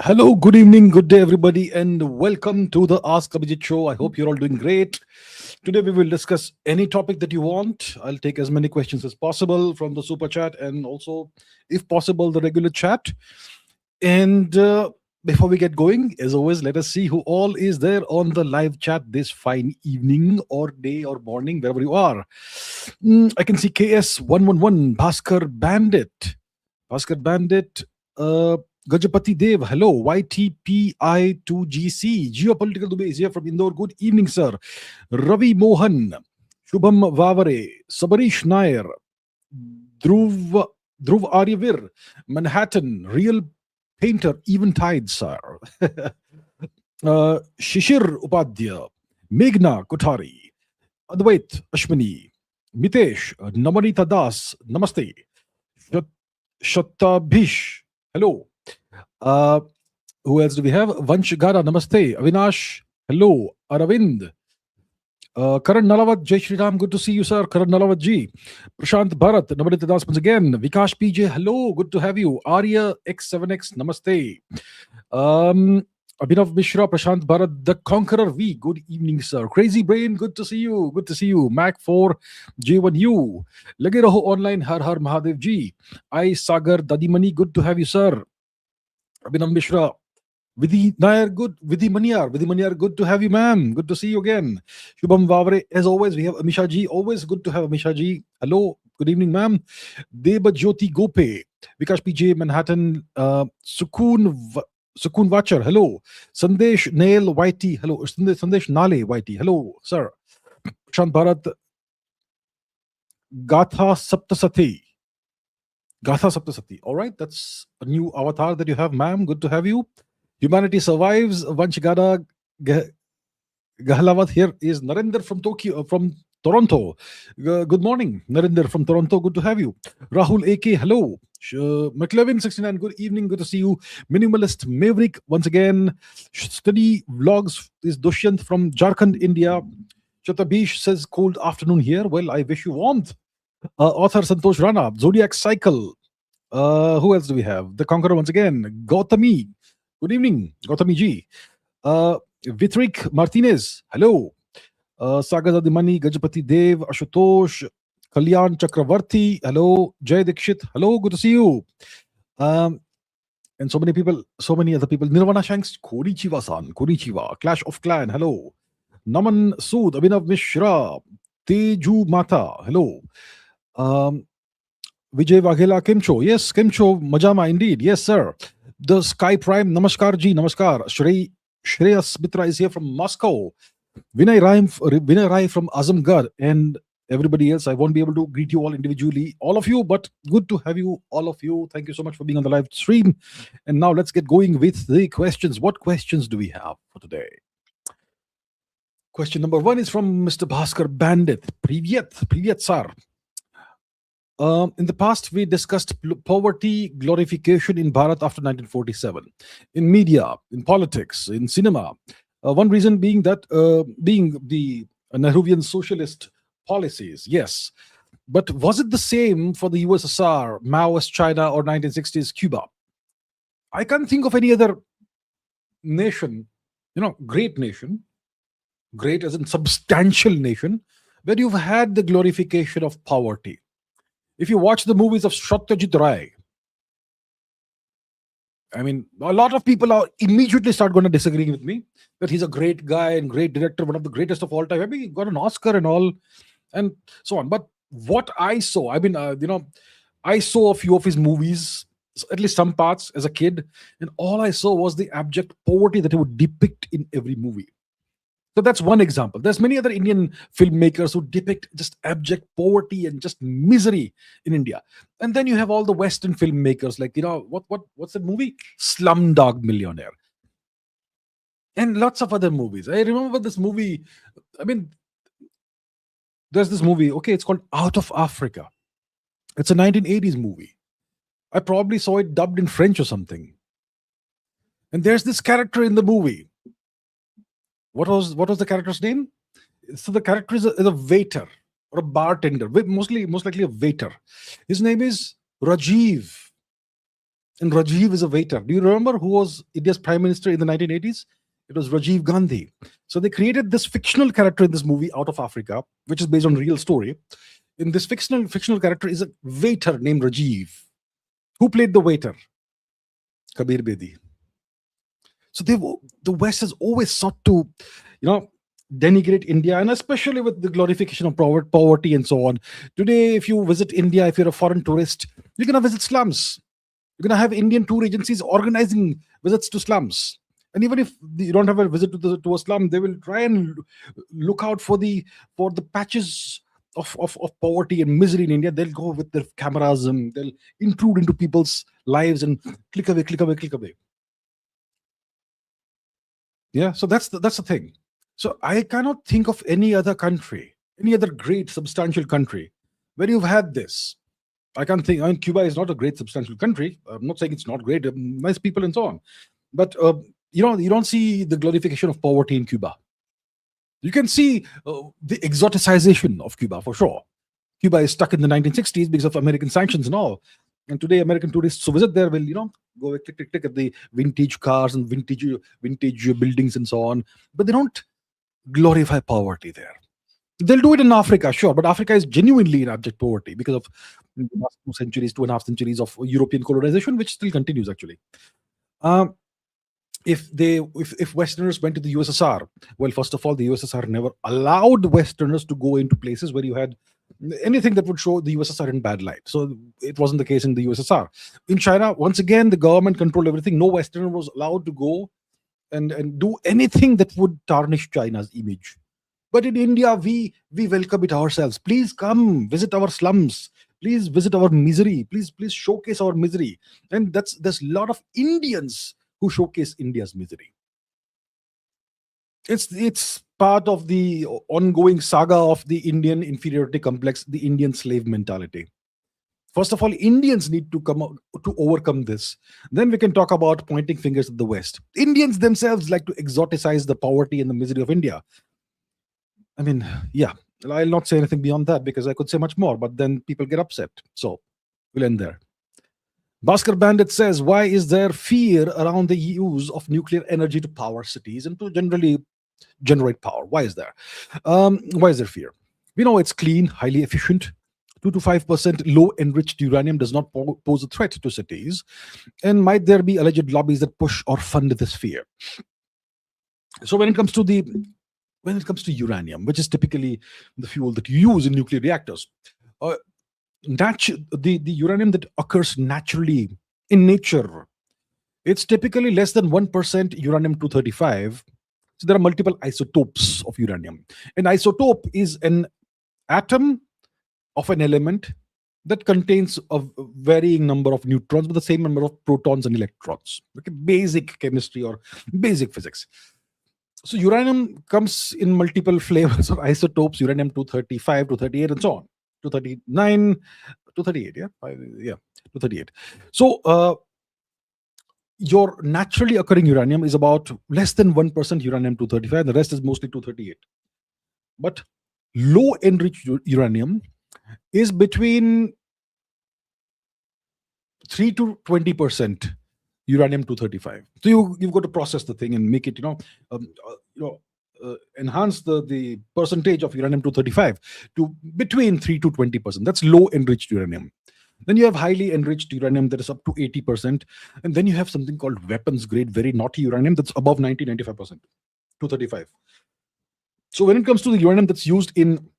Hello, good evening, good day, everybody, and welcome to the Ask Abhijit show. I hope you're all doing great. Today, we will discuss any topic that you want. I'll take as many questions as possible from the super chat and also, if possible, the regular chat. And before we get going, as always, let us see who all is there on the live chat this fine evening or day or morning, wherever you are. I can see KS111, Bhaskar Bandit. Bhaskar Bandit, Gajapati Dev, hello. YTPI2GC, Geopolitical Dubey is here from Indore. Good evening, sir. Ravi Mohan, Shubham Vavare, Sabarish Nair, Dhruv Aryavir, Manhattan, Real Painter, Eventide, sir. Shishir Upadhyaya, Meghna Kothari, Advait Ashwini, Mitesh, Namanita Das, Namaste. Shatabhish, hello. Who else do we have? Vansh Gara, namaste. Avinash, hello. Aravind, Karan Nalawat, Jai Shri Ram, good to see you, sir. Karan Nalawat ji. Prashant Bharat, Namanita Das once again. Vikash PJ, hello, good to have you. Arya X7X, namaste. Abhinav Mishra, Prashant Bharat, the Conqueror V. Good evening, sir. Crazy Brain, good to see you. Good to see you. Mac 4, J1U. Lage Raho Online, Har Har Mahadev Ji. I Sagar Dadimani, good to have you, sir. Abhinav Mishra, Vidhi Nair, good. Vidhi Maniar, good to have you, ma'am. Good to see you again. Shubham Vavre, as always, we have Amisha Ji. Always good to have Amisha Ji. Hello, good evening, ma'am. Deba Jyoti Gope, Vikash PJ, Manhattan, Sukun Vachar, hello. Sandesh Nail YT, hello. Sandesh Nale YT, hello, sir. Prashant Bharat, Gatha Saptasati. All right, that's a new avatar that you have, ma'am. Good to have you. Humanity survives. Vanchigada Gahlawat. Here is Narendra from Toronto. Good morning, Narendra from Toronto. Good to have you. Rahul AK, hello. McLevin69, good evening. Good to see you. Minimalist Maverick, once again. Study Vlogs is Dushyant from Jharkhand, India. Chatabish says, cold afternoon here. Well, I wish you warmth. Author Santosh Rana, Zodiac Cycle. Who else do we have? The Conqueror once again. Gautami. Good evening, Gautami Ji. Vitrik Martinez. Hello. Sagar Zadimani, Gajapati Dev, Ashutosh, Kalyan Chakravarti. Hello. Jay Dikshit. Hello. Good to see you. And so many people, so many other people. Nirvana Shanks. Konichiwa-san. Konichiwa. Clash of Clan. Hello. Naman Sood. Abhinav Mishra. Teju Mata. Hello. Vijay Waghela, Kimcho. Yes, Kimcho, Majama indeed. Yes, sir. The Sky Prime, Namaskar Ji, Namaskar. Shreyas Mitra is here from Moscow. Vinay Rai from Azamgarh, and everybody else. I won't be able to greet you all individually, all of you, but good to have you, all of you. Thank you so much for being on the live stream. And now let's get going with the questions. What questions do we have for today? Question number 1 is from Mr. Bhaskar Bandit. Privyat, sir. In the past, we discussed poverty glorification in Bharat after 1947, in media, in politics, in cinema. One reason being that being the Nehruvian socialist policies, yes. But was it the same for the USSR, Maoist China, or 1960s Cuba? I can't think of any other nation, great nation, great as in substantial nation, where you've had the glorification of poverty. If you watch the movies of Satyajit Ray, I mean, a lot of people are immediately start going to disagree with me that he's a great guy and great director, one of the greatest of all time. I mean, he got an Oscar and all, and so on. But what I saw, I mean, I saw a few of his movies, at least some parts as a kid, and all I saw was the abject poverty that he would depict in every movie. So that's one example. There's many other Indian filmmakers who depict just abject poverty and just misery in India. And then you have all the Western filmmakers, like, what's that movie? Slumdog Millionaire. And lots of other movies. I remember this movie. I mean, there's this movie. Okay, it's called Out of Africa. It's a 1980s movie. I probably saw it dubbed in French or something. And there's this character in the movie. What was the character's name? So the character is a waiter or a bartender, most likely a waiter. His name is Rajiv. And Rajiv is a waiter. Do you remember who was India's prime minister in the 1980s? It was Rajiv Gandhi. So they created this fictional character in this movie out of Africa, which is based on real story. In this fictional character is a waiter named Rajiv. Who played the waiter? Kabir Bedi. So the West has always sought to, denigrate India, and especially with the glorification of poverty and so on. Today, if you visit India, if you're a foreign tourist, you're gonna visit slums. You're gonna have Indian tour agencies organizing visits to slums. And even if you don't have a visit to a slum, they will try and look out for the patches of poverty and misery in India. They'll go with their cameras and they'll intrude into people's lives and click away, click away, click away. Yeah, so that's the thing. So I cannot think of any other country, any other great substantial country where you've had this. I can't think. I mean, Cuba is not a great substantial country. I'm not saying it's not great. Nice people and so on, but you don't see the glorification of poverty in Cuba. You can see the exoticization of Cuba for sure. Cuba is stuck in the 1960s because of American sanctions and all. And today, American tourists who visit there will, go click, click, click at the vintage cars and vintage buildings and so on. But they don't glorify poverty there. They'll do it in Africa, sure, but Africa is genuinely in abject poverty because of the last 2.5 centuries of European colonization, which still continues actually. If Westerners went to the USSR, well, first of all, the USSR never allowed Westerners to go into places where you had anything that would show the USSR in bad light. So it wasn't the case in the USSR. In China, once again, the government controlled everything. No Westerner was allowed to go and do anything that would tarnish China's image. But in India, we welcome it ourselves. Please come visit our slums. Please visit our misery. Please showcase our misery. And there's a lot of Indians who showcase India's misery. It's part of the ongoing saga of the Indian inferiority complex, the Indian slave mentality. First of all, Indians need to come out to overcome this. Then we can talk about pointing fingers at the West. Indians themselves like to exoticize the poverty and the misery of India. I mean, yeah, I'll not say anything beyond that because I could say much more, but then people get upset. So we'll end there. Bhaskar Bandit says, why is there fear around the use of nuclear energy to power cities and to generally generate power? Why is there? Why is there fear? We know it's clean, highly efficient. 2 to 5% low enriched uranium does not pose a threat to cities. And might there be alleged lobbies that push or fund this fear? So when it comes to uranium, which is typically the fuel that you use in nuclear reactors, the uranium that occurs naturally in nature, it's typically less than 1% uranium-235. So there are multiple isotopes of uranium. An isotope is an atom of an element that contains a varying number of neutrons with the same number of protons and electrons. Okay, basic chemistry or basic physics. So uranium comes in multiple flavors of isotopes: uranium-235, 238, and so on. 239, 238, yeah? 238. So your naturally occurring uranium is about less than 1% uranium-235, and the rest is mostly 238. But low enriched uranium is between 3 to 20% uranium-235. So you've got to process the thing and make it, enhance the percentage of uranium-235 to between 3 to 20%. That's low enriched uranium. Then you have highly enriched uranium that is up to 80%. And then you have something called weapons grade, very naughty uranium that's above 90-95%, 235. So when it comes to the uranium that's used in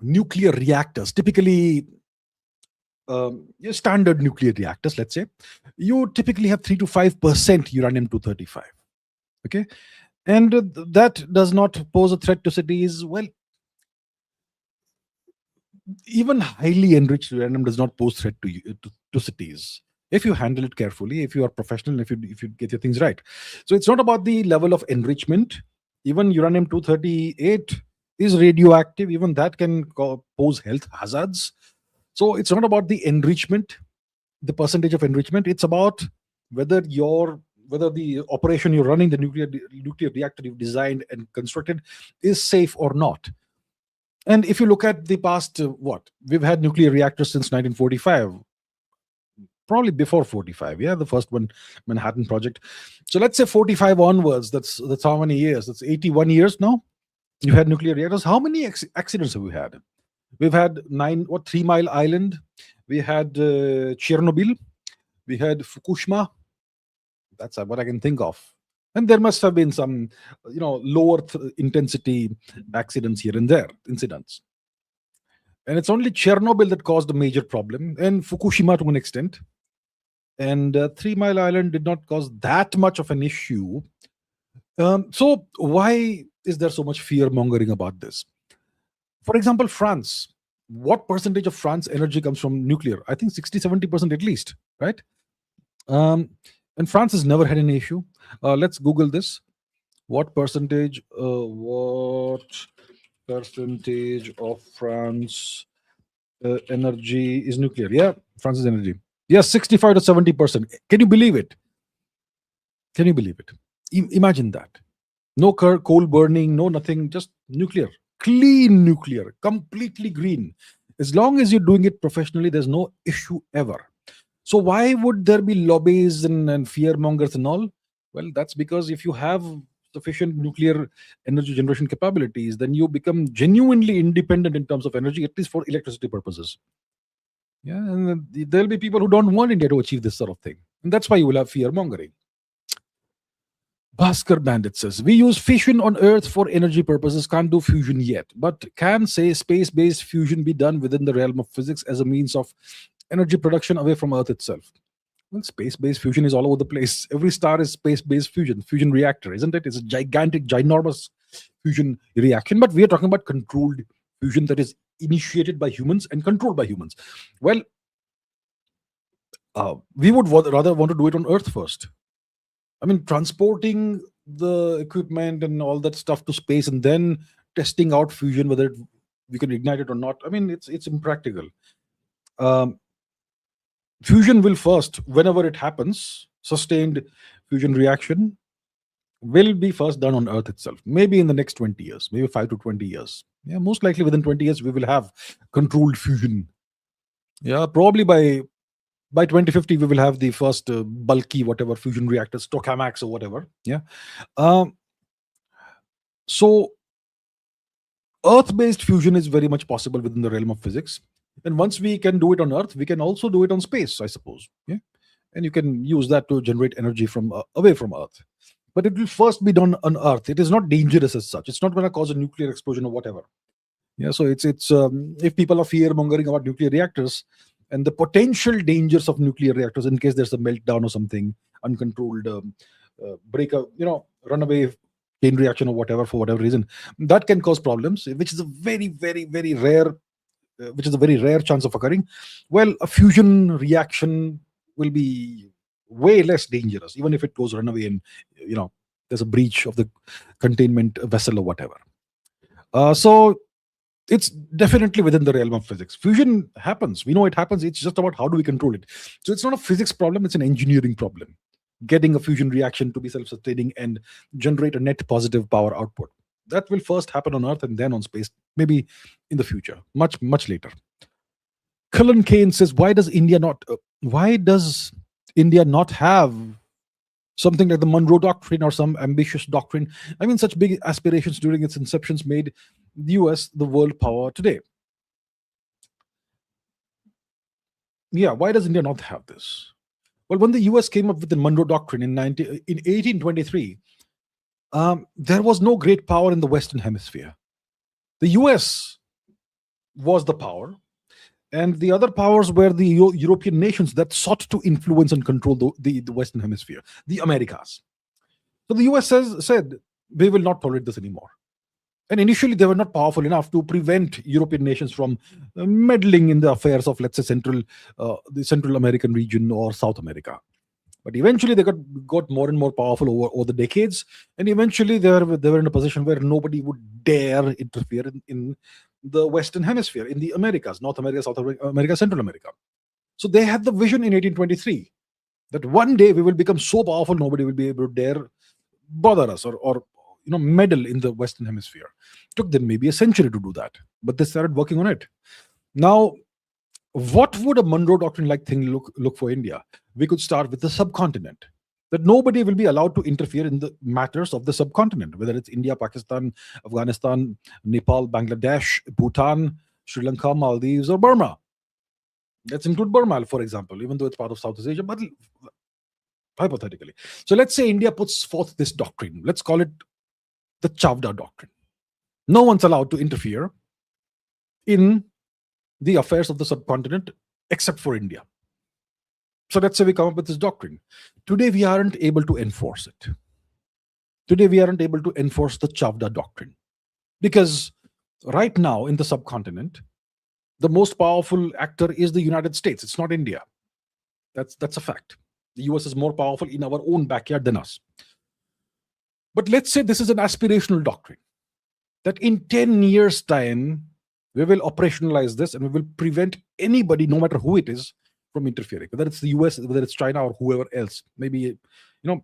nuclear reactors, typically your standard nuclear reactors, let's say, you typically have 3 to 5% uranium-235. Okay. And that does not pose a threat to cities. Well, even highly enriched uranium does not pose threat to cities if you handle it carefully, if you are professional, if you get your things right. So it's not about the level of enrichment. Even uranium-238 is radioactive. Even that can pose health hazards. So it's not about the enrichment, the percentage of enrichment. It's about whether the operation you're running, the nuclear reactor you've designed and constructed, is safe or not. And if you look at the past, we've had nuclear reactors since 1945. probably before 45. Yeah, the first one, Manhattan Project. So let's say 45 onwards. That's how many years? That's 81 years now. You had nuclear reactors. How many accidents have we had? We've had 3 Mile Island. We had Chernobyl. We had Fukushima. That's what I can think of. And there must have been some, lower intensity accidents here and there, incidents. And it's only Chernobyl that caused a major problem, and Fukushima to an extent. And 3 Mile Island did not cause that much of an issue. So why is there so much fear mongering about this? For example, France. What percentage of France energy comes from nuclear? I think 60-70% at least, right? And France has never had an issue. Let's Google this. What percentage of France energy is nuclear? Yeah, France's energy. Yes, 65 to 70%. Can you believe it? Can you believe it? Imagine that. No coal burning, no nothing, just nuclear. Clean nuclear, completely green. As long as you're doing it professionally, there's no issue ever. So why would there be lobbies and fear mongers and all? Well, that's because if you have sufficient nuclear energy generation capabilities, then you become genuinely independent in terms of energy, at least for electricity purposes. Yeah, and then there'll be people who don't want India to achieve this sort of thing. And that's why you will have fear mongering. Bhaskar Bandit says, we use fission on Earth for energy purposes, can't do fusion yet, but can say space-based fusion be done within the realm of physics as a means of energy production away from Earth itself? Well, space-based fusion is all over the place. Every star is space-based fusion reactor, isn't it? It's a gigantic, ginormous fusion reaction, but we are talking about controlled fusion that is initiated by humans and controlled by humans. Well, we would rather want to do it on Earth first. I mean, transporting the equipment and all that stuff to space and then testing out fusion, whether we can ignite it or not. I mean, it's impractical. Fusion will first, whenever it happens, sustained fusion reaction will be first done on Earth itself. Maybe in the next 20 years, maybe 5 to 20 years. Yeah, most likely within 20 years, we will have controlled fusion. Yeah, probably by 2050 we will have the first bulky whatever fusion reactors, tokamaks or whatever. Yeah. So Earth-based fusion is very much possible within the realm of physics, and once we can do it on Earth, we can also do it on space, I suppose. Yeah, and you can use that to generate energy from away from Earth, but it will first be done on Earth. It is not dangerous as such. It's not going to cause a nuclear explosion or whatever. Yeah, so it's if people are fear mongering about nuclear reactors and the potential dangers of nuclear reactors in case there's a meltdown or something, uncontrolled runaway chain reaction or whatever, for whatever reason, that can cause problems, which is a very, very, very rare, chance of occurring. Well, a fusion reaction will be way less dangerous, even if it goes runaway and there's a breach of the containment vessel or whatever. So it's definitely within the realm of physics. Fusion happens. We know it happens. It's just about how do we control it. So it's not a physics problem. It's an engineering problem. Getting a fusion reaction to be self-sustaining and generate a net positive power output. That will first happen on Earth and then on space, maybe in the future, much, much later. Cullen Kane says, why does India not have something like the Monroe Doctrine or some ambitious doctrine? I mean, such big aspirations during its inceptions made the US the world power today. Yeah, why does India not have this? Well, when the US came up with the Monroe Doctrine in 1823, there was no great power in the Western Hemisphere. The US was the power, and the other powers were the European nations that sought to influence and control the Western Hemisphere, the Americas. So the US said, we will not tolerate this anymore. And initially, they were not powerful enough to prevent European nations from meddling in the affairs of, let's say, the Central American region or South America. But eventually, they got more and more powerful over the decades. And eventually, they were in a position where nobody would dare interfere in the Western Hemisphere, in the Americas, North America, South America, Central America. So they had the vision in 1823 that one day we will become so powerful, nobody will be able to dare bother us or meddle in the Western Hemisphere. Took them maybe a century to do that, but they started working on it. Now, What would a Monroe Doctrine like thing look for India? We could start with the subcontinent. That nobody will be allowed to interfere in the matters of the subcontinent, whether it's India, Pakistan, Afghanistan, Nepal, Bangladesh, Bhutan, Sri Lanka, Maldives, or Burma. Let's include Burma, for example, even though it's part of Southeast Asia, but hypothetically. So let's say India puts forth this doctrine. Let's call it the Chavda Doctrine. No one's allowed to interfere in the affairs of the subcontinent except for India. So let's say we come up with this doctrine. Today we aren't able to enforce it. Today we aren't able to enforce the Chavda Doctrine because right now in the subcontinent, the most powerful actor is the United States. It's not India. That's a fact. The US is more powerful in our own backyard than us. But let's say this is an aspirational doctrine, that in 10 years' time, we will operationalize this and we will prevent anybody, no matter who it is, from interfering, whether it's the US, whether it's China, or whoever else. Maybe,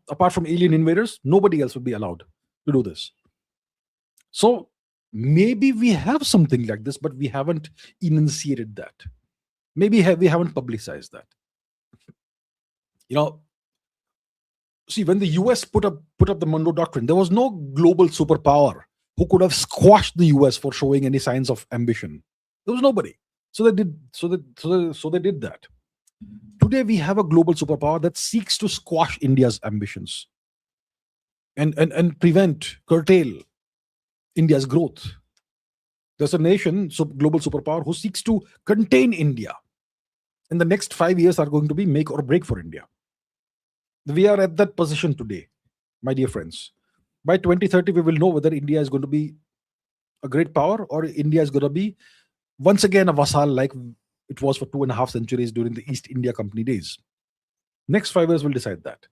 apart from alien invaders, nobody else would be allowed to do this. So maybe we have something like this, but we haven't enunciated that. Maybe we haven't publicized that. See, when the US put up the Monroe Doctrine, there was no global superpower who could have squashed the US for showing any signs of ambition. There was nobody. So they did. So they did that. Today we have a global superpower that seeks to squash India's ambitions and curtail India's growth. There's a nation, global superpower, who seeks to contain India. And the next 5 years are going to be make or break for India. We are at that position today, my dear friends. By 2030, we will know whether India is going to be a great power or India is going to be once again a vassal like it was for 2.5 centuries during the East India Company days. Next 5 years will decide that.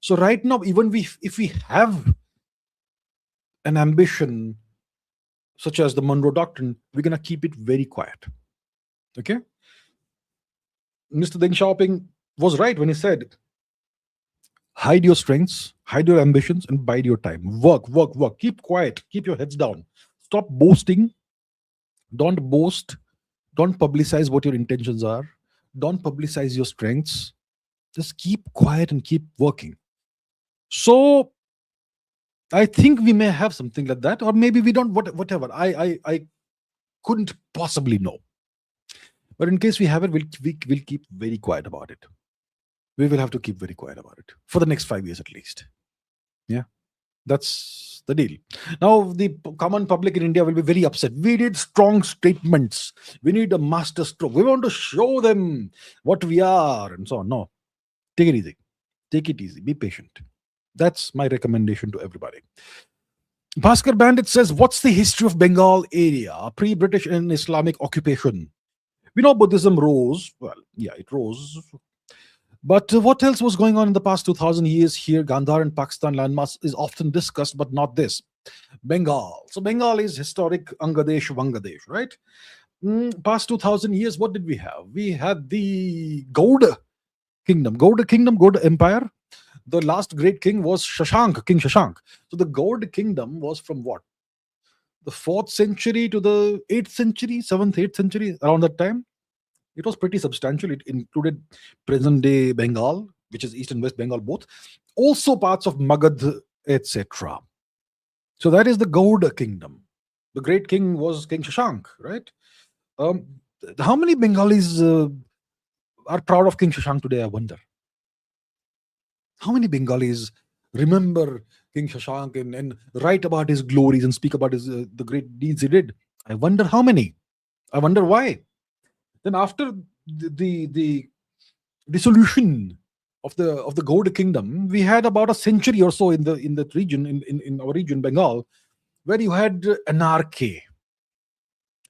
So right now, even if we have an ambition such as the Monroe Doctrine, we're going to keep it very quiet. Okay? Mr. Deng Xiaoping was right when he said, hide your strengths, hide your ambitions, and bide your time. Work. Keep quiet. Keep your heads down. Stop boasting. Don't boast. Don't publicize what your intentions are. Don't publicize your strengths. Just keep quiet and keep working. So I think we may have something like that, or maybe we don't, whatever. I couldn't possibly know. But in case we have it, we'll keep very quiet about it. We will have to keep very quiet about it for the next 5 years at least. Yeah, that's the deal. Now, the common public in India will be very upset. We need strong statements. We need a master stroke. We want to show them what we are and so on. No, take it easy. Take it easy. Be patient. That's my recommendation to everybody. Bhaskar Bandit says, what's the history of Bengal area, pre-British and Islamic occupation? We know Buddhism rose. Well, yeah, it rose. But what else was going on in the past 2000 years here? Gandhar and Pakistan landmass is often discussed, but not this. Bengal. So Bengal is historic Angadesh, Vangadesh, right? Past 2000 years, what did we have? We had the Gauda Kingdom, Gauda Empire. The last great king was Shashank, King Shashank. So the Gauda Kingdom was from what? The 4th century to the 8th century, 7th, 8th century, around that time. It was pretty substantial. It included present-day Bengal, which is East and West Bengal both, also parts of Magad, etc. So that is the Gauda Kingdom. The great king was King Shashank, right? How many Bengalis are proud of King Shashank today, I wonder? How many Bengalis remember King Shashank and write about his glories and speak about the great deeds he did? I wonder how many. I wonder why. Then after the dissolution of the Gauda Kingdom, we had about a century or so in that region, in our region, Bengal, where you had anarchy.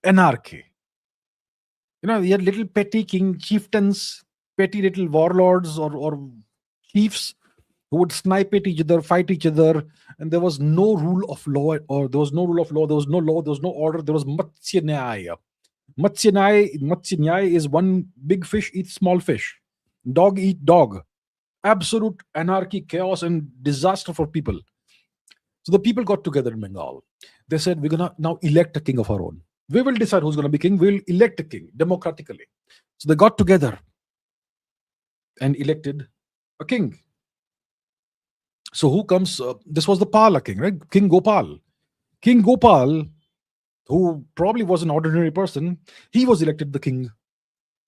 Anarchy. You had little petty king chieftains, petty little warlords or chiefs who would snipe at each other, fight each other, and there was no rule of law, there was no law, there was no order, there was Matsya Nyaya. Matsya Nyaya is one big fish eats small fish. Dog eat dog. Absolute anarchy, chaos, and disaster for people. So the people got together in Bengal. They said, we're going to now elect a king of our own. We will decide who's going to be king. We'll elect a king democratically. So they got together and elected a king. So who comes? This was the Pala king, right? King Gopal. King Gopal, who probably was an ordinary person, he was elected the king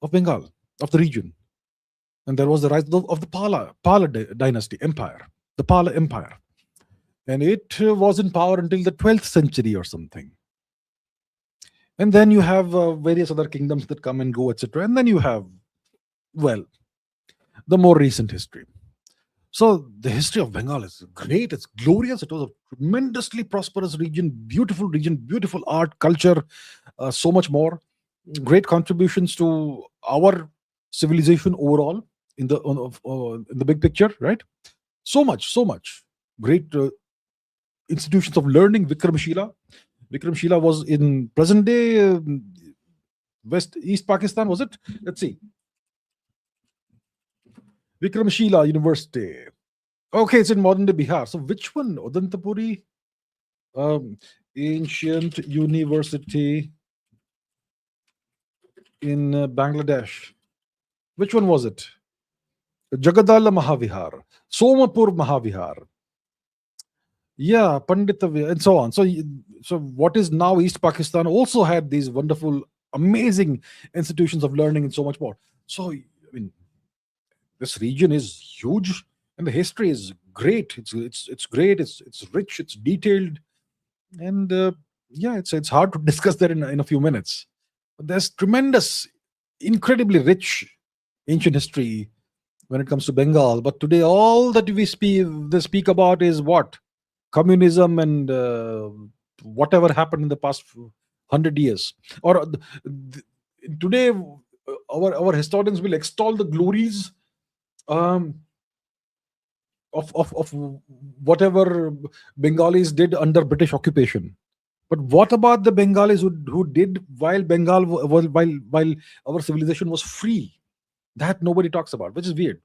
of Bengal, of the region. And there was the rise of the Pala dynasty, empire, the Pala empire. And it was in power until the 12th century or something. And then you have various other kingdoms that come and go, etc. And then you have, well, the more recent history. So the history of Bengal is great. It's glorious. It was a tremendously prosperous region, beautiful art, culture, so much more. Great contributions to our civilization overall in the big picture, right? So much. Great institutions of learning. Vikramshila was in present day East Pakistan, was it? Let's see. Vikramshila University. Okay, it's in modern day Bihar. So which one? Odantapuri, ancient university in Bangladesh. Which one was it? Jagadala Mahavihar, Somapur Mahavihar. Yeah, Panditavi, and so on. So what is now East Pakistan also had these wonderful, amazing institutions of learning and so much more. So I mean, this region is huge, and the history is great. It's great. It's rich. It's detailed, and yeah, it's hard to discuss that in a few minutes. But there's tremendous, incredibly rich ancient history when it comes to Bengal. But today, all that they speak about is what communism and whatever happened in the past 100 years. Or today, our historians will extol the glories um, of whatever Bengalis did under British occupation. But what about the Bengalis who did while Bengal while our civilization was free? That nobody talks about, which is weird.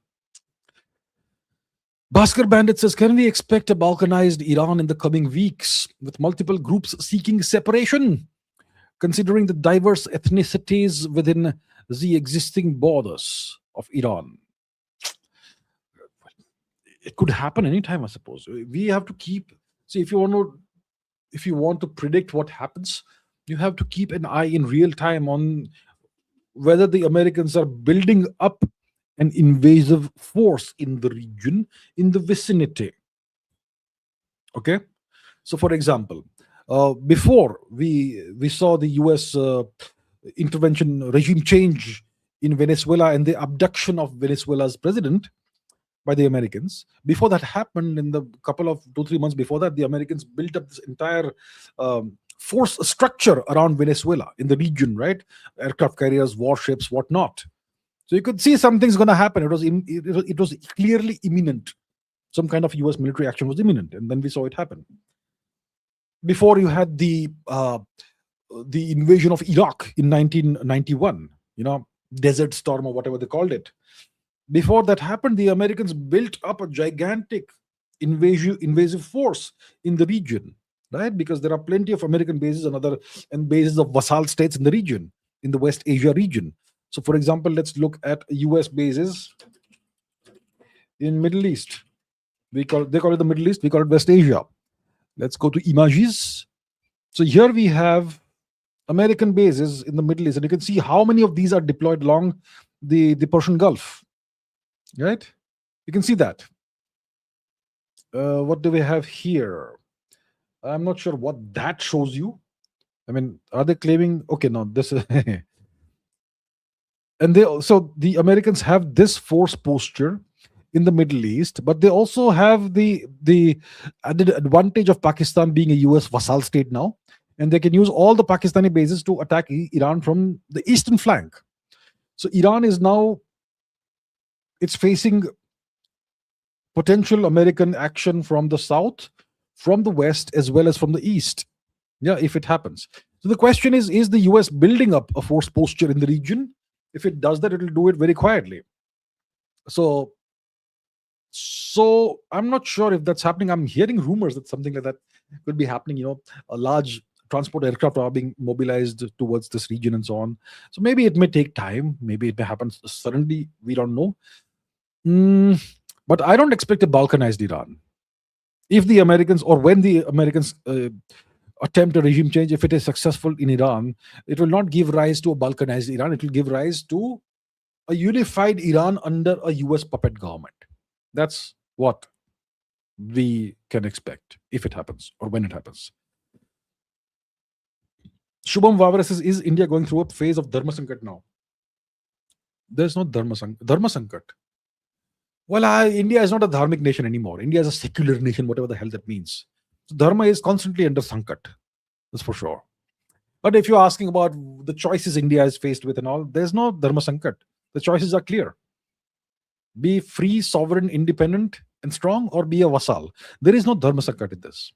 Bhaskar Bandit says, can we expect a balkanized Iran in the coming weeks with multiple groups seeking separation, considering the diverse ethnicities within the existing borders of Iran? It could happen anytime, I suppose. We have to see, if you want to predict what happens, you have to keep an eye in real time on whether the Americans are building up an invasive force in the region, in the vicinity. Okay, so for example, before we saw the US intervention regime change in Venezuela and the abduction of Venezuela's president by the Americans. Before that happened, in the couple of 2-3 months before that, the Americans built up this entire force structure around Venezuela in the region, right? Aircraft carriers, warships, whatnot. So you could see something's going to happen. It was clearly imminent. Some kind of US military action was imminent, and then we saw it happen. Before you had the invasion of Iraq in 1991, Desert Storm or whatever they called it. Before that happened, the Americans built up a gigantic invasive force in the region, right? Because there are plenty of American bases and bases of vassal states in the region, in the West Asia region. So, for example, let's look at US bases in Middle East. They call it the Middle East. We call it West Asia. Let's go to images. So here we have American bases in the Middle East, and you can see how many of these are deployed along the Persian Gulf. Right? You can see that. What do we have here? I'm not sure what that shows you. I mean, are they claiming? Okay, no, this is. And the Americans have this force posture in the Middle East, but they also have the added advantage of Pakistan being a US vassal state now, and they can use all the Pakistani bases to attack Iran from the eastern flank. So Iran is now, it's facing potential American action from the south, from the west, as well as from the east. Yeah, if it happens. So the question is the US building up a force posture in the region? If it does that, it will do it very quietly. So I'm not sure if that's happening. I'm hearing rumors that something like that could be happening. A large transport aircraft are being mobilized towards this region and so on. So maybe it may take time. Maybe it may happen suddenly. We don't know. But I don't expect a balkanized Iran. If the Americans, or when the Americans attempt a regime change, if it is successful in Iran, it will not give rise to a balkanized Iran. It will give rise to a unified Iran under a US puppet government. That's what we can expect if it happens or when it happens. Shubham Vavra says, is India going through a phase of Dharma Sankat now? There's no Dharma Sankat. Well, India is not a dharmic nation anymore. India is a secular nation, whatever the hell that means. So Dharma is constantly under Sankat. That's for sure. But if you're asking about the choices India is faced with and all, there's no Dharma Sankat. The choices are clear. Be free, sovereign, independent, and strong, or be a vassal. There is no Dharma Sankat in this.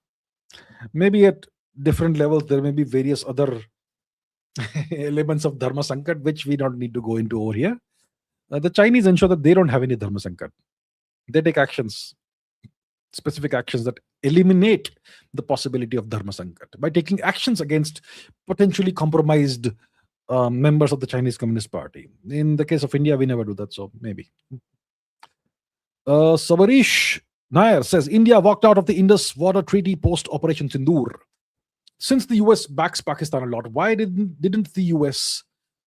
Maybe at different levels, there may be various other elements of Dharma Sankat, which we don't need to go into over here. The Chinese ensure that they don't have any Dharma Sankat. They take actions, specific actions that eliminate the possibility of Dharma Sankat by taking actions against potentially compromised members of the Chinese Communist Party. In the case of India, we never do that, so maybe. Sabarish Nair says, India walked out of the Indus Water Treaty post Operation Sindoor. Since the US backs Pakistan a lot, why didn't the US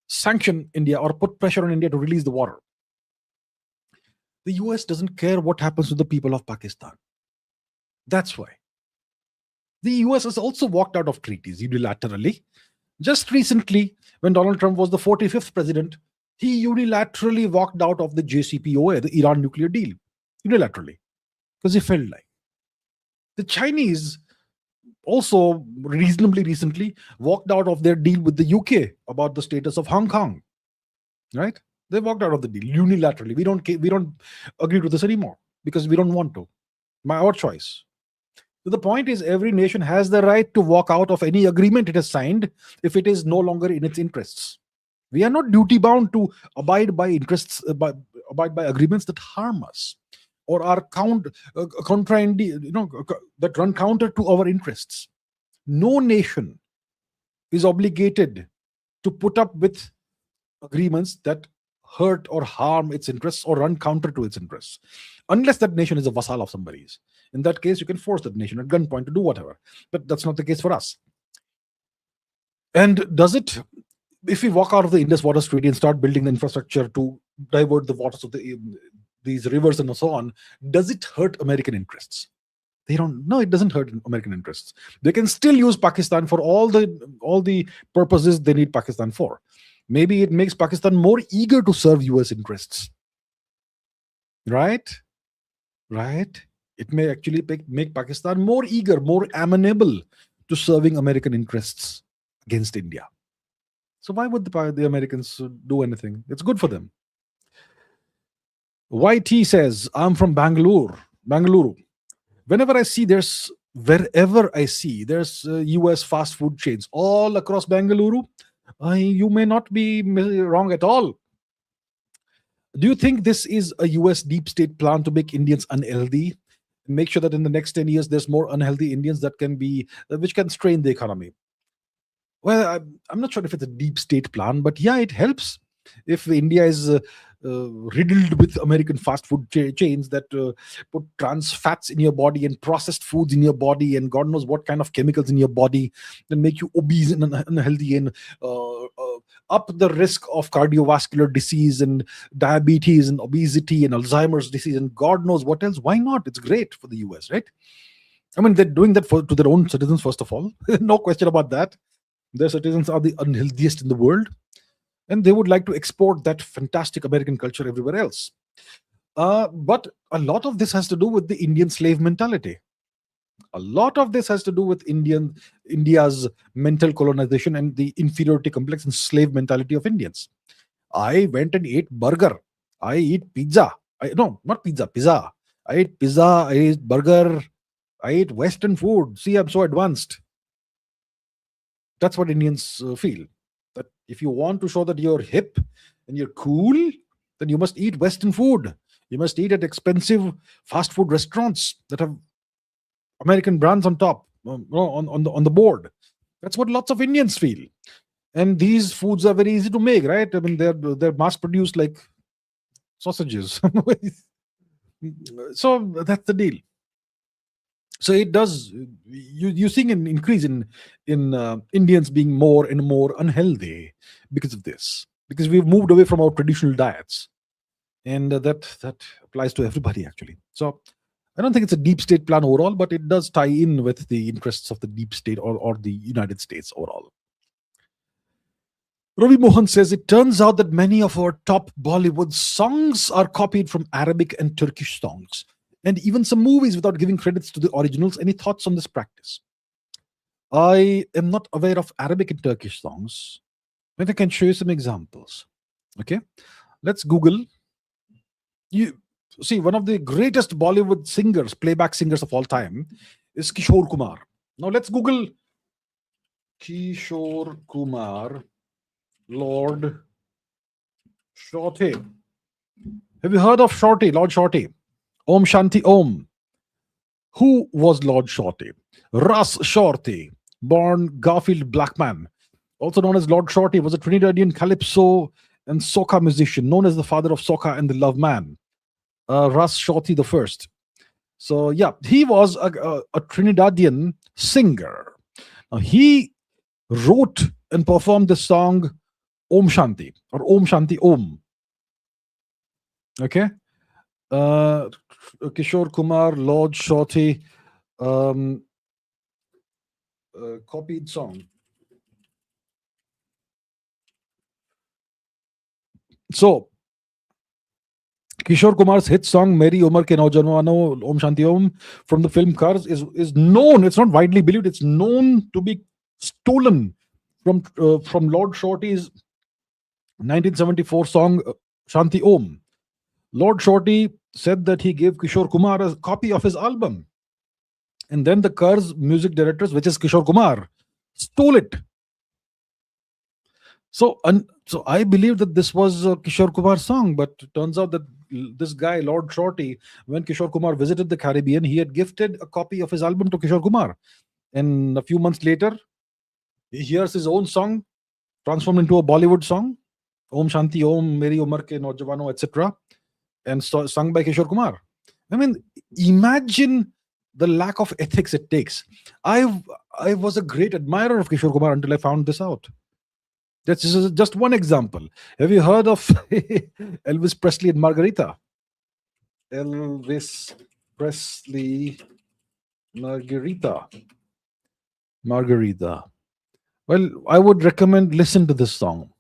sanction India or put pressure on India to release the water? The US doesn't care what happens to the people of Pakistan. That's why. The US has also walked out of treaties unilaterally. Just recently, when Donald Trump was the 45th president, he unilaterally walked out of the JCPOA, the Iran nuclear deal, unilaterally, because he felt like. The Chinese also reasonably recently walked out of their deal with the UK about the status of Hong Kong. Right? They walked out of the deal unilaterally. We don't agree to this anymore because we don't want to. Our choice. So the point is, every nation has the right to walk out of any agreement it has signed if it is no longer in its interests. We are not duty bound to abide by abide by agreements that harm us or are that run counter to our interests. No nation is obligated to put up with agreements that hurt or harm its interests or run counter to its interests, unless that nation is a vassal of somebody's. In that case, you can force that nation at gunpoint to do whatever. But that's not the case for us. And does it, if we walk out of the Indus Water Treaty and start building the infrastructure to divert the waters of these rivers and so on, does it hurt American interests? They don't. No, it doesn't hurt American interests. They can still use Pakistan for all the purposes they need Pakistan for. Maybe it makes Pakistan more eager to serve US interests. Right? It may actually make Pakistan more eager, more amenable to serving American interests against India. So why would the Americans do anything? It's good for them. YT says, I'm from Bangalore. Wherever I see there's US fast food chains all across Bangalore, you may not be wrong at all. Do you think this is a US deep state plan to make Indians unhealthy? Make sure that in the next 10 years there's more unhealthy Indians which can strain the economy? Well, I'm not sure if it's a deep state plan, but yeah, it helps. If India is riddled with American fast food chains that put trans fats in your body and processed foods in your body and God knows what kind of chemicals in your body that make you obese and unhealthy and up the risk of cardiovascular disease and diabetes and obesity and Alzheimer's disease and God knows what else. Why not? It's great for the US, right? I mean, they're doing that to their own citizens, first of all. No question about that. Their citizens are the unhealthiest in the world. And they would like to export that fantastic American culture everywhere else. But a lot of this has to do with the Indian slave mentality. A lot of this has to do with India's mental colonization and the inferiority complex and slave mentality of Indians. I went and ate burger. I eat pizza. Pizza. I ate pizza. I ate burger. I ate Western food. See, I'm so advanced. That's what Indians feel. That if you want to show that you're hip and you're cool, then you must eat Western food. You must eat at expensive fast food restaurants that have American brands on top, on the board. That's what lots of Indians feel. And these foods are very easy to make, right? I mean, they're mass produced like sausages. So that's the deal. So it does. You seeing an increase in Indians being more and more unhealthy because of this. Because we've moved away from our traditional diets, and that applies to everybody actually. So I don't think it's a deep state plan overall, but it does tie in with the interests of the deep state or the United States overall. Ravi Mohan says it turns out that many of our top Bollywood songs are copied from Arabic and Turkish songs, and even some movies without giving credits to the originals. Any thoughts on this practice? I am not aware of Arabic and Turkish songs, but I can show you some examples. Okay, let's Google. You see, one of the greatest Bollywood singers, playback singers of all time, is Kishore Kumar. Now let's Google Kishore Kumar, Lord Shorty. Have you heard of Shorty, Lord Shorty? Om Shanti Om. Who was Lord Shorty? Russ Shorty, born Garfield Blackman, also known as Lord Shorty, was a Trinidadian calypso and soca musician, known as the father of soca and the love man. Russ Shorty the first. So yeah, he was a Trinidadian singer. Now, he wrote and performed the song Om Shanti or Om Shanti Om. Okay. Kishore Kumar, Lord Shorty, copied song. So Kishore Kumar's hit song "Meri Umar Ke Naujawano Om Shanti Om" from the film Cars is known. It's not widely believed. It's known to be stolen from Lord Shorty's 1974 song Shanti Om. Lord Shorty said that he gave Kishore Kumar a copy of his album, and then the Cars music directors, which is Kishore Kumar, stole it. So I believe that this was a Kishore Kumar song, but it turns out that this guy, Lord Shorty, when Kishore Kumar visited the Caribbean, he had gifted a copy of his album to Kishore Kumar. And a few months later, he hears his own song transformed into a Bollywood song, Om Shanti Om, Meri Umar Ke Naujawano, etc., and sung by Kishore Kumar. I mean, imagine the lack of ethics it takes. I was a great admirer of Kishore Kumar until I found this out. That's just one example. Have you heard of Elvis Presley and Margarita? Elvis Presley, Margarita. Well, I would recommend listen to this song.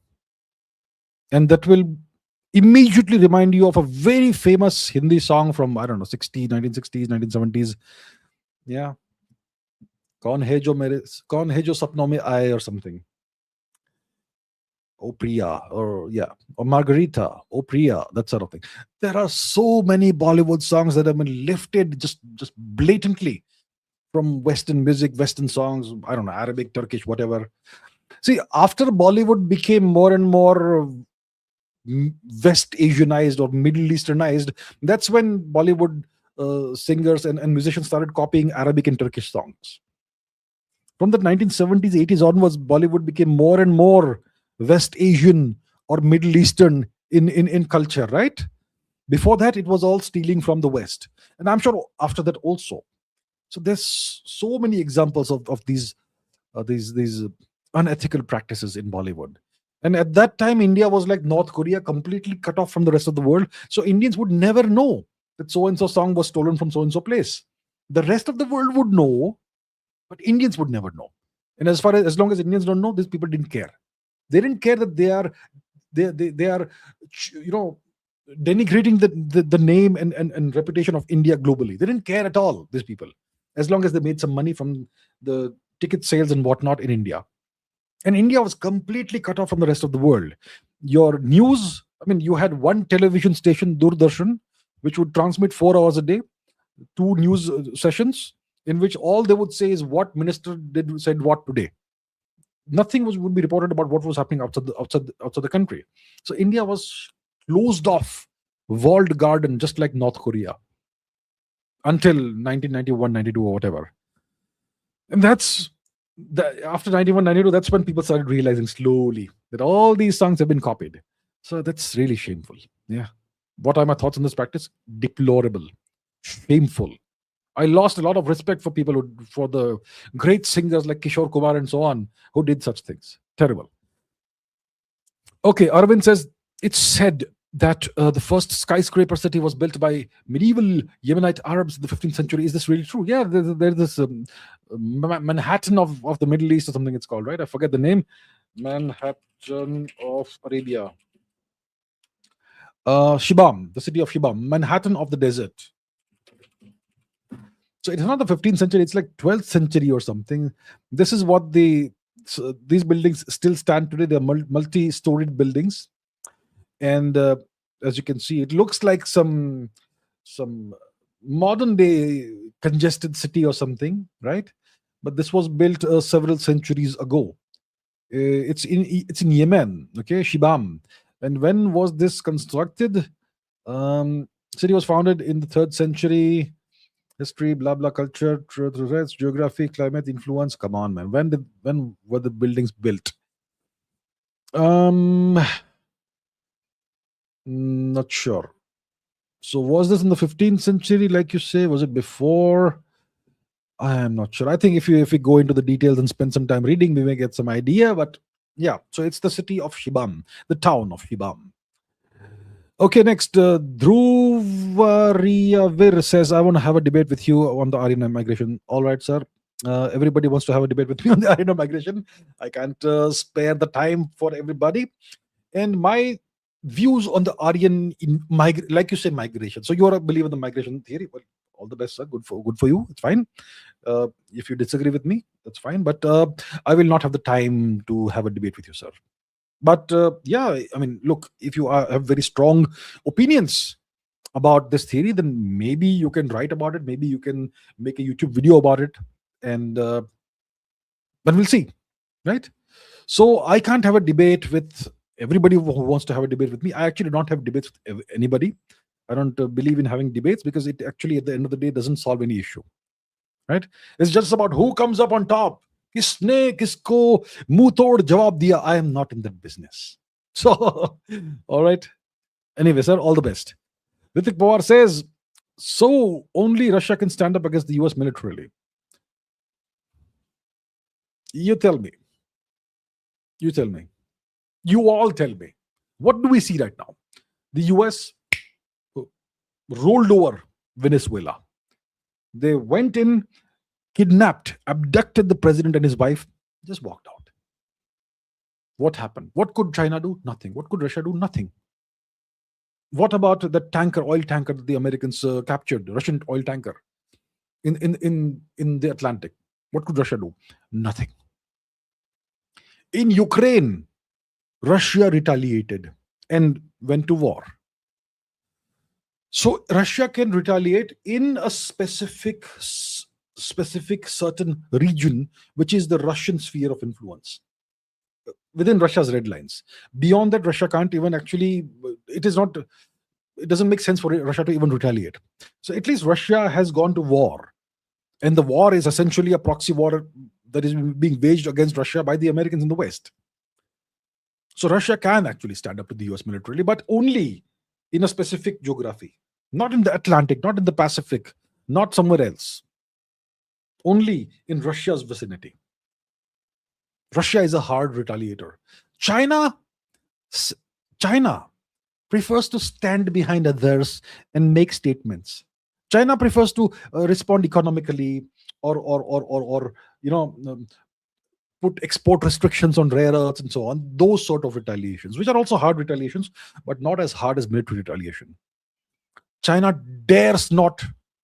And that will immediately remind you of a very famous Hindi song from, I don't know, 1960s, 1970s. Yeah. Kaun hai jo sapno mein aaye or something. Oh Priya, or Margarita, Oh Priya, that sort of thing. There are so many Bollywood songs that have been lifted just blatantly from Western music, Western songs, I don't know, Arabic, Turkish, whatever. See, after Bollywood became more and more West Asianized or Middle Easternized, that's when Bollywood singers and musicians started copying Arabic and Turkish songs. From the 1970s, 80s onwards, Bollywood became more and more West Asian or Middle Eastern in culture, right? Before that, it was all stealing from the West. And I'm sure after that also. So there's so many examples of these unethical practices in Bollywood. And at that time, India was like North Korea, completely cut off from the rest of the world. So Indians would never know that so-and-so song was stolen from so-and-so place. The rest of the world would know, but Indians would never know. And as long as Indians don't know, these people didn't care. They didn't care that they are denigrating the name and reputation of India globally. They didn't care at all, these people, as long as they made some money from the ticket sales and whatnot in India. And India was completely cut off from the rest of the world. Your news, I mean, you had one television station, Doordarshan, which would transmit 4 hours a day, 2 news sessions, in which all they would say is what minister said what today. Nothing would be reported about what was happening outside the country. So India was closed off, walled garden, just like North Korea, until 1991, 92, or whatever. And that's After 91, 92, that's when people started realizing slowly that all these songs have been copied. So that's really shameful. Yeah. What are my thoughts on this practice? Deplorable, shameful. I lost a lot of respect for people for the great singers like Kishore Kumar and so on, who did such things. Terrible. Okay, Arvind says it's said that the first skyscraper city was built by medieval Yemenite Arabs in the 15th century. Is this really true? Yeah, there's this Manhattan of the Middle East or something it's called, right? I forget the name. Manhattan of Arabia. Shibam, the city of Shibam, Manhattan of the desert. So it's not the 15th century, it's like 12th century or something. This is what these buildings still stand today. They're multi-storied buildings. And as you can see, it looks like some modern day congested city or something, right? But this was built several centuries ago. It's in Yemen, okay, Shibam. And when was this constructed? City was founded in the 3rd century. History, blah blah, culture, threats, geography, climate, influence. Come on, man. When were the buildings built? Not sure. So was this in the 15th century, like you say? Was it before? I am not sure. I think if we go into the details and spend some time reading, we may get some idea. But yeah, so it's the city of Shibam, the town of Shibam. Okay, next, Dhruvariyavir says, I want to have a debate with you on the Aryan migration. All right, sir. Everybody wants to have a debate with me on the Aryan migration. I can't spare the time for everybody. And my views on the Aryan, like you say, migration. So you're a believer in the migration theory. Well, all the best, sir. Good for you. It's fine. If you disagree with me, that's fine. But I will not have the time to have a debate with you, sir. But yeah, I mean, look, if you have very strong opinions about this theory, then maybe you can write about it. Maybe you can make a YouTube video about it, and then we'll see, right? So I can't have a debate with everybody who wants to have a debate with me. I actually don't have debates with anybody. I don't believe in having debates because it actually, at the end of the day, doesn't solve any issue, right? It's just about who comes up on top. किसने किसको मुंह तोड़ जवाब दिया. I am not in that business. So, all right. Anyway, sir, all the best. Ritik Pawar says, so only Russia can stand up against the US militarily. You tell me. You tell me. You all tell me. What do we see right now? The US rolled over Venezuela. They went in, kidnapped, abducted the president and his wife, just walked out. What happened? What could China do? Nothing. What could Russia do? Nothing. What about the oil tanker that the Americans captured, Russian oil tanker in the Atlantic? What could Russia do? Nothing. In Ukraine, Russia retaliated and went to war. So Russia can retaliate in a specific certain region, which is the Russian sphere of influence within Russia's red lines. Beyond that, Russia can't even actually, it doesn't make sense for Russia to even retaliate. So at least Russia has gone to war. And the war is essentially a proxy war that is being waged against Russia by the Americans in the West. So Russia can actually stand up to the US militarily, but only in a specific geography. Not in the Atlantic, not in the Pacific, not somewhere else. Only in Russia's vicinity. Russia is a hard retaliator. China prefers to stand behind others and make statements. China prefers to respond economically or put export restrictions on rare earths and so on. Those sort of retaliations, which are also hard retaliations, but not as hard as military retaliation. China dares not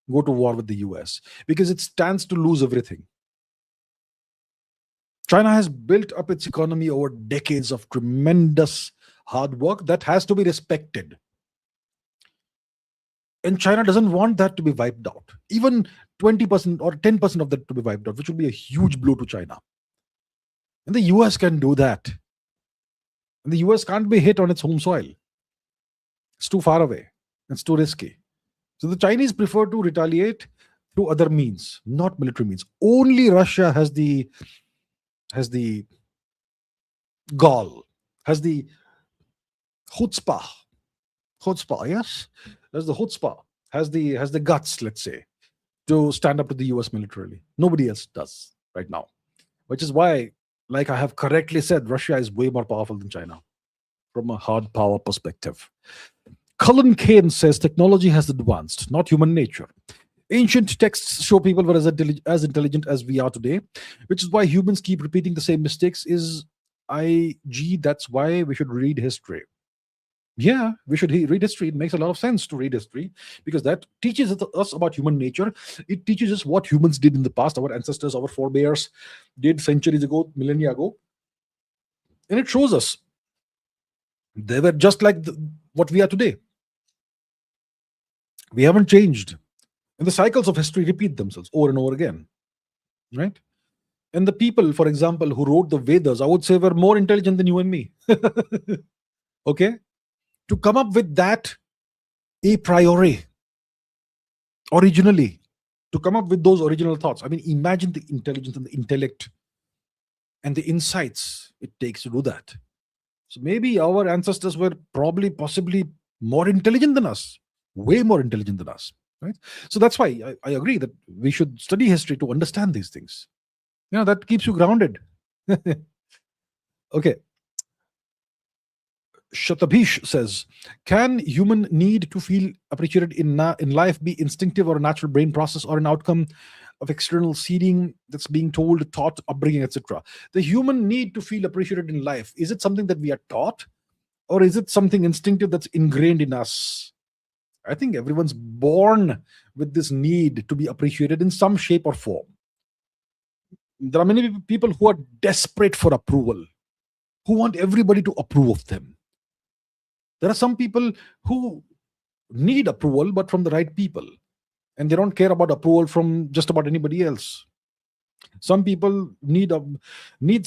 go to war with the US because it stands to lose everything. China has built up its economy over decades of tremendous hard work that has to be respected. And China doesn't want that to be wiped out. Even 20% or 10% of that to be wiped out, which would be a huge blow to China. And the US can do that. And the US can't be hit on its home soil. It's too far away. It's too risky. So the Chinese prefer to retaliate through other means, not military means. Only Russia has the has the gall, has the chutzpah, yes, has the chutzpah, has the guts, let's say, to stand up to the US militarily. Nobody else does right now, which is why, like I have correctly said, Russia is way more powerful than China from a hard power perspective. Cullen Kane says technology has advanced, not human nature. Ancient texts show people were as intelligent as we are today, which is why humans keep repeating the same mistakes. Is IG? That's why we should read history. Yeah, we should read history. It makes a lot of sense to read history because that teaches us about human nature. It teaches us what humans did in the past, our ancestors, our forebears did centuries ago, millennia ago. And it shows us they were just like what we are today. We haven't changed. And the cycles of history repeat themselves over and over again. Right? And the people, for example, who wrote the Vedas, I would say were more intelligent than you and me. Okay? To come up with that a priori, originally, to come up with those original thoughts. I mean, imagine the intelligence and the intellect and the insights it takes to do that. So maybe our ancestors were probably, possibly more intelligent than us, way more intelligent than us. Right? So that's why I agree that we should study history to understand these things. That keeps you grounded. Okay. Shatabhish says, can human need to feel appreciated in life be instinctive or a natural brain process or an outcome of external seeding that's being told, taught, upbringing, etc.? The human need to feel appreciated in life, is it something that we are taught or is it something instinctive that's ingrained in us? I think everyone's born with this need to be appreciated in some shape or form. There are many people who are desperate for approval, who want everybody to approve of them. There are some people who need approval, but from the right people, and they don't care about approval from just about anybody else. Some people need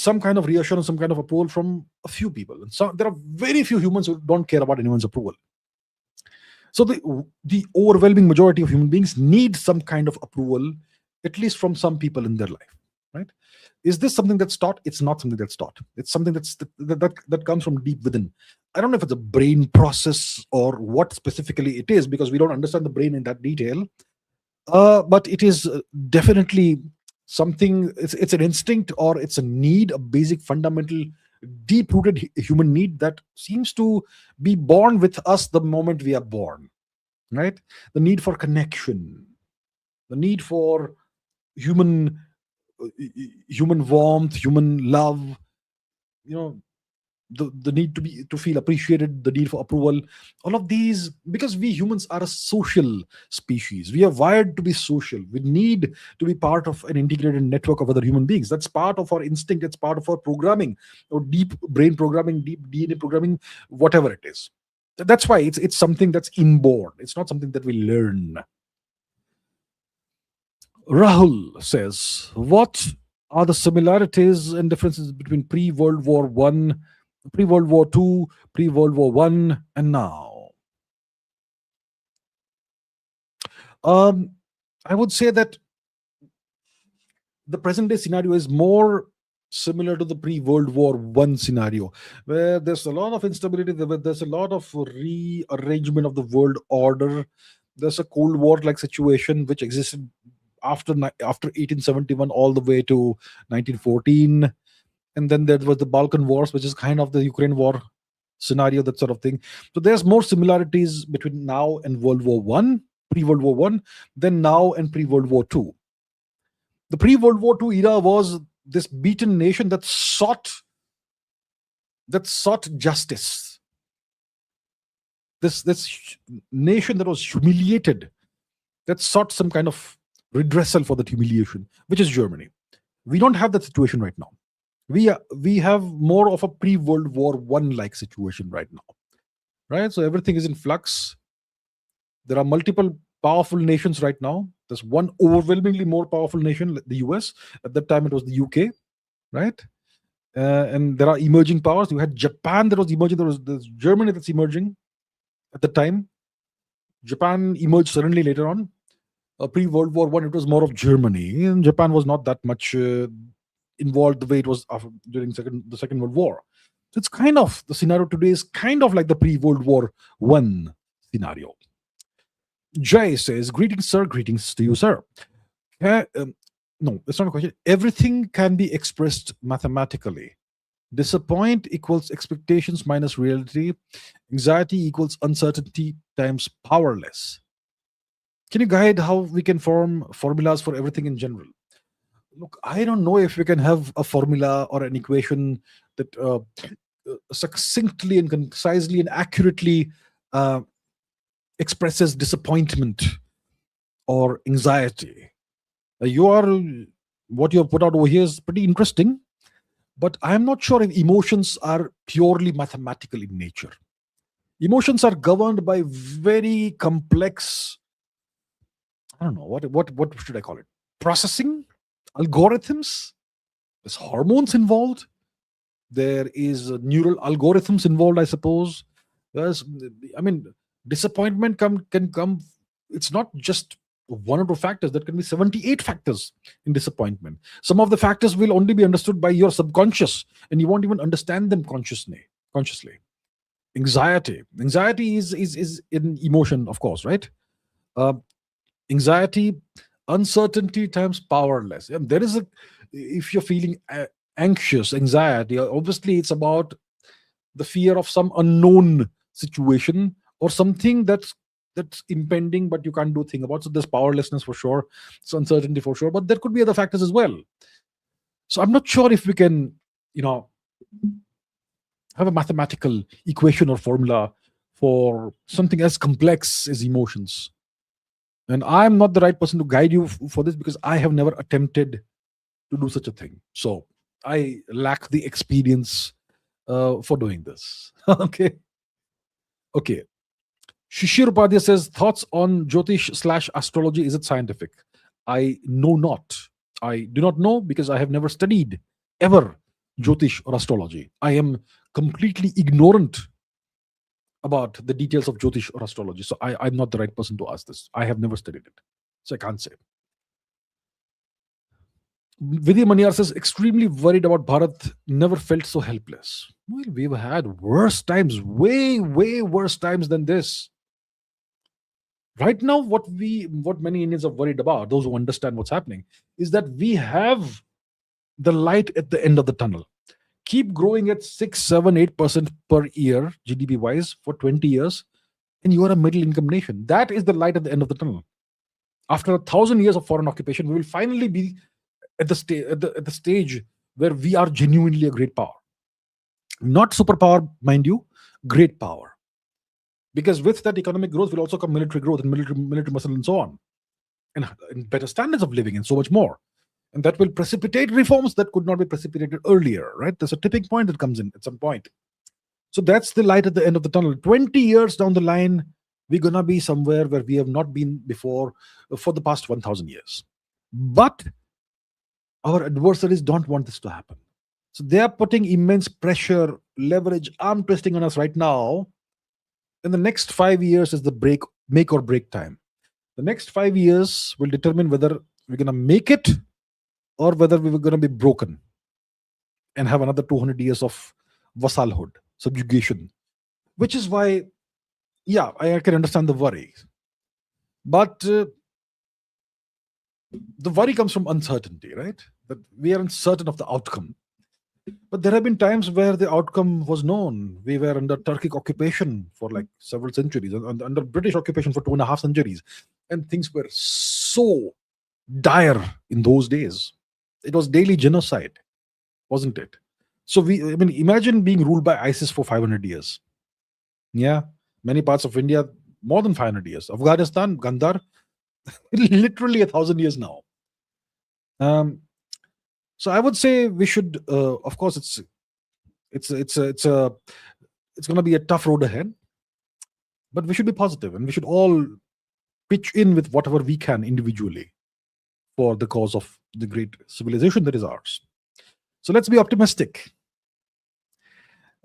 some kind of reassurance, some kind of approval from a few people. And so there are very few humans who don't care about anyone's approval. So the overwhelming majority of human beings need some kind of approval, at least from some people in their life. Right? Is this something that's taught? It's not something that's taught. It's something that comes from deep within. I don't know if it's a brain process or what specifically it is, because we don't understand the brain in that detail. But it is definitely something. It's an instinct, or it's a need, a basic, fundamental, deep-rooted human need that seems to be born with us the moment we are born. Right? The need for connection, the need for human warmth, human love, the need to feel appreciated, the need for approval, all of these, because we humans are a social species. We are wired to be social. We need to be part of an integrated network of other human beings. That's part of our instinct. It's part of our programming, or deep brain programming, deep DNA programming, whatever it is. That's why it's something that's inborn. It's not something that we learn. Rahul says, what are the similarities and differences between pre-World War One, pre-World War Two, pre-World War One, and now? I would say that the present day scenario is more similar to the pre-World War One scenario, where there's a lot of instability, there's a lot of rearrangement of the world order. There's a Cold War-like situation which existed after 1871 all the way to 1914, and then there was the Balkan Wars, which is kind of the Ukraine war scenario, that sort of thing. So there's more similarities between now and World War One, pre-World War One, than now and pre-World War Two. The pre-World War Two era was this beaten nation that sought justice. This nation that was humiliated, that sought some kind of redressal for that humiliation, which is Germany. We don't have that situation right now. We have more of a pre-World War One like situation right now, right? So everything is in flux. There are multiple powerful nations right now. There's one overwhelmingly more powerful nation, the US. At that time, it was the UK, right? And there are emerging powers. You had Japan that was emerging. There's Germany that's emerging at the time. Japan emerged suddenly later on. Pre-World War One, it was more of Germany, and Japan was not that much involved the way it was during the Second World War. So it's kind of the scenario today is kind of like the pre-World War One scenario. Jay says, "Greetings, sir. Greetings to you, sir." No, it's not a question. Everything can be expressed mathematically. Disappoint equals expectations minus reality. Anxiety equals uncertainty times powerless. Can you guide how we can form formulas for everything in general? Look, I don't know if we can have a formula or an equation that succinctly and concisely and accurately expresses disappointment or anxiety. What you have put out over here is pretty interesting, but I'm not sure if emotions are purely mathematical in nature. Emotions are governed by very complex, I don't know, what should I call it? Processing algorithms. There's hormones involved. There is neural algorithms involved, I suppose. Disappointment can come. It's not just one or two factors. There can be 78 factors in disappointment. Some of the factors will only be understood by your subconscious, and you won't even understand them consciously. Anxiety is an emotion, of course, right? Anxiety, uncertainty times powerless. And if you're feeling anxious, anxiety, obviously it's about the fear of some unknown situation or something that's impending, but you can't do a thing about. So there's powerlessness for sure, it's uncertainty for sure, but there could be other factors as well. So I'm not sure if we can, have a mathematical equation or formula for something as complex as emotions. And I'm not the right person to guide you for this because I have never attempted to do such a thing. So I lack the experience for doing this. Okay. Shishir Upadhyay says, thoughts on Jyotish / astrology, is it scientific? I know not. I do not know because I have never studied ever Jyotish or astrology. I am completely ignorant about the details of Jyotish or astrology. So I'm not the right person to ask this. I have never studied it. So I can't say. Vidya Maniyar says, extremely worried about Bharat, never felt so helpless. Well, we've had worse times, way, way worse times than this. Right now, what many Indians are worried about, those who understand what's happening, is that we have the light at the end of the tunnel. Keep growing at 6, 7, 8% per year, GDP wise, for 20 years, and you are a middle income nation. That is the light at the end of the tunnel. After 1,000 years of foreign occupation, we will finally be at the stage where we are genuinely a great power. Not superpower, mind you, great power. Because with that economic growth will also come military growth and military muscle and so on. And better standards of living and so much more. And that will precipitate reforms that could not be precipitated earlier, right? There's a tipping point that comes in at some point. So that's the light at the end of the tunnel. 20 years down the line, we're going to be somewhere where we have not been before for the past 1,000 years. But our adversaries don't want this to happen. So they are putting immense pressure, leverage, arm twisting on us right now. And the next 5 years is the make or break time. The next 5 years will determine whether we're going to make it or whether we were going to be broken and have another 200 years of vassalhood, subjugation. Which is why, yeah, I can understand the worry. But the worry comes from uncertainty, right? That we are uncertain of the outcome. But there have been times where the outcome was known. We were under Turkic occupation for like several centuries, and under British occupation for 2.5 centuries. And things were so dire in those days. It was daily genocide, wasn't it? So imagine being ruled by ISIS for 500 years. Yeah, many parts of India, more than 500 years. Afghanistan, Gandhar, literally 1,000 years now. So I would say we should, of course, it's going to be a tough road ahead, but we should be positive and we should all pitch in with whatever we can individually for the cause of the great civilization that is ours. So let's be optimistic.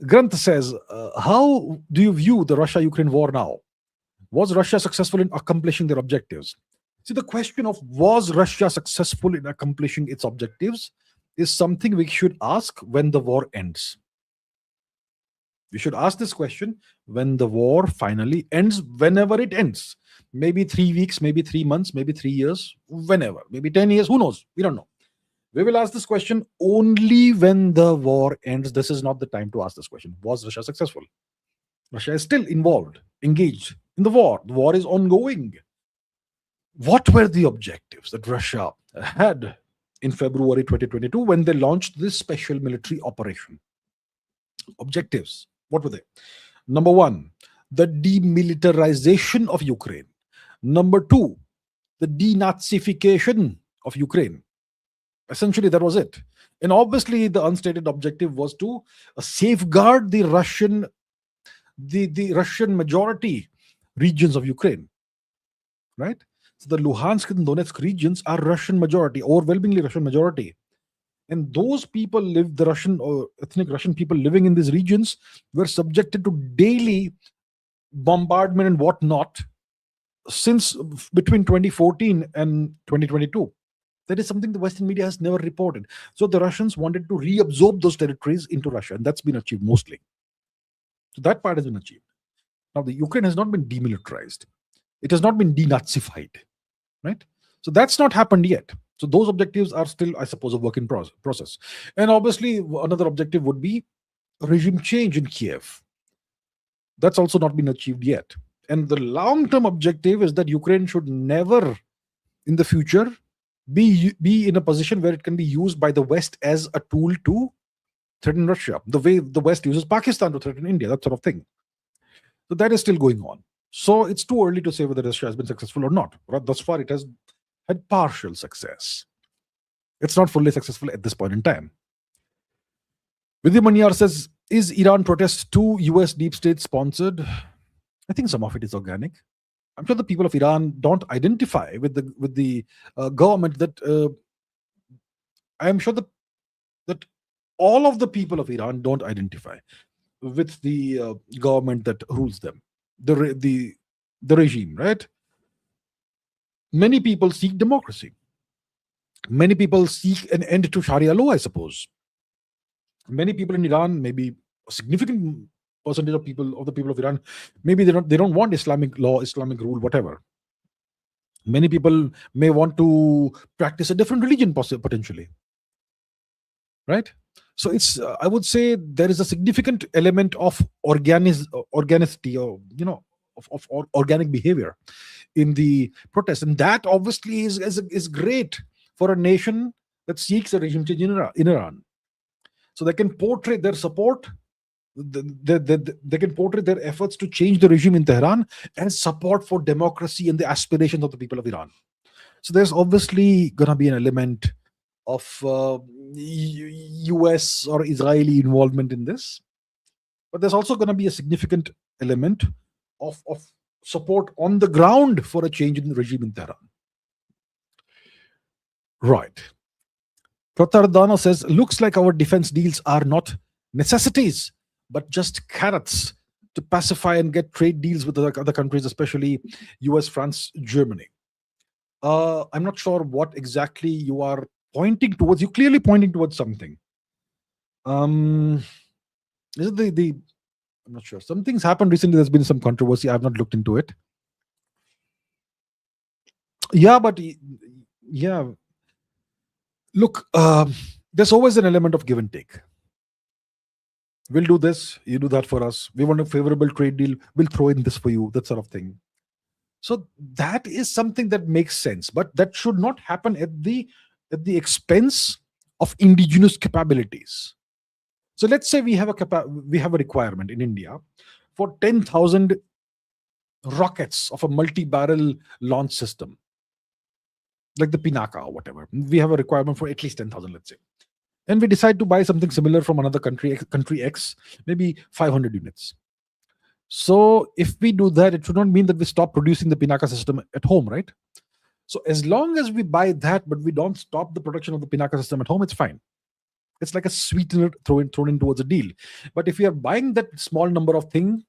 Granth says, how do you view the Russia-Ukraine war now? Was Russia successful in accomplishing their objectives? See, the question of was Russia successful in accomplishing its objectives is something we should ask when the war ends. We should ask this question when the war finally ends, whenever it ends. Maybe 3 weeks, maybe 3 months, maybe 3 years, whenever, maybe 10 years, who knows? We don't know. We will ask this question only when the war ends. This is not the time to ask this question. Was Russia successful? Russia is still involved, engaged in the war. The war is ongoing. What were the objectives that Russia had in February 2022 when they launched this special military operation? Objectives. What were they? Number one, the demilitarization of Ukraine. Number two, the denazification of Ukraine. Essentially, that was it. And obviously, the unstated objective was to safeguard the Russian majority regions of Ukraine. Right? So the Luhansk and Donetsk regions are Russian majority, overwhelmingly Russian majority. And those people live, the Russian or ethnic Russian people living in these regions were subjected to daily bombardment and whatnot since between 2014 and 2022. That is something the Western media has never reported. So the Russians wanted to reabsorb those territories into Russia, and that's been achieved mostly. So that part has been achieved. Now, the Ukraine has not been demilitarized. It has not been denazified, right? So that's not happened yet. So those objectives are still, I suppose, a work in process. And obviously, another objective would be regime change in Kiev. That's also not been achieved yet. And the long-term objective is that Ukraine should never, in the future, be in a position where it can be used by the West as a tool to threaten Russia, the way the West uses Pakistan to threaten India, that sort of thing. So that is still going on. So it's too early to say whether Russia has been successful or not. But thus far, it has had partial success. It's not fully successful at this point in time. Vidya Manyar says, is Iran protest too US deep state sponsored? I think some of it is organic. I'm sure the people of Iran don't identify with the government that I am sure that all of the people of Iran don't identify with the government that rules them, the regime, right? Many people seek democracy. Many people seek an end to Sharia law, I suppose. Many people in Iran, maybe a significant percentage of the people of Iran, maybe they don't want Islamic law, Islamic rule, whatever. Many people may want to practice a different religion, potentially, right? So it's I would say there is a significant element of organicity, or of organic behavior in the protest, and that obviously is great for a nation that seeks a regime change in Iran. So they can portray their support. They can portray their efforts to change the regime in Tehran as support for democracy and the aspirations of the people of Iran. So there's obviously going to be an element of US or Israeli involvement in this, but there's also going to be a significant element of support on the ground for a change in the regime in Tehran. Right. Pratardana says, looks like our defense deals are not necessities, but just carrots to pacify and get trade deals with other countries, especially US, France, Germany. I'm not sure what exactly you are pointing towards. You're clearly pointing towards something. Is it the I'm not sure. Something's happened recently. There's been some controversy. I've not looked into it. Yeah, but yeah. Look, there's always an element of give and take. We'll do this, you do that for us. We want a favorable trade deal, we'll throw in this for you, that sort of thing. So that is something that makes sense, but that should not happen at the expense of indigenous capabilities. So let's say we have a requirement in India for 10,000 rockets of a multi-barrel launch system, like the Pinaka or whatever. We have a requirement for at least 10,000, let's say. And we decide to buy something similar from another country X, maybe 500 units. So if we do that, it should not mean that we stop producing the Pinaka system at home, right? So as long as we buy that, but we don't stop the production of the Pinaka system at home, it's fine. It's like a sweetener thrown in towards a deal. But if we are buying that small number of things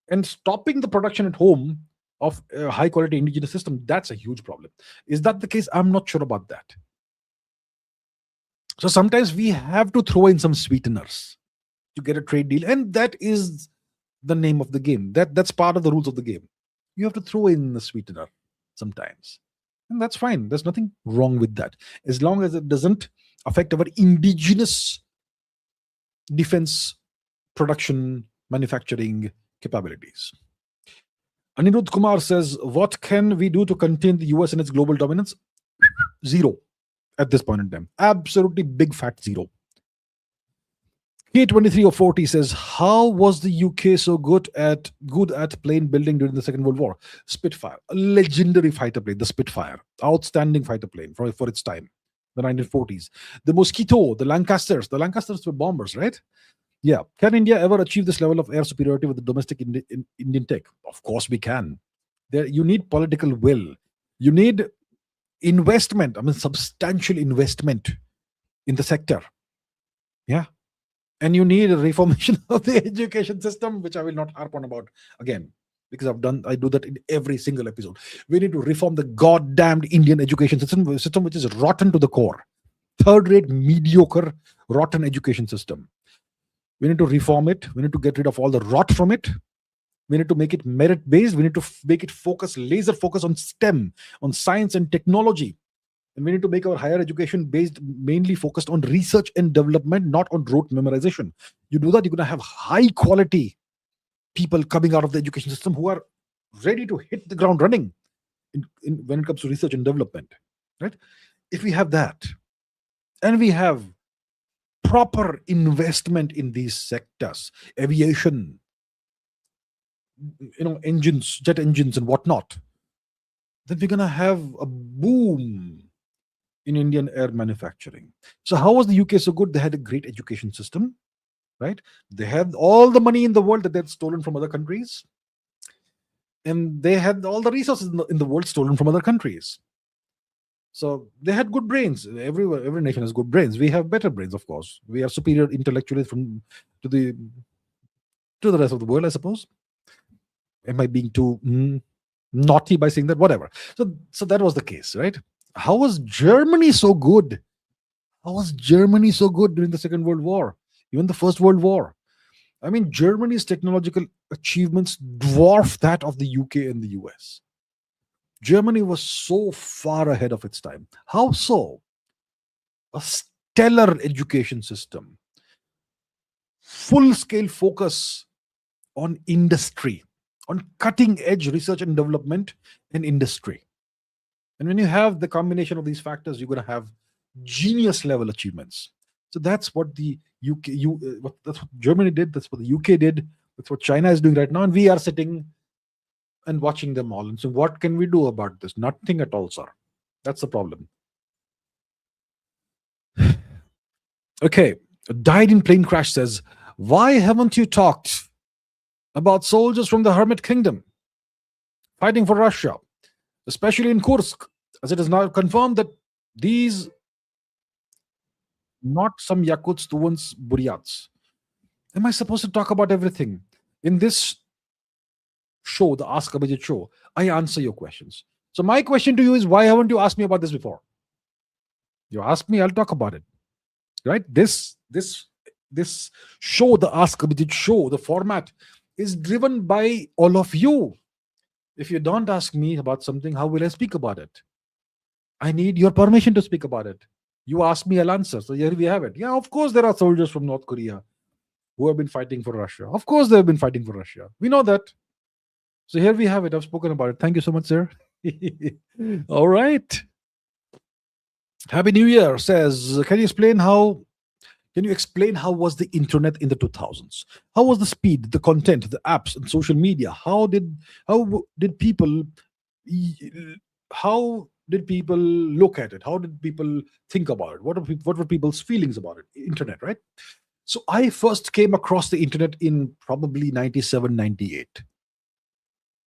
and stopping the production at home of a high quality indigenous system, that's a huge problem. Is that the case? I'm not sure about that. So sometimes we have to throw in some sweeteners to get a trade deal, and that is the name of the game. That's part of the rules of the game. You have to throw in the sweetener sometimes, and that's fine. There's nothing wrong with that, as long as it doesn't affect our indigenous defense production manufacturing capabilities. Anirudh Kumar says, what can we do to contain the US and its global dominance? Zero at this point in time. Absolutely big fat zero. K23 says, how was the UK so good at plane building during the Second World War? Spitfire, a legendary fighter plane, the Spitfire, outstanding fighter plane for its time, the 1940s. The Mosquito, the Lancasters were bombers, right? Yeah. Can India ever achieve this level of air superiority with the domestic Indian tech? Of course we can. You need political will. You need investment. I mean, substantial investment in the sector. Yeah. And you need a reformation of the education system, which I will not harp on about again, because I do that in every single episode. We need to reform the goddamned Indian education system, which is rotten to the core. Third-rate, mediocre, rotten education system. We need to reform it. We need to get rid of all the rot from it. We need to make it merit-based. We need to make it laser focus on STEM, on science and technology. And we need to make our higher education mainly focused on research and development, not on rote memorization. You do that, you're going to have high quality people coming out of the education system who are ready to hit the ground running when it comes to research and development. Right? If we have that, and we have proper investment in these sectors, aviation, engines, jet engines and whatnot, then we're going to have a boom in Indian air manufacturing. So how was the UK so good? They had a great education system, right? They had all the money in the world that they'd stolen from other countries. And they had all the resources in the world stolen from other countries. So they had good brains. Every nation has good brains. We have better brains, of course. We are superior intellectually to the rest of the world, I suppose. Am I being too naughty by saying that? Whatever. So that was the case, right? How was Germany so good? How was Germany so good during the Second World War? Even the First World War? I mean, Germany's technological achievements dwarf that of the UK and the US. Germany was so far ahead of its time. How so? A stellar education system, full-scale focus on industry, on cutting-edge research and development and industry. And when you have the combination of these factors, you're going to have genius-level achievements. So that's what the that's what Germany did. That's what the UK did. That's what China is doing right now. And we are sitting and watching them all. And so what can we do about this? Nothing at all, sir. That's the problem. Okay. Died in plane crash says, why haven't you talked about soldiers from the Hermit Kingdom fighting for Russia, especially in Kursk, as it is now confirmed that these, not some Yakuts, Tuvans, Buryats. Am I supposed to talk about everything? In this show, the Ask Abhijit show, I answer your questions. So my question to you is, why haven't you asked me about this before? You ask me, I'll talk about it. Right? This show, the Ask Abhijit show, the format is driven by all of you. If you don't ask me about something, how will I speak about it? I need your permission to speak about it. You ask me, I'll answer. So here we have it. Yeah, of course there are soldiers from North Korea who have been fighting for Russia. Of course they have been fighting for Russia. We know that. So here we have it. I've spoken about it. Thank you so much, sir. All right. Happy New Year says, can you explain how was the internet in the 2000s? How was the speed, the content, the apps and social media? How did people look at it? How did people think about it? What were people's feelings about it? Internet, right? So I first came across the internet in probably 97, 98.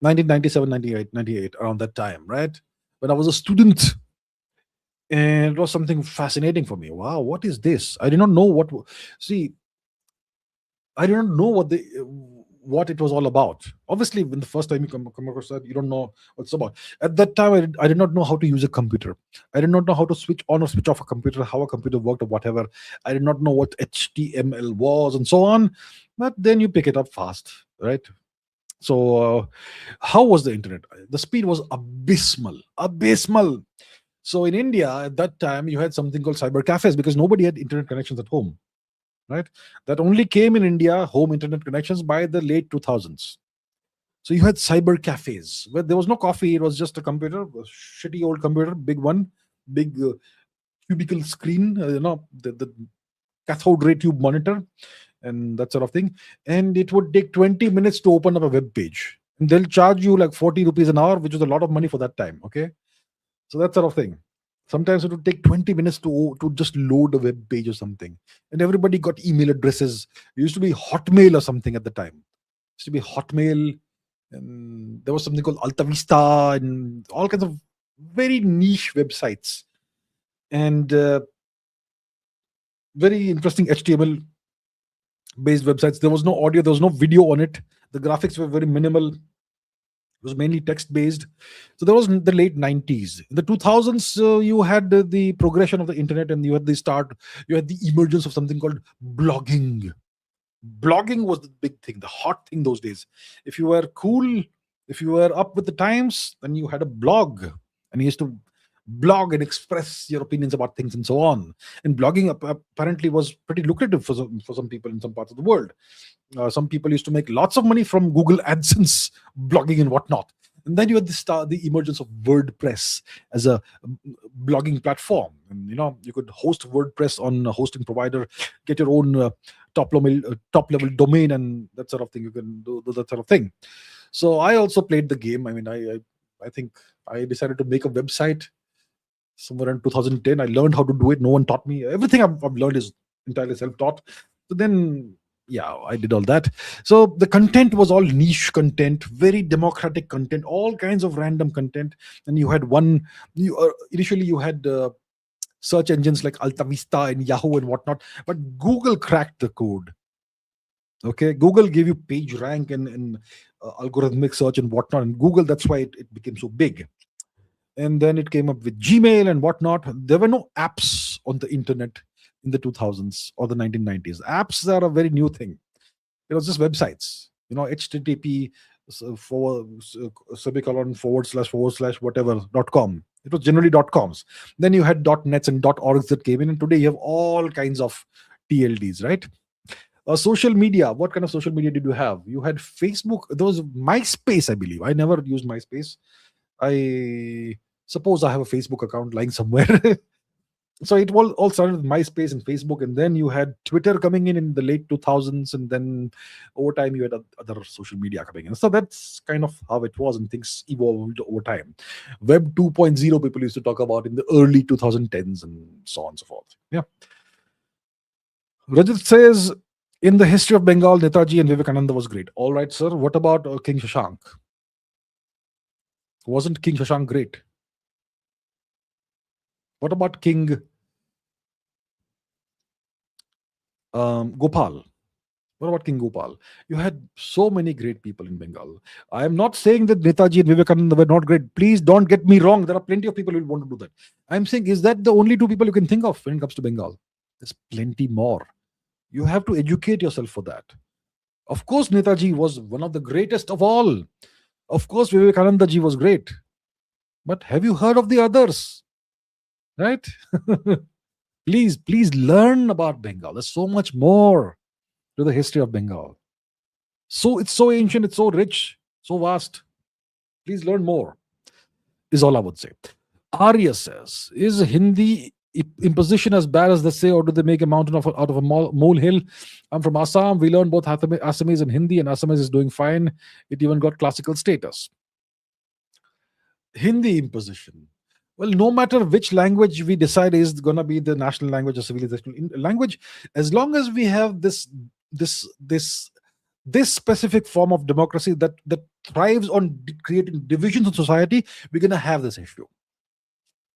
1997, 98, 98, around that time, right? When I was a student. And it was something fascinating for me. Wow, what is this? I did not know what what it was all about. Obviously, when the first time you come across that, you don't know what it's about. At that time, I did not know how to use a computer. I did not know how to switch on or switch off a computer, how a computer worked or whatever. I did not know what HTML was and so on. But then you pick it up fast, right? So, how was the internet? The speed was abysmal, abysmal. So in India at that time, you had something called cyber cafes because nobody had internet connections at home, right? That only came in India, home internet connections, by the late 2000s. So you had cyber cafes where there was no coffee, it was just a computer, a shitty old computer, big one, big cubicle screen, the cathode ray tube monitor and that sort of thing. And it would take 20 minutes to open up a web page. And they'll charge you like 40 rupees an hour, which was a lot of money for that time. Okay. So that sort of thing. Sometimes it would take 20 minutes to just load a web page or something. And everybody got email addresses. It used to be Hotmail or something at the time. It used to be Hotmail. And there was something called Alta Vista and all kinds of very niche websites. And very interesting HTML based websites. There was no audio, there was no video on it. The graphics were very minimal. It was mainly text based. So that was in the late 90s. In the 2000s, you had the progression of the internet, and you had the emergence of something called blogging. Blogging was the big thing, the hot thing those days. If you were cool, if you were up with the times, then you had a blog, and you used to blog and express your opinions about things and so on. And blogging apparently was pretty lucrative for some people in some parts of the world. Some people used to make lots of money from Google AdSense, blogging and whatnot. And then you had the emergence of WordPress as a blogging platform. And you could host WordPress on a hosting provider, get your own top level domain, and that sort of thing. You can do that sort of thing. So I also played the game. I mean, I think I decided to make a website somewhere in 2010. I learned how to do it. No one taught me. Everything I've learned is entirely self-taught. So then, yeah, I did all that. So the content was all niche content, very democratic content, all kinds of random content. And you had initially you had search engines like Alta Vista and Yahoo and whatnot, but Google cracked the code. Okay, Google gave you page rank and algorithmic search and whatnot. And Google, that's why it became so big. And then it came up with Gmail and whatnot. There were no apps on the internet in the 2000s or the 1990s. Apps are a very new thing. It was just websites, HTTP semicolon / whatever .com. It was generally .coms. Then you had .nets and .orgs that came in, and today you have all kinds of TLDs, right? Social media. What kind of social media did you have? You had Facebook. There was MySpace, I believe. I never used MySpace. I suppose I have a Facebook account lying somewhere. So it all started with MySpace and Facebook, and then you had Twitter coming in the late 2000s, and then over time you had other social media coming in. So that's kind of how it was, and things evolved over time. Web 2.0 people used to talk about in the early 2010s and so on and so forth. Yeah. Rajat says, in the history of Bengal, Netaji and Vivekananda was great. All right, sir. What about King Shashank? Wasn't King Shashank great? What about King Gopal? What about King Gopal? You had so many great people in Bengal. I am not saying that Netaji and Vivekananda were not great. Please don't get me wrong. There are plenty of people who want to do that. I'm saying, is that the only two people you can think of when it comes to Bengal? There's plenty more. You have to educate yourself for that. Of course, Netaji was one of the greatest of all. Of course, Vivekananda ji was great. But have you heard of the others? Right? Please learn about Bengal. There's so much more to the history of Bengal. So it's so ancient, it's so rich, so vast. Please learn more, is all I would say. Arya says, is Hindi imposition as bad as they say, or do they make a mountain out of a molehill? I'm from Assam. We learn both Assamese and Hindi, and Assamese is doing fine. It even got classical status. Hindi imposition. Well, no matter which language we decide is going to be the national language or civilization language, as long as we have this specific form of democracy that thrives on creating divisions in society, we're going to have this issue,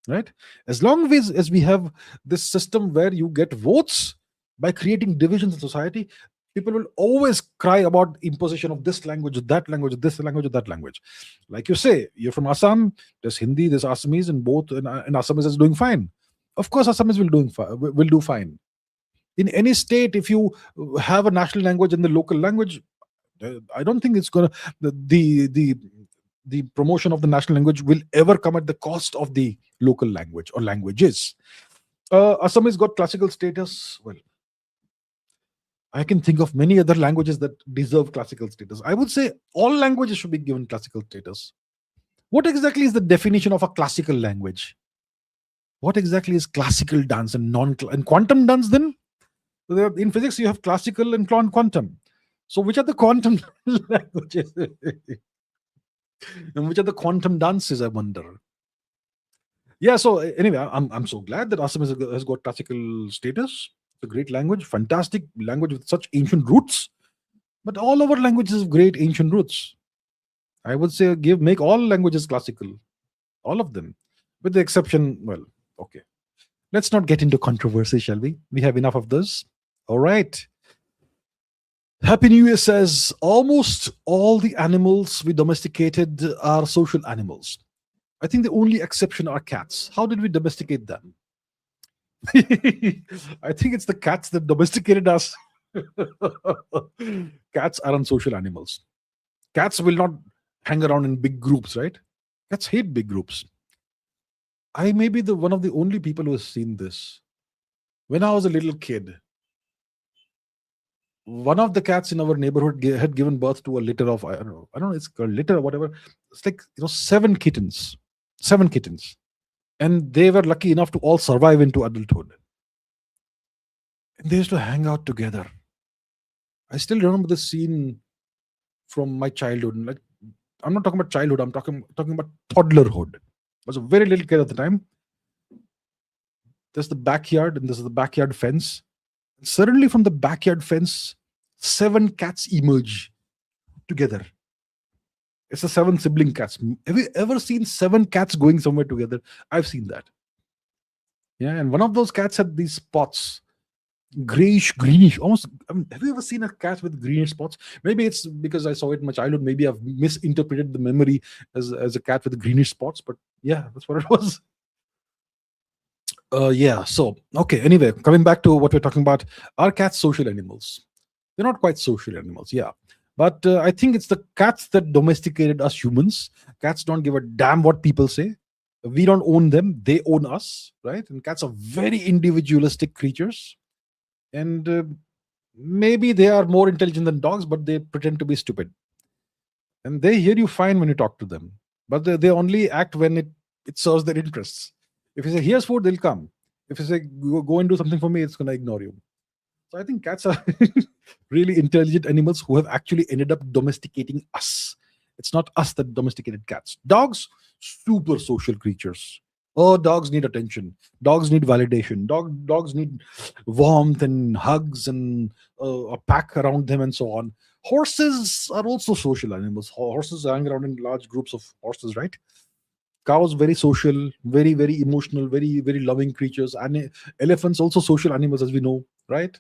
right? As long as we have this system where you get votes by creating divisions in society, People will always cry about imposition of this language, that language, this language, that language. Like you say, you're from Assam. There's Hindi, there's Assamese, and both. And Assamese is doing fine. Of course, Assamese will do fine. In any state, if you have a national language and the local language, I don't think it's gonna the promotion of the national language will ever come at the cost of the local language or languages. Assamese got classical status. Well, I can think of many other languages that deserve classical status. I would say all languages should be given classical status. What exactly is the definition of a classical language? What exactly is classical dance and and quantum dance then? In physics, you have classical and quantum. So which are the quantum languages? And which are the quantum dances, I wonder? Yeah, so anyway, I'm so glad that Assamese has got classical status. It's a great language, fantastic language with such ancient roots. But all our languages have great ancient roots. I would say make all languages classical, all of them, with the exception. Well, okay. Let's not get into controversy, shall we? We have enough of this. All right. Happy New Year says almost all the animals we domesticated are social animals. I think the only exception are cats. How did we domesticate them? I think it's the cats that domesticated us. Cats aren't social animals. Cats will not hang around in big groups, right? Cats hate big groups. I may be the one of the only people who has seen this. When I was a little kid, one of the cats in our neighborhood had given birth to a litter of I don't know, it's a litter or whatever. It's like 7 kittens, and they were lucky enough to all survive into adulthood. And they used to hang out together. I still remember this scene from my childhood. Like, I'm not talking about childhood. I'm talking about toddlerhood. I was a very little kid at the time. There's the backyard, and this is the backyard fence. Suddenly, from the backyard fence, 7 cats emerge together. It's the 7 sibling cats. Have you ever seen 7 cats going somewhere together? I've seen that. Yeah, and one of those cats had these spots, grayish, greenish, almost. Have you ever seen a cat with greenish spots? Maybe it's because I saw it in my childhood. Maybe I've misinterpreted the memory as a cat with greenish spots. But yeah, that's what it was. Yeah. So okay. Anyway, coming back to what we're talking about, are cats social animals? They're not quite social animals. Yeah. But I think it's the cats that domesticated us humans. Cats don't give a damn what people say. We don't own them. They own us, right? And cats are very individualistic creatures. And maybe they are more intelligent than dogs, but they pretend to be stupid. And they hear you fine when you talk to them. But they only act when it serves their interests. If you say, here's food, they'll come. If you say, go and do something for me, it's going to ignore you. So I think cats are really intelligent animals who have actually ended up domesticating us. It's not us that domesticated cats. Dogs, super social creatures. Oh, dogs need attention. Dogs need validation. Dogs need warmth and hugs and a pack around them and so on. Horses are also social animals. Horses hang around in large groups of horses, right? Cows, very social, very, very emotional, very, very loving creatures. And elephants, also social animals, as we know, right?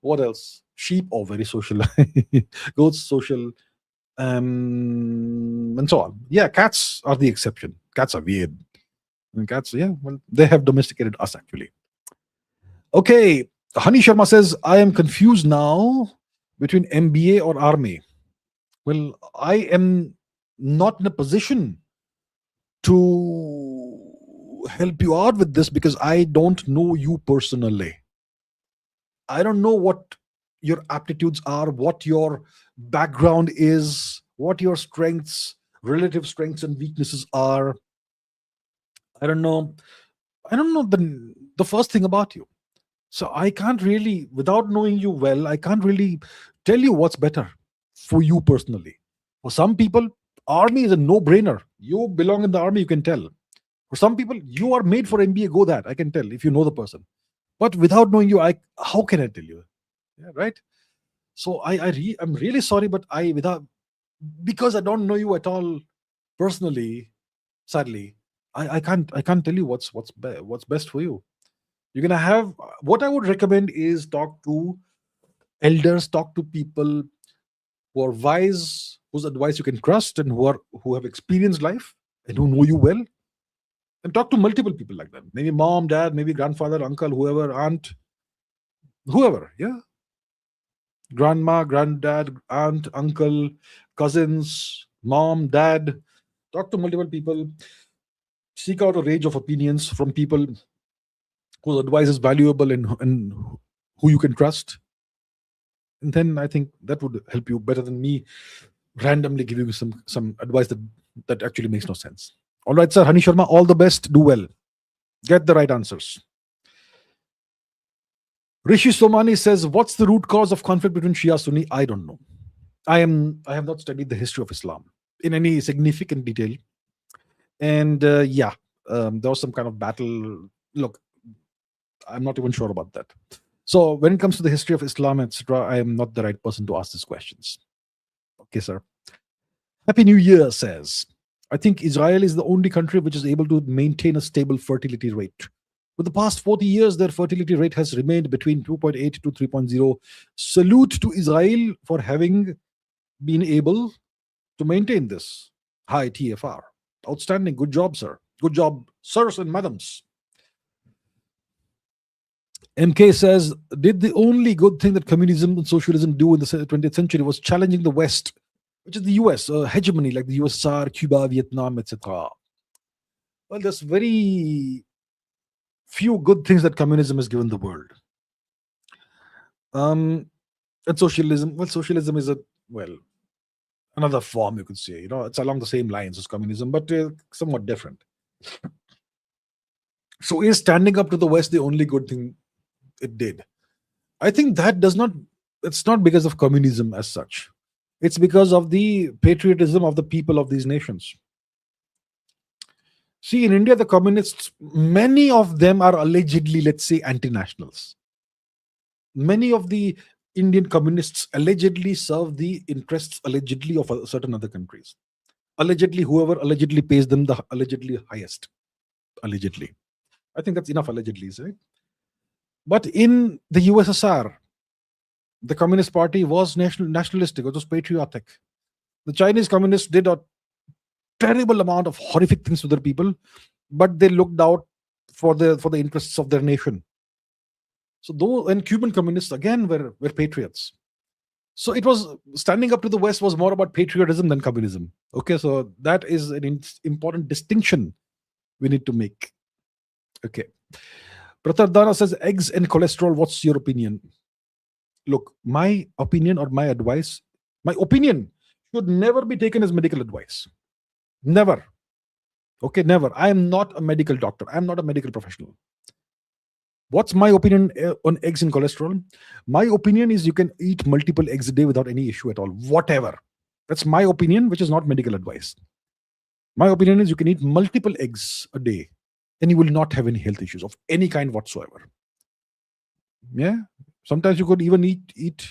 What else? Sheep, oh, very social. Goats, social, and so on. Yeah, cats are the exception. Cats are weird. And cats, yeah, well, they have domesticated us actually. Okay, Hani Sharma says, I am confused now between MBA or army. Well, I am not in a position to help you out with this because I don't know you personally. I don't know what your aptitudes are, what your background is, what your strengths, relative strengths and weaknesses are. I don't know. I don't know the first thing about you. So I can't really, without knowing you well, I can't really tell you what's better for you personally. For some people, army is a no-brainer. You belong in the army, you can tell. For some people, you are made for MBA, go that. I can tell if you know the person. But without knowing you, how can I tell you? Yeah, right? So I'm really sorry, but because I don't know you at all personally, sadly, I can't tell you what's best for you. You're gonna have what I would recommend is talk to Elders, talk to people who are wise, whose advice you can trust, and who have experienced life and who know you well. And talk to multiple people like that. Maybe mom, dad, maybe grandfather, uncle, whoever, aunt, whoever. Yeah, grandma, granddad, aunt, uncle, cousins, mom, dad. Talk to multiple people. Seek out a range of opinions from people whose advice is valuable and who you can trust. And then I think that would help you better than me randomly giving you some advice that actually makes no sense. All right, sir. Hani Sharma, all the best. Do well. Get the right answers. Rishi Somani says, "What's the root cause of conflict between Shia Sunni?" I don't know. I have not studied the history of Islam in any significant detail, and there was some kind of battle. Look, I'm not even sure about that. So when it comes to the history of Islam, etc., I am not the right person to ask these questions. Okay, sir. Happy New Year says, I think Israel is the only country which is able to maintain a stable fertility rate. For the past 40 years, their fertility rate has remained between 2.8 to 3.0. Salute to Israel for having been able to maintain this high TFR. Outstanding. Good job, sir. Good job, sirs and madams. MK says, did the only good thing that communism and socialism do in the 20th century was challenging the West, which is the US hegemony, like the USSR, Cuba, Vietnam, etc. Well, there's very few good things that communism has given the world. And socialism, well, socialism is another form, you could say. It's along the same lines as communism, but somewhat different. So is standing up to the West the only good thing it did? I think it's not because of communism as such. It's because of the patriotism of the people of these nations. See, in India, the communists, many of them are allegedly, let's say, anti-nationals. Many of the Indian communists allegedly serve the interests allegedly of certain other countries. Allegedly, whoever allegedly pays them the allegedly highest. Allegedly. I think that's enough allegedly, right? But in the USSR, the Communist Party was nationalistic, it was patriotic. The Chinese communists did a terrible amount of horrific things to their people, but they looked out for the interests of their nation. So and Cuban communists again were patriots. So it was standing up to the West was more about patriotism than communism. Okay, so that is an important distinction we need to make. Okay. Pratardana says, eggs and cholesterol, what's your opinion? Look, my opinion or my advice, my opinion should never be taken as medical advice. Never. Okay, never. I am not a medical doctor. I am not a medical professional. What's my opinion on eggs and cholesterol? My opinion is you can eat multiple eggs a day without any issue at all. Whatever. That's my opinion, which is not medical advice. My opinion is you can eat multiple eggs a day and you will not have any health issues of any kind whatsoever. Yeah. Sometimes you could even eat.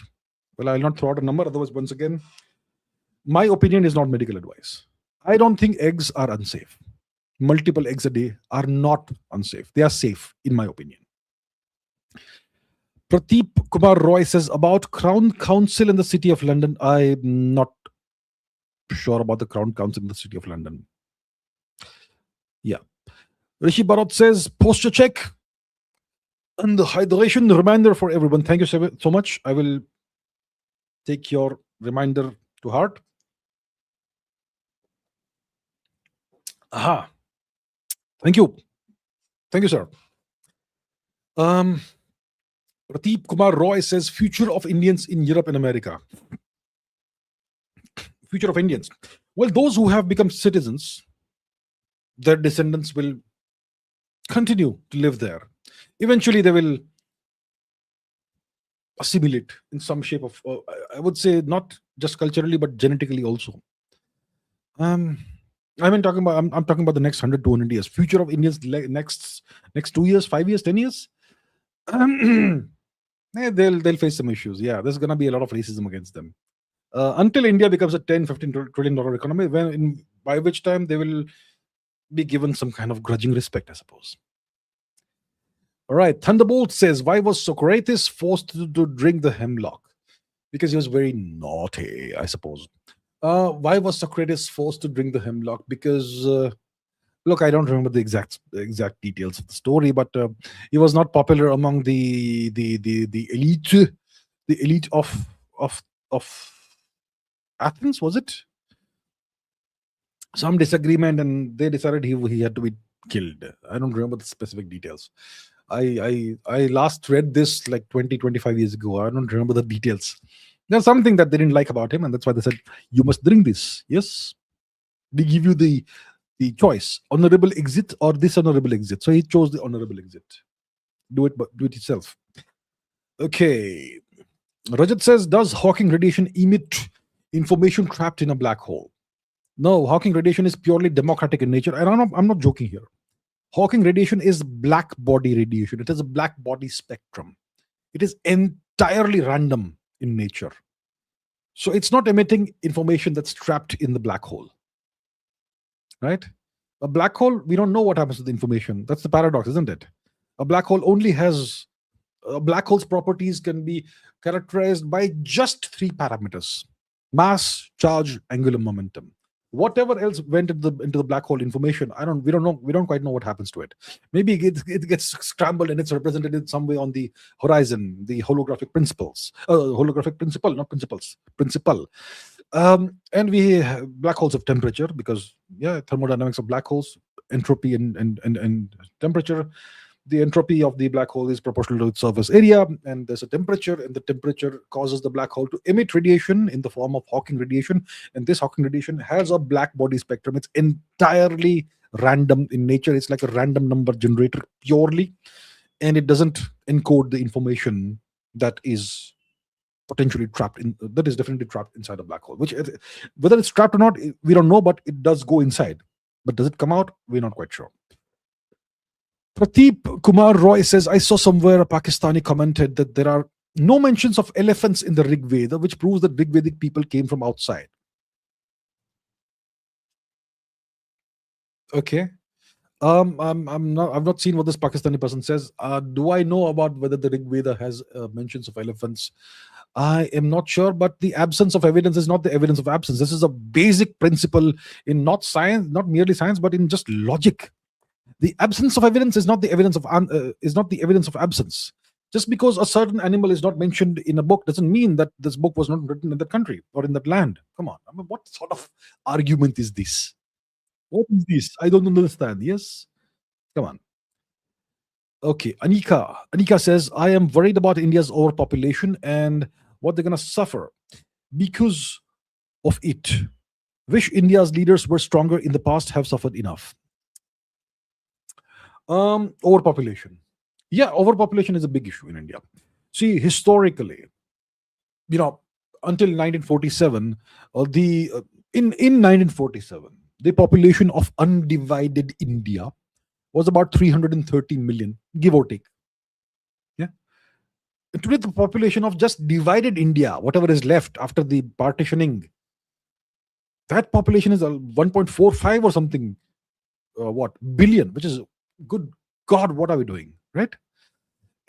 Well, I'll not throw out a number. Otherwise, once again, my opinion is not medical advice. I don't think eggs are unsafe. Multiple eggs a day are not unsafe. They are safe, in my opinion. Pradeep Kumar Roy says, about Crown Council in the City of London. I'm not sure about the Crown Council in the City of London. Yeah. Rishi Bharat says, posture check and the hydration reminder for everyone. Thank you so much. I will take your reminder to heart. Aha. Thank you. Thank you, sir. Pradeep Kumar Roy says, future of Indians in Europe and America. Future of Indians. Well, those who have become citizens, their descendants will continue to live there. Eventually, they will assimilate in some shape of, I would say, not just culturally, but genetically also. I'm talking about the next 100 to 200 years. Future of Indians next 2 years, 5 years, 10 years. They'll face some issues. Yeah, there's gonna be a lot of racism against them until India becomes a 10-15 trillion dollar economy. By which time they will be given some kind of grudging respect, I suppose. All right. Thunderbolt says, why was Socrates forced to drink the hemlock? because he was very naughty, I suppose. Why was Socrates forced to drink the hemlock? Because look, I don't remember the exact details of the story, but he was not popular among the elite of Athens. Was it some disagreement, and they decided he had to be killed? I don't remember the specific details. I last read this like 25 years ago. I don't remember the details. There's something that they didn't like about him, and that's why they said you must drink this. Yes, they give you the choice: honorable exit or dishonorable exit. So he chose the honorable exit. Do it, but do it yourself. Okay. Rajat says, does Hawking radiation emit information trapped in a black hole? No, Hawking radiation is purely democratic in nature, and I'm not joking here. Hawking radiation is black body radiation. It has a black body spectrum. It is entirely random in nature. So it's not emitting information that's trapped in the black hole. Right? A black hole, we don't know what happens to the information. That's the paradox, isn't it? A black hole only has a black hole's properties can be characterized by just three parameters: mass, charge, angular momentum. Whatever else went into the black hole information, we don't quite know what happens to it. Maybe it gets scrambled and it's represented in some way on the horizon, the holographic principle. And black holes have temperature, because thermodynamics of black holes, entropy and temperature. The entropy of the black hole is proportional to its surface area, and there's a temperature, and the temperature causes the black hole to emit radiation in the form of Hawking radiation. And this Hawking radiation has a black body spectrum. It's entirely random in nature. It's like a random number generator purely, and it doesn't encode the information that is potentially that is definitely trapped inside a black hole. Which, whether it's trapped or not, we don't know, but it does go inside. But does it come out? We're not quite sure. Pradeep Kumar Roy says, I saw somewhere a Pakistani commented that there are no mentions of elephants in the Rig Veda, which proves that Rig Vedic people came from outside. Okay. I've not seen what this Pakistani person says. Do I know about whether the Rig Veda has mentions of elephants? I am not sure, but the absence of evidence is not the evidence of absence. This is a basic principle in not science, not merely science, but in just logic. The absence of evidence is not the evidence of absence. Just because a certain animal is not mentioned in a book doesn't mean that this book was not written in that country or in that land. Come on, I mean, what sort of argument is this? What is this? I don't understand. Yes, come on. Okay, Anika says, I am worried about India's overpopulation and what they're going to suffer because of it. Wish India's leaders were stronger in the past, have suffered enough. Overpopulation. Yeah, overpopulation is a big issue in India. See, historically, until 1947, in 1947, the population of undivided India was about 330 million, give or take. Yeah. Today, the population of just divided India, whatever is left after the partitioning, that population is 1.45 or something, billion, which is, good God, what are we doing, right?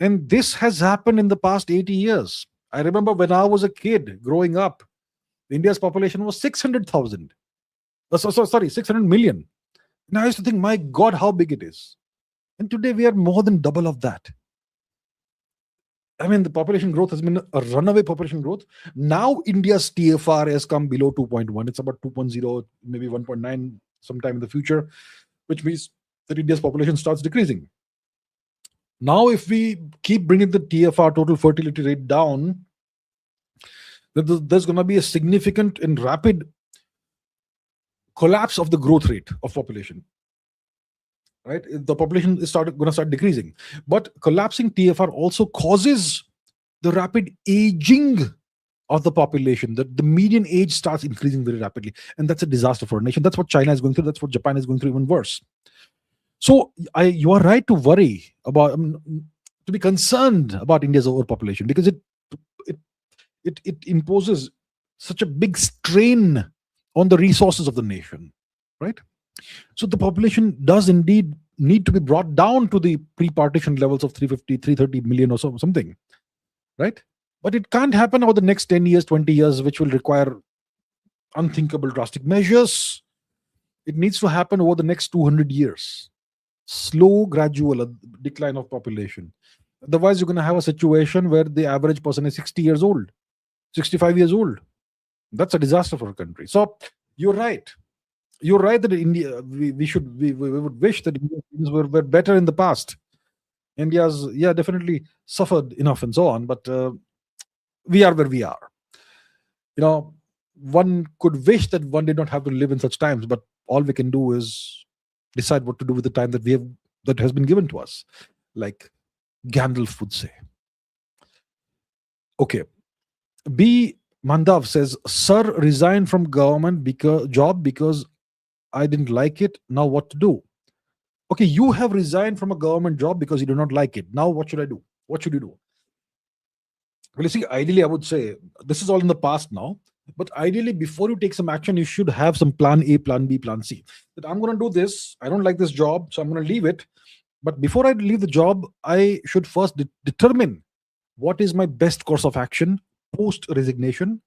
And this has happened in the past 80 years. I remember when I was a kid growing up, India's population was 600,000. 600 million. And I used to think, my God, how big it is. And today we are more than double of that. I mean, the population growth has been a runaway population growth. Now India's TFR has come below 2.1. It's about 2.0, maybe 1.9 sometime in the future, which means that India's population starts decreasing. Now, if we keep bringing the TFR, total fertility rate, down, there's going to be a significant and rapid collapse of the growth rate of population. Right? The population is going to start decreasing. But collapsing TFR also causes the rapid aging of the population. The median age starts increasing very rapidly. And that's a disaster for a nation. That's what China is going through. That's what Japan is going through, even worse. So you are right to worry about, to be concerned about India's overpopulation, because it imposes such a big strain on the resources of the nation, right? So the population does indeed need to be brought down to the pre-partition levels of 350, 330 million or something, right? But it can't happen over the next 10 years, 20 years, which will require unthinkable drastic measures. It needs to happen over the next 200 years. Slow, gradual decline of population. Otherwise, you're going to have a situation where the average person is 60 years old, 65 years old. That's a disaster for a country. So you're right. You're right that India, we would wish that Indians were better in the past. India's, yeah, definitely suffered enough and so on, but we are where we are. One could wish that one did not have to live in such times, but all we can do is decide what to do with the time that has been given to us, like Gandalf would say. Okay. B. Mandav says, "Sir, resigned from government job because I didn't like it. Now what to do?" Okay, you have resigned from a government job because you do not like it. Now what should I do? What should you do? Well, you see, ideally, I would say this is all in the past now. But ideally, before you take some action, you should have some plan A, plan B, plan C. That I'm going to do this. I don't like this job, so I'm going to leave it. But before I leave the job, I should first determine what is my best course of action post resignation.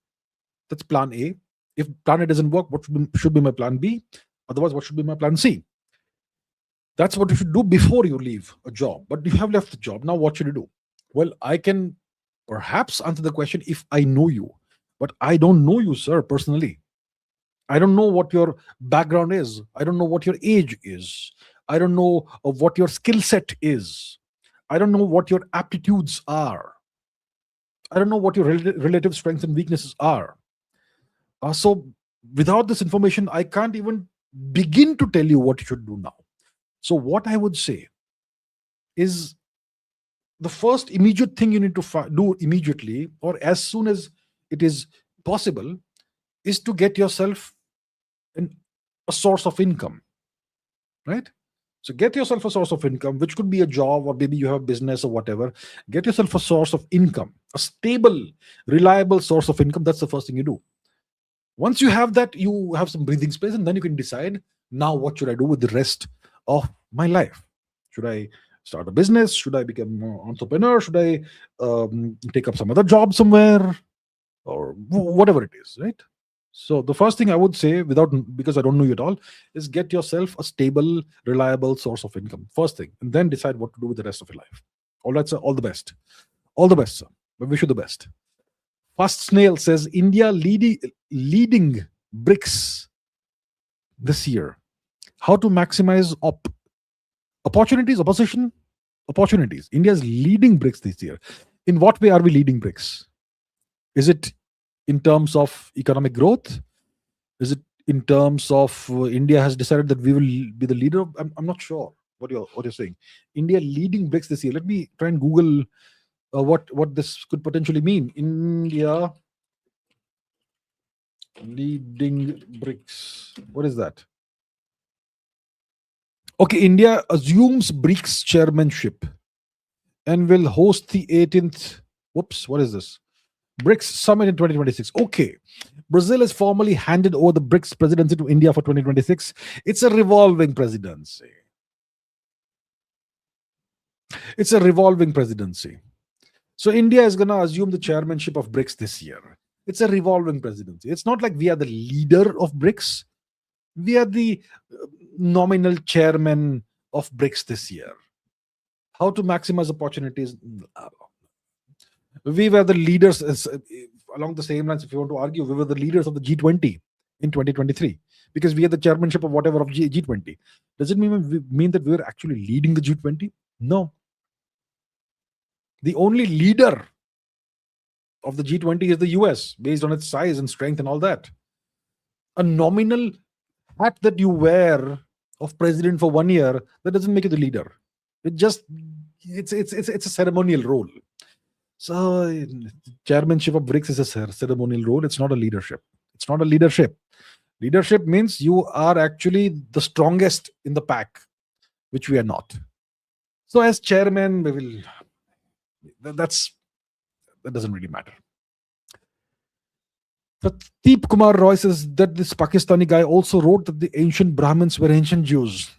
That's plan A. If plan A doesn't work, what should be my plan B? Otherwise, what should be my plan C? That's what you should do before you leave a job. But you have left the job. Now, what should you do? Well, I can perhaps answer the question if I know you. But I don't know you, sir, personally. I don't know what your background is. I don't know what your age is. I don't know what your skill set is. I don't know what your aptitudes are. I don't know what your relative strengths and weaknesses are. So without this information, I can't even begin to tell you what you should do now. So what I would say is the first immediate thing you need to do immediately, or as soon as it is possible, is to get yourself a source of income, right? So get yourself a source of income, which could be a job, or maybe you have a business or whatever. Get yourself a source of income, a stable, reliable source of income. That's the first thing you do. Once you have that, you have some breathing space, and then you can decide, now what should I do with the rest of my life? Should I start a business? Should I become an entrepreneur? Should I take up some other job somewhere? Or whatever it is, right? So the first thing I would say, because I don't know you at all, is get yourself a stable, reliable source of income. First thing, and then decide what to do with the rest of your life. All right, sir. All the best. All the best, sir. We wish you the best. Fast Snail says, India leading BRICS this year. How to maximize opportunities, opposition, opportunities. India is leading BRICS this year. In what way are we leading BRICS? Is it in terms of economic growth? Is it in terms of India has decided that we will be the leader? I'm not sure what you're saying. India leading BRICS this year. Let me try and Google what this could potentially mean. India leading BRICS. What is that? Okay, India assumes BRICS chairmanship and will host the 18th. Whoops, what is this? BRICS summit in 2026. Okay. Brazil has formally handed over the BRICS presidency to India for 2026. It's a revolving presidency. It's a revolving presidency. So India is going to assume the chairmanship of BRICS this year. It's a revolving presidency. It's not like we are the leader of BRICS. We are the nominal chairman of BRICS this year. How to maximize opportunities? We were the leaders, along the same lines, if you want to argue, we were the leaders of the G20 in 2023 because we had the chairmanship of whatever of G20. Does it mean that we were actually leading the G20? No. The only leader of the G20 is the US, based on its size and strength and all that. A nominal hat that you wear of president for 1 year, that doesn't make you the leader. It's a ceremonial role. So chairmanship of BRICS is a ceremonial role. It's not a leadership. It's not a leadership. Leadership means you are actually the strongest in the pack, which we are not. So as chairman, we will. That doesn't really matter. Pradeep Kumar Roy says that this Pakistani guy also wrote that the ancient Brahmins were ancient Jews.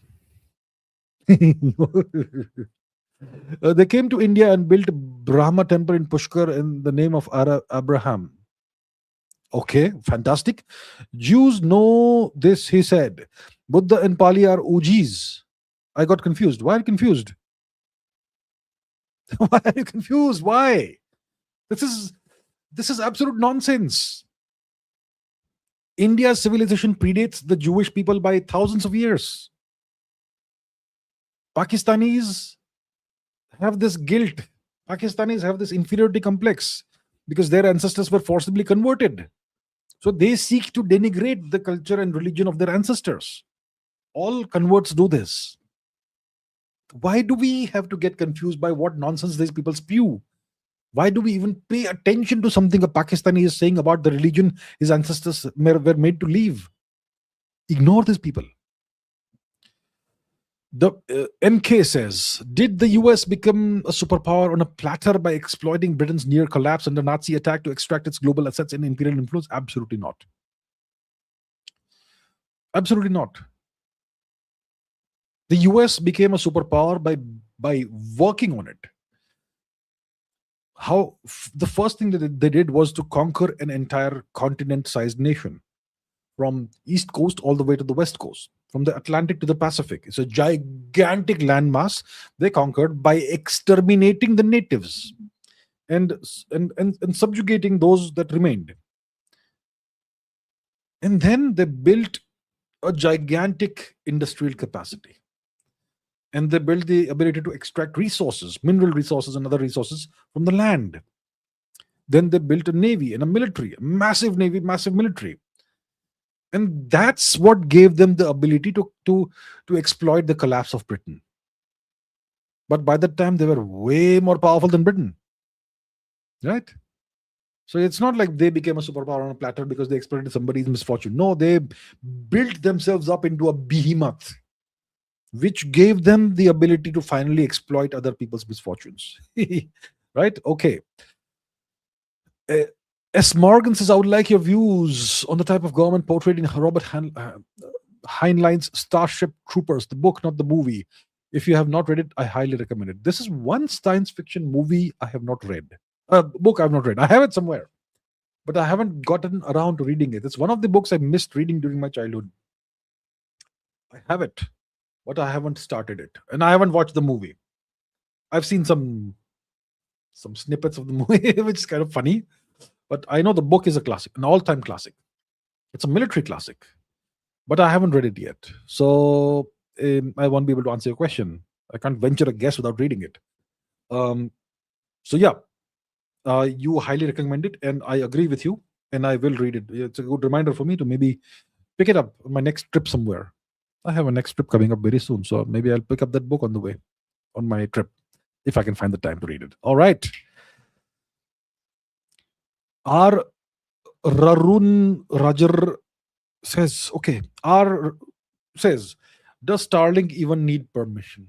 They came to India and built Brahma temple in Pushkar in the name of Abraham. Okay, fantastic. Jews know this, he said. Buddha and Pali are OGs. I got confused. Why are you confused? Why are you confused? Why? This is this is absolute nonsense. India's civilization predates the Jewish people by thousands of years. Pakistanis have this guilt. Pakistanis have this inferiority complex because their ancestors were forcibly converted. So they seek to denigrate the culture and religion of their ancestors. All converts do this. Why do we have to get confused by what nonsense these people spew? Why do we even pay attention to something a Pakistani is saying about the religion his ancestors were made to leave? Ignore these people. The MK says, did the US become a superpower on a platter by exploiting Britain's near collapse under Nazi attack to extract its global assets and imperial influence? Absolutely not. Absolutely not. The US became a superpower by working on it. The first thing that they did was to conquer an entire continent-sized nation, from East Coast all the way to the West Coast, from the Atlantic to the Pacific. It's a gigantic landmass they conquered by exterminating the natives and subjugating those that remained. And then they built a gigantic industrial capacity. And they built the ability to extract resources, mineral resources and other resources from the land. Then they built a navy and a military, a massive navy, massive military. And that's what gave them the ability to exploit the collapse of Britain. But by that time, they were way more powerful than Britain. Right? So it's not like they became a superpower on a platter because they exploited somebody's misfortune. No, they built themselves up into a behemoth, which gave them the ability to finally exploit other people's misfortunes. Right? Okay. S. Morgan says, I would like your views on the type of government portrayed in Robert Heinlein's Starship Troopers, the book, not the movie. If you have not read it, I highly recommend it. This is one science fiction movie I have not read. Book I have not read. I have it somewhere, but I haven't gotten around to reading it. It's one of the books I missed reading during my childhood. I have it, but I haven't started it, and I haven't watched the movie. I've seen some snippets of the movie, which is kind of funny, but I know the book is a classic, an all-time classic. It's a military classic, but I haven't read it yet, so I won't be able to answer your question. I can't venture a guess without reading it. So yeah, you highly recommend it, and I agree with you, and I will read it. It's a good reminder for me to maybe pick it up on my next trip somewhere. I have a next trip coming up very soon, so maybe I'll pick up that book on the way, on my trip, if I can find the time to read it. All right. R. Rarun Rajar says, okay, R says, does Starlink even need permission?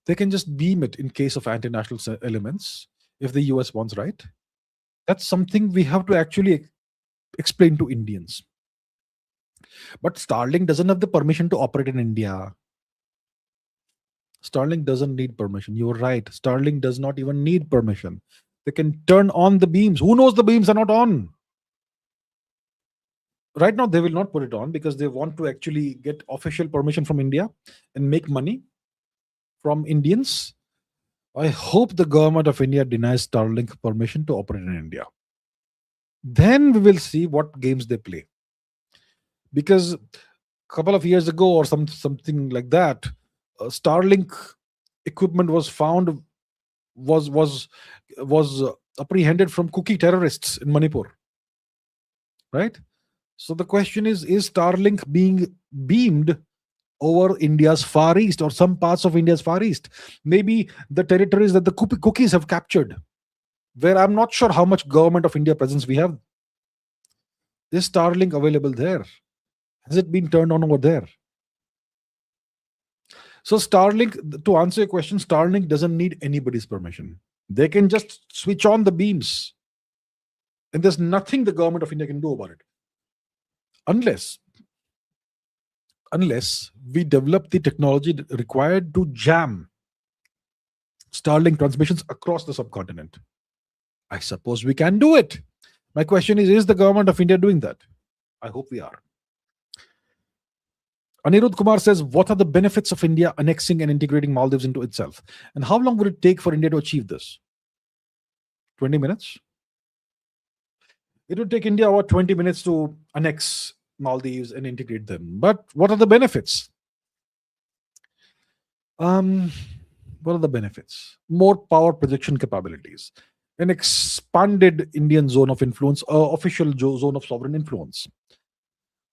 They can just beam it in case of anti-national elements if the US wants, right? That's something we have to actually explain to Indians. But Starlink doesn't have the permission to operate in India. Starlink doesn't need permission. You're right. Starlink does not even need permission. They can turn on the beams. Who knows the beams are not on? Right now, they will not put it on because they want to actually get official permission from India and make money from Indians. I hope the government of India denies Starlink permission to operate in India. Then we will see what games they play. Because a couple of years ago or something like that, Starlink equipment was found, was apprehended from Kuki terrorists in Manipur. Right? So the question is Starlink being beamed over India's Far East or some parts of India's Far East? Maybe the territories that the Kukis have captured, where I'm not sure how much government of India presence we have. Is Starlink available there? Has it been turned on over there? So Starlink, to answer your question, Starlink doesn't need anybody's permission. They can just switch on the beams. And there's nothing the government of India can do about it. Unless we develop the technology required to jam Starlink transmissions across the subcontinent. I suppose we can do it. My question is the government of India doing that? I hope we are. Anirudh Kumar says, what are the benefits of India annexing and integrating Maldives into itself? And how long would it take for India to achieve this? 20 minutes? It would take India about 20 minutes to annex Maldives and integrate them. But what are the benefits? What are the benefits? More power projection capabilities, an expanded Indian zone of influence, official zone of sovereign influence.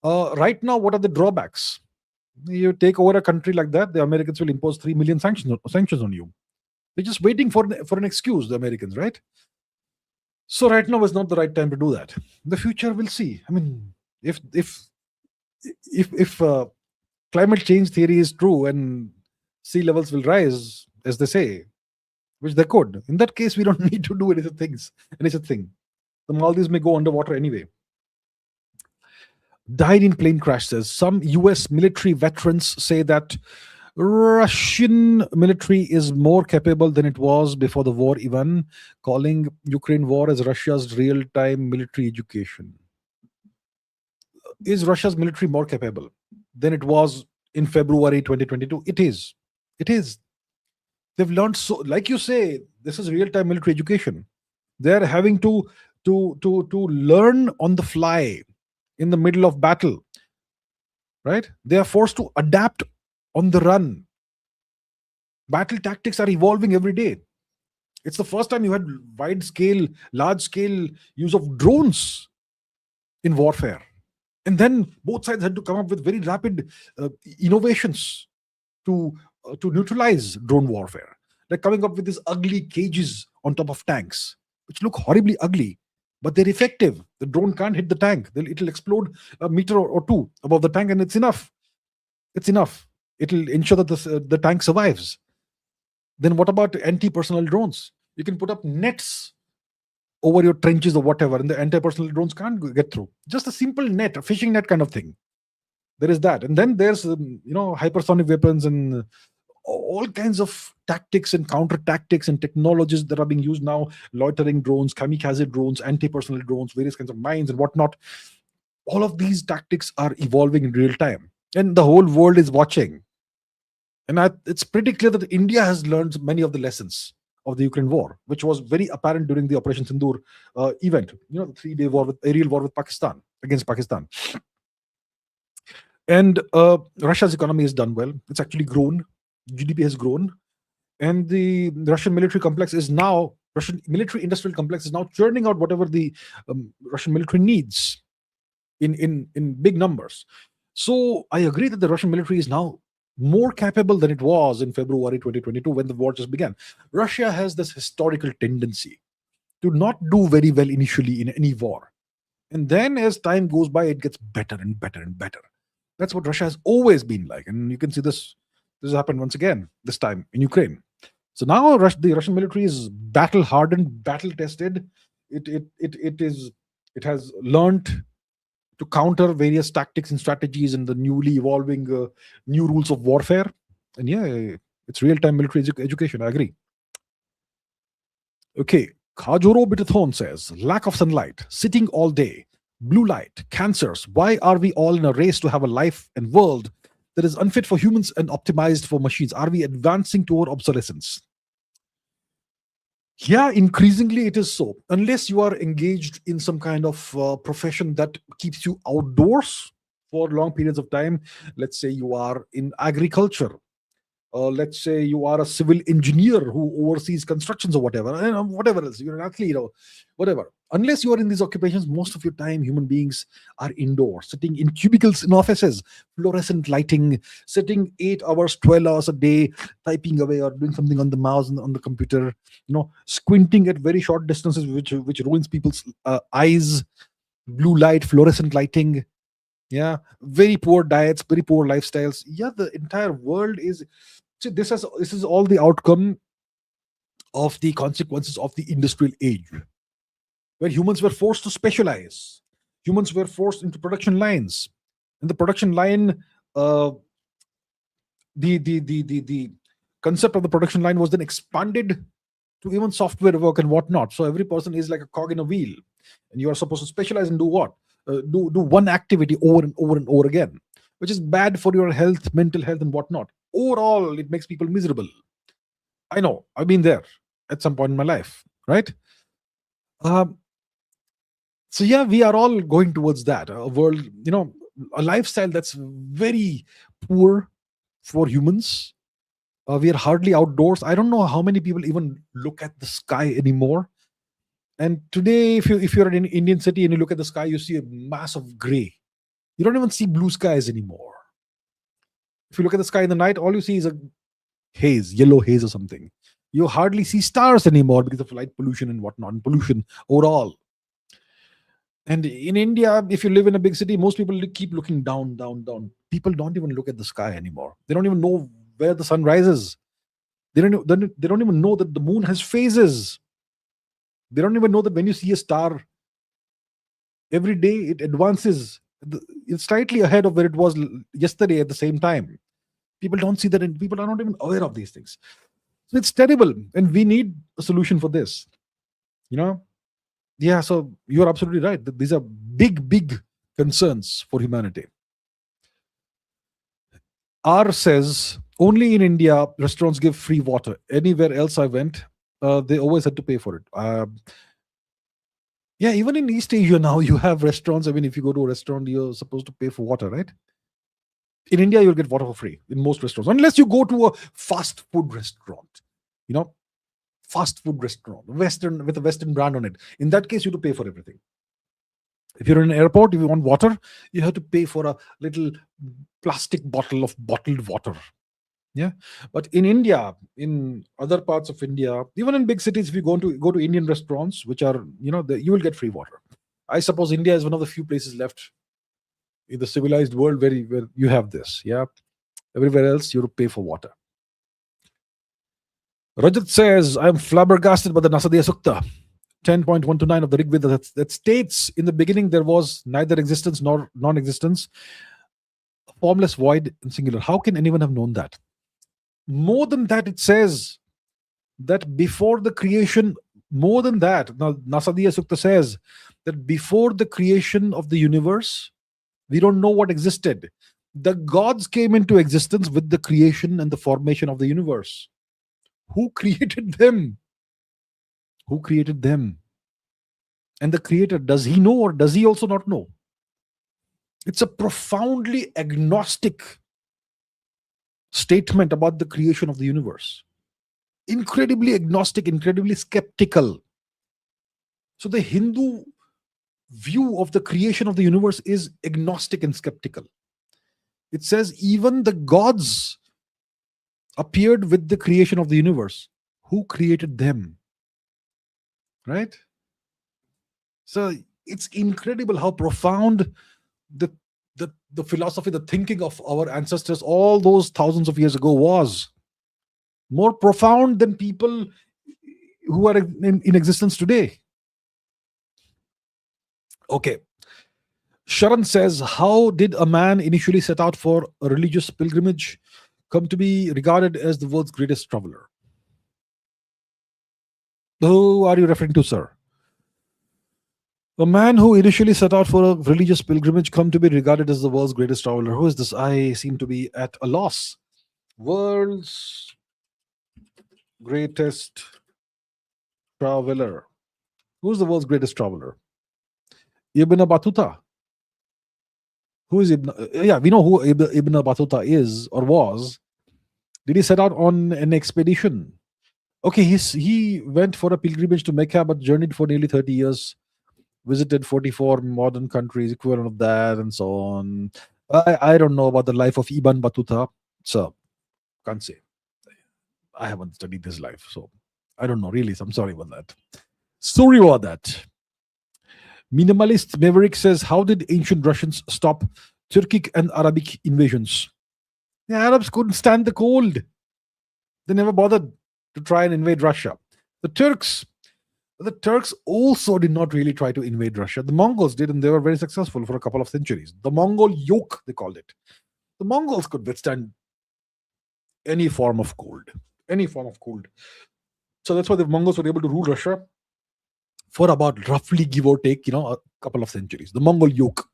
Right now, what are the drawbacks? You take over a country like that, the Americans will impose 3 million sanctions on you. They're just waiting for an excuse, the Americans, right? So right now is not the right time to do that. The future we'll see. I mean, if climate change theory is true and sea levels will rise, as they say, which they could, in that case, we don't need to do any such thing. The Maldives may go underwater anyway. Died in plane crash says, some US military veterans say that Russian military is more capable than it was before the war, even calling Ukraine war as Russia's real-time military education. Is Russia's military more capable than it was in February 2022? It is. It is. They've learned, so like you say, this is real-time military education. They're having to learn on the fly in the middle of battle, right? They are forced to adapt on the run. Battle tactics are evolving every day. It's the first time you had large scale use of drones in warfare. And then both sides had to come up with very rapid innovations to neutralize drone warfare. Like coming up with these ugly cages on top of tanks, which look horribly ugly, but they're effective. The drone can't hit the tank. It'll explode a meter or two above the tank, and it's enough. It's enough. It'll ensure that the tank survives. Then what about anti-personnel drones? You can put up nets over your trenches or whatever, and the anti-personnel drones can't get through. Just a simple net, a fishing net kind of thing. There is that. And then there's, hypersonic weapons and all kinds of tactics and counter tactics and technologies that are being used now. Loitering drones, kamikaze drones, anti-personnel drones, various kinds of mines and whatnot. All of these tactics are evolving in real time. And the whole world is watching. And it's pretty clear that India has learned many of the lessons of the Ukraine war, which was very apparent during the Operation Sindoor event. The 3-day aerial war with Pakistan, against Pakistan. And Russia's economy has done well. It's actually grown. GDP has grown. And the Russian military industrial complex is now churning out whatever the Russian military needs in big numbers. So I agree that the Russian military is now more capable than it was in February 2022 when the war just began. Russia has this historical tendency to not do very well initially in any war. And then as time goes by, it gets better and better and better. That's what Russia has always been like. And you can see this happened once again, this time in Ukraine. So now the Russian military is battle hardened, battle tested. It has learned to counter various tactics and strategies and the newly evolving new rules of warfare. And yeah, it's real-time military education. I agree. Okay. Khajoro Bitathon says, lack of sunlight, sitting all day, blue light, cancers. Why are we all in a race to have a life and world that is unfit for humans and optimized for machines? Are we advancing toward obsolescence? Yeah, increasingly it is so. Unless you are engaged in some kind of profession that keeps you outdoors for long periods of time. Let's say you are in agriculture. Let's say you are a civil engineer who oversees constructions or whatever, whatever else, you're an athlete or whatever. Unless you are in these occupations, most of your time, human beings are indoors, sitting in cubicles in offices, fluorescent lighting, sitting 8 hours, 12 hours a day, typing away or doing something on the mouse and on the computer, squinting at very short distances, which ruins people's eyes, blue light, fluorescent lighting. Yeah, very poor diets, very poor lifestyles. Yeah, the entire world is. See, this is all the outcome of the consequences of the industrial age, where humans were forced to specialize. Humans were forced into production lines, and the production line, the concept of the production line was then expanded to even software work and whatnot. So every person is like a cog in a wheel, and you are supposed to specialize and do what? Do one activity over and over and over again, which is bad for your health, mental health, and whatnot. Overall, it makes people miserable. I know. I've been there at some point in my life, right? Um, so yeah, we are all going towards that a world, a lifestyle that's very poor for humans. We are hardly outdoors. I don't know how many people even look at the sky anymore. And today, if you're in an Indian city and you look at the sky, you see a mass of gray. You don't even see blue skies anymore. If you look at the sky in the night, all you see is a haze, yellow haze or something. You hardly see stars anymore because of light pollution and whatnot, and pollution overall. And in India, if you live in a big city, most people keep looking down, down, down. People don't even look at the sky anymore. They don't even know where the sun rises. They don't even know that the moon has phases. They don't even know that when you see a star, every day it advances. It's slightly ahead of where it was yesterday at the same time. People don't see that, and people are not even aware of these things. So it's terrible, and we need a solution for this. Yeah, so you're absolutely right. These are big, big concerns for humanity. R says, only in India, restaurants give free water. Anywhere else I went, they always had to pay for it. Yeah, even in East Asia now, you have restaurants. I mean, if you go to a restaurant, you're supposed to pay for water, right? In India, you'll get water for free in most restaurants, unless you go to a fast food restaurant. Fast food restaurant, Western, with a Western brand on it. In that case, you have to pay for everything. If you're in an airport, if you want water, you have to pay for a little plastic bottle of bottled water. Yeah, but in India, in other parts of India, even in big cities, if you go to Indian restaurants, which are you will get free water. I suppose India is one of the few places left in the civilized world where you have this. Yeah, everywhere else you have to pay for water. Rajat says, I am flabbergasted by the Nasadiya Sukta 10.129 of the Rig Veda that states in the beginning there was neither existence nor non-existence, formless, void, and singular. How can anyone have known that? More than that, it says that before the creation, more than that, now Nasadiya Sukta says that before the creation of the universe, we don't know what existed. The gods came into existence with the creation and the formation of the universe. Who created them? Who created them? And the creator, does he know or does he also not know? It's a profoundly agnostic statement about the creation of the universe. Incredibly agnostic, incredibly skeptical. So the Hindu view of the creation of the universe is agnostic and skeptical. It says even the gods appeared with the creation of the universe. Who created them? Right? So it's incredible how profound the philosophy, the thinking of our ancestors all those thousands of years ago was. More profound than people who are in existence today. Okay. Sharan says, how did a man initially set out for a religious pilgrimage come to be regarded as the world's greatest traveler? Who are you referring to, sir? A man who initially set out for a religious pilgrimage come to be regarded as the world's greatest traveler. Who is this? I seem to be at a loss. World's greatest traveler. Who's the world's greatest traveler? Ibn Battuta. Who is Ibn? Yeah, we know who Ibn Battuta is or was. Did he set out on an expedition? Okay, he went for a pilgrimage to Mecca, but journeyed for nearly 30 years, visited 44 modern countries, equivalent of that, and so on. I don't know about the life of Ibn Battuta, so can't say. I haven't studied his life, so I don't know really. So I'm sorry about that. Sorry about that. Minimalist Maverick says, how did ancient Russians stop Turkic and Arabic invasions? The Arabs couldn't stand the cold. They never bothered to try and invade Russia. The Turks also did not really try to invade Russia. The Mongols did, and they were very successful for a couple of centuries. The Mongol yoke, they called it. The Mongols could withstand any form of cold. any form of cold. So that's why the Mongols were able to rule Russia for about roughly, give or take, a couple of centuries. The Mongol yoke.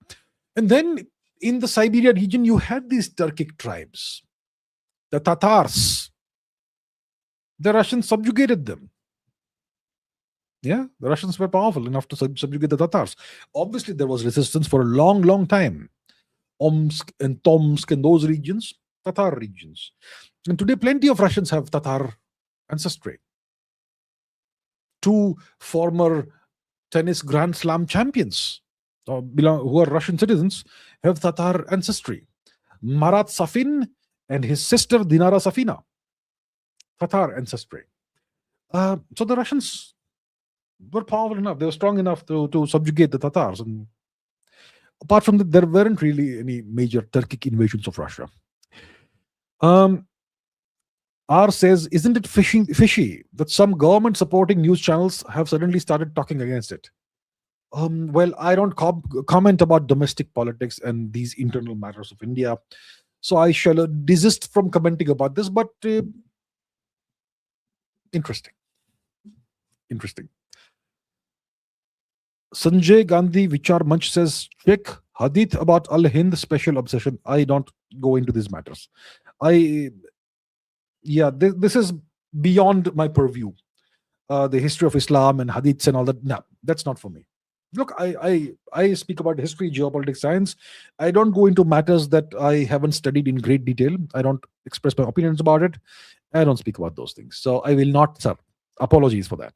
And then in the Siberia region, you had these Turkic tribes, the Tatars. The Russians subjugated them. Yeah, the Russians were powerful enough to subjugate the Tatars. Obviously, there was resistance for a long, long time. Omsk and Tomsk and those regions, Tatar regions. And today, plenty of Russians have Tatar ancestry. Two former tennis Grand Slam champions who are Russian citizens have Tatar ancestry. Marat Safin and his sister Dinara Safina, Tatar ancestry. So the Russians were powerful enough, they were strong enough to subjugate the Tatars. And apart from that, there weren't really any major Turkic invasions of Russia. R says, isn't it fishy that some government supporting news channels have suddenly started talking against it? Well, I don't comment about domestic politics and these internal matters of India, so I shall desist from commenting about this, but interesting. Sanjay Gandhi Vichar Manch says, check Hadith about Al-Hind special obsession. I don't go into these matters. This is beyond my purview. The history of Islam and Hadiths and all that. No, that's not for me. Look, I speak about history, geopolitics, science. I don't go into matters that I haven't studied in great detail. I don't express my opinions about it. I don't speak about those things. So I will not, sir. Apologies for that.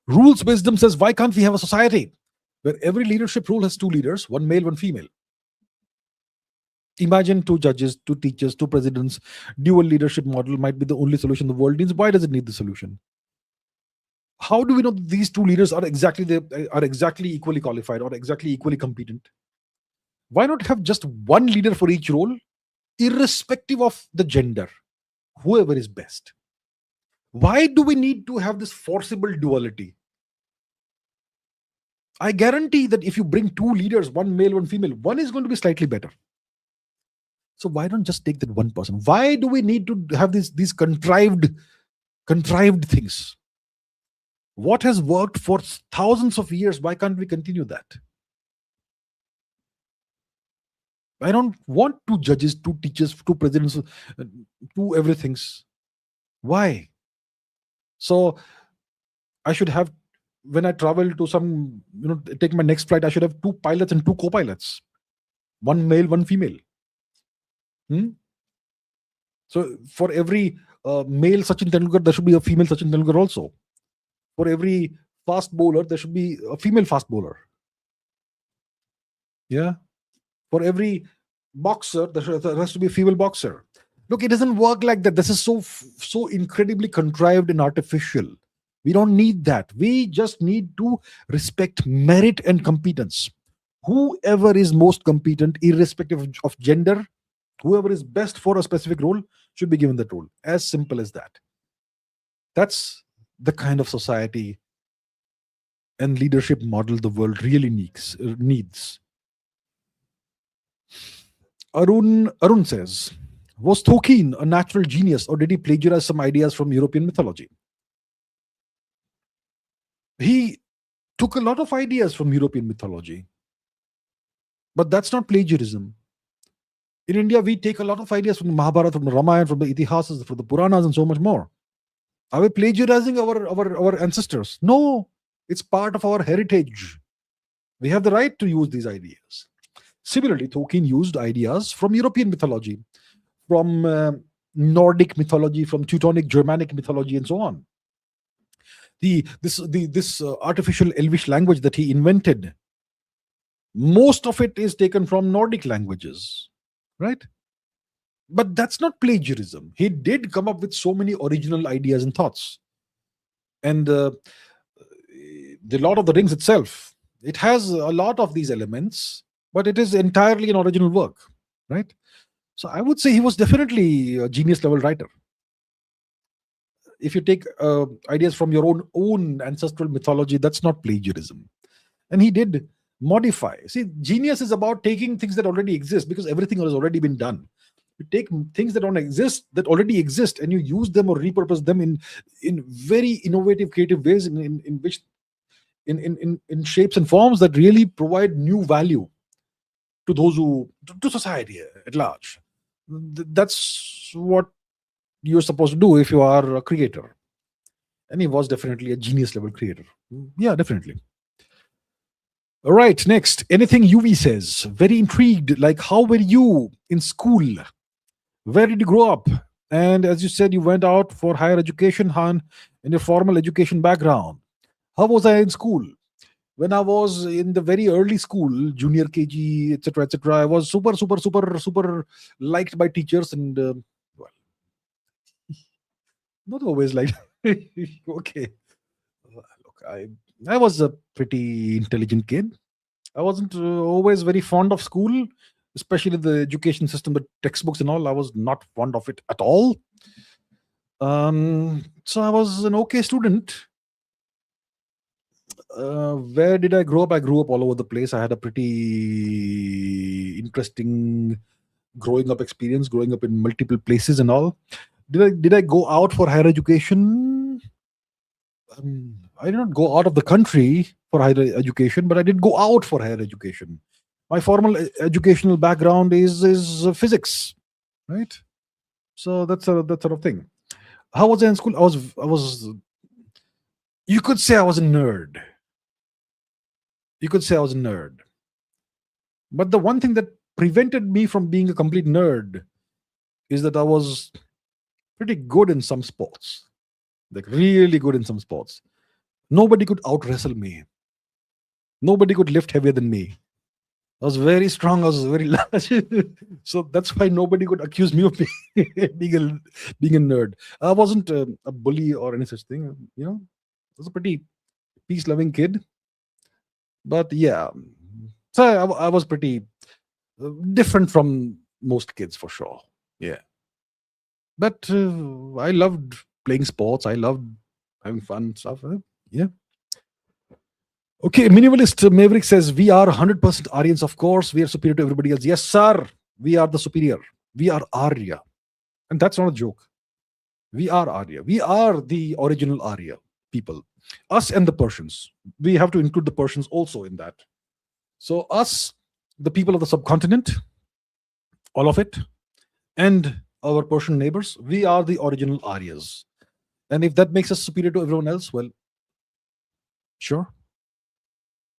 Rules Wisdom says, why can't we have a society where every leadership role has two leaders, one male, one female? Imagine two judges, two teachers, two presidents. Dual leadership model might be the only solution the world needs. Why does it need the solution? How do we know that these two leaders are exactly equally qualified or exactly equally competent? Why not have just one leader for each role, irrespective of the gender, whoever is best? Why do we need to have this forcible duality? I guarantee that if you bring two leaders, one male, one female, one is going to be slightly better. So why don't just take that one person? Why do we need to have these contrived things? What has worked for thousands of years? Why can't we continue that? I don't want two judges, two teachers, two presidents, two everythings. Why? So I should have, when I travel to some, take my next flight, I should have two pilots and two co-pilots. One male, one female. So for every male Sachin Tendulkar, there should be a female Sachin Tendulkar also. For every fast bowler, there should be a female fast bowler. Yeah. For every boxer, there has to be a female boxer. Look, it doesn't work like that. This is so incredibly contrived and artificial. We don't need that. We just need to respect merit and competence. Whoever is most competent, irrespective of gender, whoever is best for a specific role should be given that role. As simple as that. That's the kind of society and leadership model the world really needs. Arun says, was Tolkien a natural genius, or did he plagiarize some ideas from European mythology? He took a lot of ideas from European mythology, but that's not plagiarism. In India, we take a lot of ideas from the Mahabharata, from the Ramayana, from the Itihasas, from the Puranas, and so much more. Are we plagiarizing our ancestors? No, it's part of our heritage. We have the right to use these ideas. Similarly, Tolkien used ideas from European mythology, from Nordic mythology, from Teutonic Germanic mythology, and so on. This artificial Elvish language that he invented, most of it is taken from Nordic languages, right? But that's not plagiarism. He did come up with so many original ideas and thoughts. And the Lord of the Rings itself, it has a lot of these elements, but it is entirely an original work, right? So I would say he was definitely a genius level writer. If you take ideas from your own ancestral mythology, that's not plagiarism. And he did modify. See, genius is about taking things that already exist, because everything has already been done. You take things that don't exist, that already exist, and you use them or repurpose them in very innovative, creative ways, in which in shapes and forms that really provide new value to those who to society at large. That's what you're supposed to do if you are a creator. And he was definitely a genius level creator. Yeah, definitely. All right, next. Anything UV says. Very intrigued. Like, how were you in school? Where did you grow up? And as you said, you went out for higher education, Han, in your formal education background. How was I in school? When I was in the very early school, junior KG, etc., etc., I was super, super, super, super liked by teachers, and well, not always liked. Okay, look, I was a pretty intelligent kid. I wasn't always very fond of school, especially the education system, the textbooks and all. I was not fond of it at all. So I was an okay student. Where did I grow up? I grew up all over the place. I had a pretty interesting growing up experience, growing up in multiple places and all. Did I go out for higher education? I did not go out of the country for higher education, but I did go out for higher education. My formal educational background is physics, right? So that's that sort of thing. How was I in school? I was. You could say I was a nerd. You could say I was a nerd. But the one thing that prevented me from being a complete nerd is that I was pretty good in some sports, like really good in some sports. Nobody could out wrestle me. Nobody could lift heavier than me. I was very strong. I was very large. So that's why nobody could accuse me of being a nerd. I wasn't a bully or any such thing. I was a pretty peace loving kid. But yeah, so I was pretty different from most kids for sure. Yeah. But I loved playing sports. I loved having fun stuff. Yeah. Okay, Minimalist Maverick says, we are 100% Aryans, of course. We are superior to everybody else. Yes, sir. We are the superior. We are Arya. And that's not a joke. We are Arya. We are the original Arya people. Us and the Persians. We have to include the Persians also in that. So us, the people of the subcontinent, all of it, and our Persian neighbors, we are the original Aryas. And if that makes us superior to everyone else, well, sure.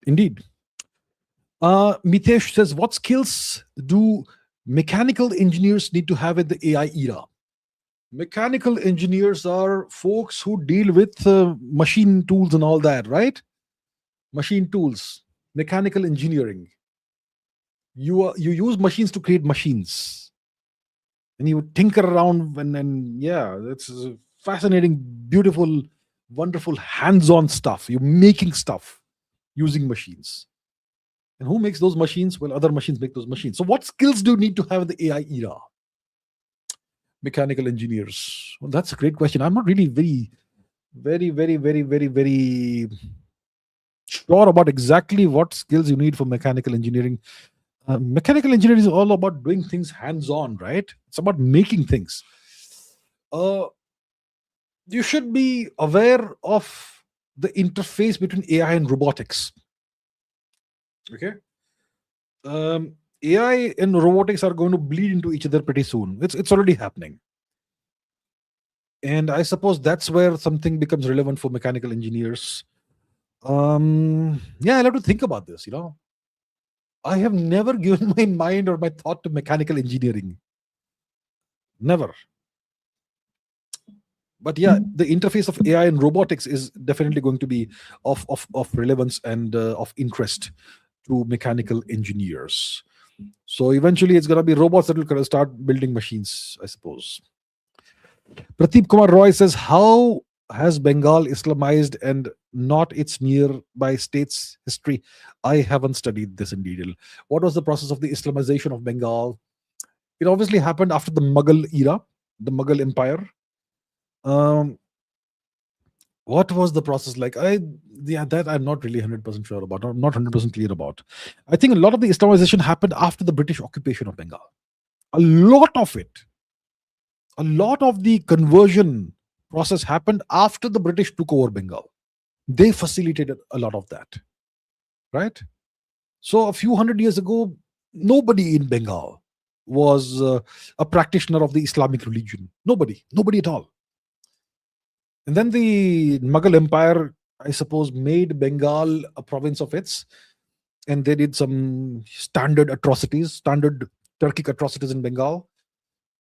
Indeed. Mitesh says, what skills do mechanical engineers need to have in the AI era? Mechanical engineers are folks who deal with machine tools and all that, right? Machine tools, mechanical engineering. You use machines to create machines, and you tinker around and yeah, it's fascinating, beautiful, wonderful, hands-on stuff. You're making stuff using machines. And who makes those machines? Well, other machines make those machines. So what skills do you need to have in the AI era? Mechanical engineers. Well, that's a great question. I'm not really very sure about exactly what skills you need for mechanical engineering. Mechanical engineering is all about doing things hands-on, right? It's about making things. You should be aware of the interface between AI and robotics. Okay. AI and robotics are going to bleed into each other pretty soon. It's already happening. And I suppose that's where something becomes relevant for mechanical engineers. Yeah, I'll have to think about this, I have never given my mind or my thought to mechanical engineering. Never. But yeah, the interface of AI and robotics is definitely going to be of relevance and of interest to mechanical engineers. So eventually it's going to be robots that will start building machines, I suppose. Pradeep Kumar Roy says, how has Bengal Islamized and not its nearby states' history? I haven't studied this in detail. What was the process of the Islamization of Bengal? It obviously happened after the Mughal era, the Mughal Empire. What was the process like? That I'm not really 100% sure about. I'm not 100% clear about. I think a lot of the Islamization happened after the British occupation of Bengal. A lot of it, a lot of the conversion process happened after the British took over Bengal. They facilitated a lot of that, right? So a few hundred years ago, nobody in Bengal was a practitioner of the Islamic religion. Nobody at all. And then the Mughal Empire, I suppose, made Bengal a province of its, and they did some standard atrocities, standard Turkic atrocities in Bengal.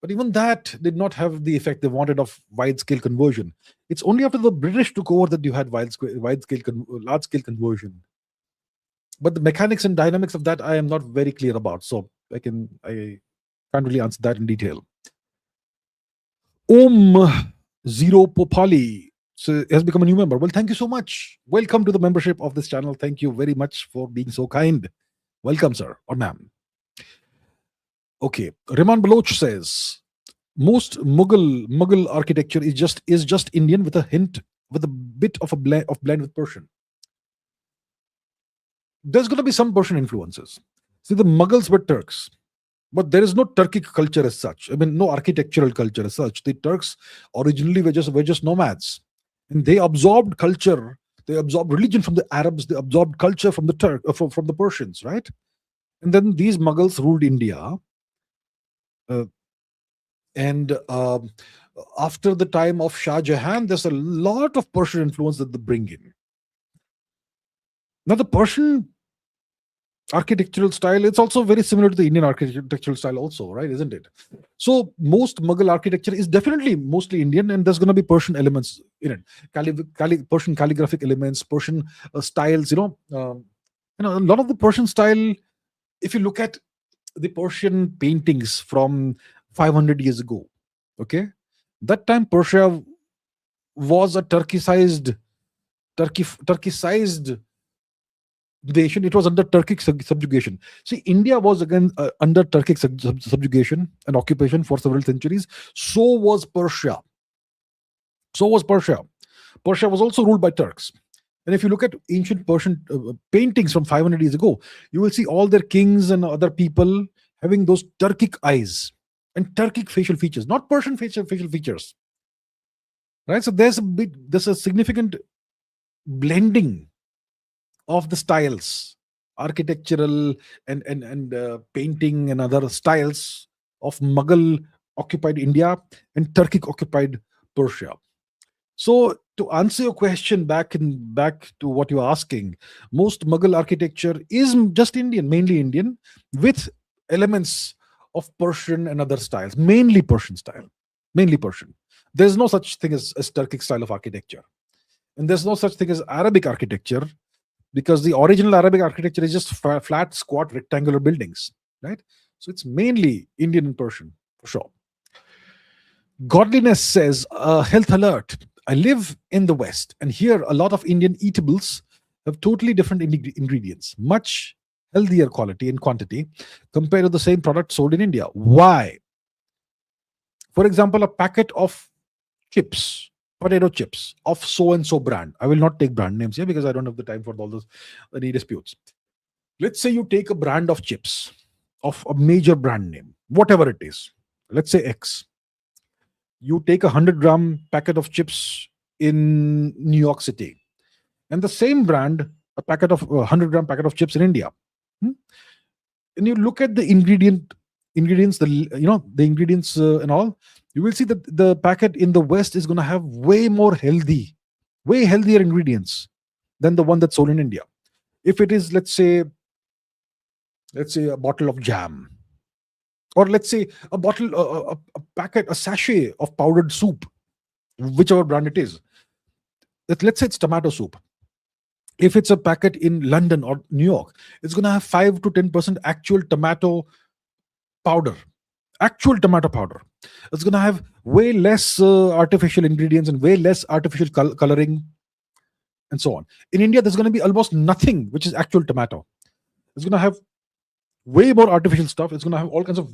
But even that did not have the effect they wanted of wide scale conversion. It's only after the British took over that you had large scale conversion. But the mechanics and dynamics of that I am not very clear about, so I can't really answer that in detail. Zero Popali has become a new member. Well, thank you so much. Welcome to the membership of this channel. Thank you very much for being so kind. Welcome, sir or ma'am. Okay, Riman Baloch says most Mughal architecture is just Indian with a bit of a blend with Persian. There's going to be some Persian influences. See, the Mughals were Turks, but there is no Turkic culture as such. I mean, no architectural culture as such. The Turks originally were just nomads, and they absorbed culture. They absorbed religion from the Arabs. They absorbed culture from the from the Persians, right? And then these Mughals ruled India. And after the time of Shah Jahan, there's a lot of Persian influence that they bring in. Now, the Persian architectural style, it's also very similar to the Indian architectural style also, right? Isn't it? So most Mughal architecture is definitely mostly Indian, and there's going to be Persian elements in it. Persian calligraphic elements, Persian styles, a lot of the Persian style, if you look at the Persian paintings from 500 years ago, okay, that time Persia was a Turkicized nation. It was under Turkic subjugation. See, India was again under Turkic subjugation and occupation for several centuries. So was Persia. Persia was also ruled by Turks. And if you look at ancient Persian paintings from 500 years ago, you will see all their kings and other people having those Turkic eyes and Turkic facial features, not Persian facial features. Right? So there's a significant blending of the styles, architectural and painting and other styles of Mughal occupied India and Turkic occupied Persia. So to answer your question back to what you're asking, most Mughal architecture is just Indian, mainly Indian, with elements of Persian and other styles, mainly Persian style, mainly Persian. There's no such thing as Turkic style of architecture. And there's no such thing as Arabic architecture, because the original Arabic architecture is just flat, squat, rectangular buildings, right? So it's mainly Indian and Persian, for sure. Godliness says, health alert. I live in the West, and here a lot of Indian eatables have totally different ingredients, much healthier quality and quantity compared to the same product sold in India. Why? For example, a packet of chips, potato chips of so and so brand. I will not take brand names here because I don't have the time for all those any disputes. Let's say you take a brand of chips of a major brand name, whatever it is. Let's say X. You take a 100-gram packet of chips in New York City, and the same brand, a 100-gram packet of chips in India. And you look at the ingredients, the ingredients and all. You will see that the packet in the West is going to have way healthier ingredients than the one that's sold in India. If it is, let's say a bottle of jam, or let's say a sachet of powdered soup, whichever brand it is. Let's say it's tomato soup. If it's a packet in London or New York, it's going to have 5 to 10% actual tomato powder. It's going to have way less artificial ingredients and way less artificial coloring and so on. In India, there's going to be almost nothing which is actual tomato. It's going to have way more artificial stuff. It's going to have all kinds of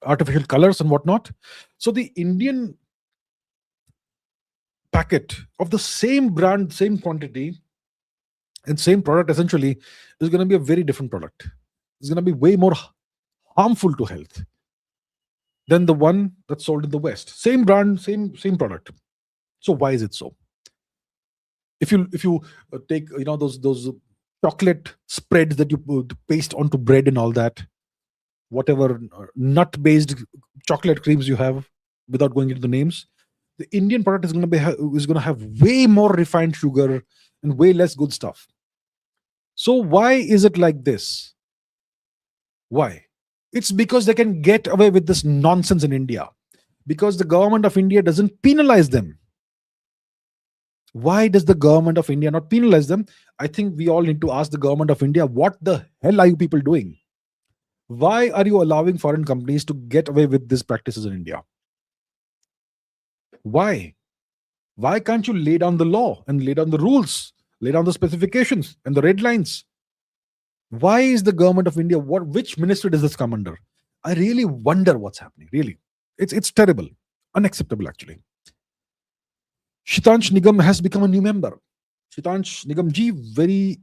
artificial colors and whatnot. So the Indian packet of the same brand, same quantity, and same product essentially is going to be a very different product. It's going to be way more harmful to health than the one that's sold in the West. Same brand, same product. So why is it so? If you take those chocolate spreads that you paste onto bread and all that, whatever nut based chocolate creams you have, without going into the names, the Indian product is going to have way more refined sugar and way less good stuff. So why is it like this? Why? It's because they can get away with this nonsense in India, because the government of India doesn't penalize them. Why does the government of India not penalize them? I think we all need to ask the government of India, what the hell are you people doing? Why are you allowing foreign companies to get away with these practices in India? Why? Why can't you lay down the law and lay down the rules, lay down the specifications and the red lines? Why is the government of India, which ministry does this come under? I really wonder what's happening. Really, it's terrible, unacceptable actually. Shitansh Nigam has become a new member. Shitansh Nigam ji, very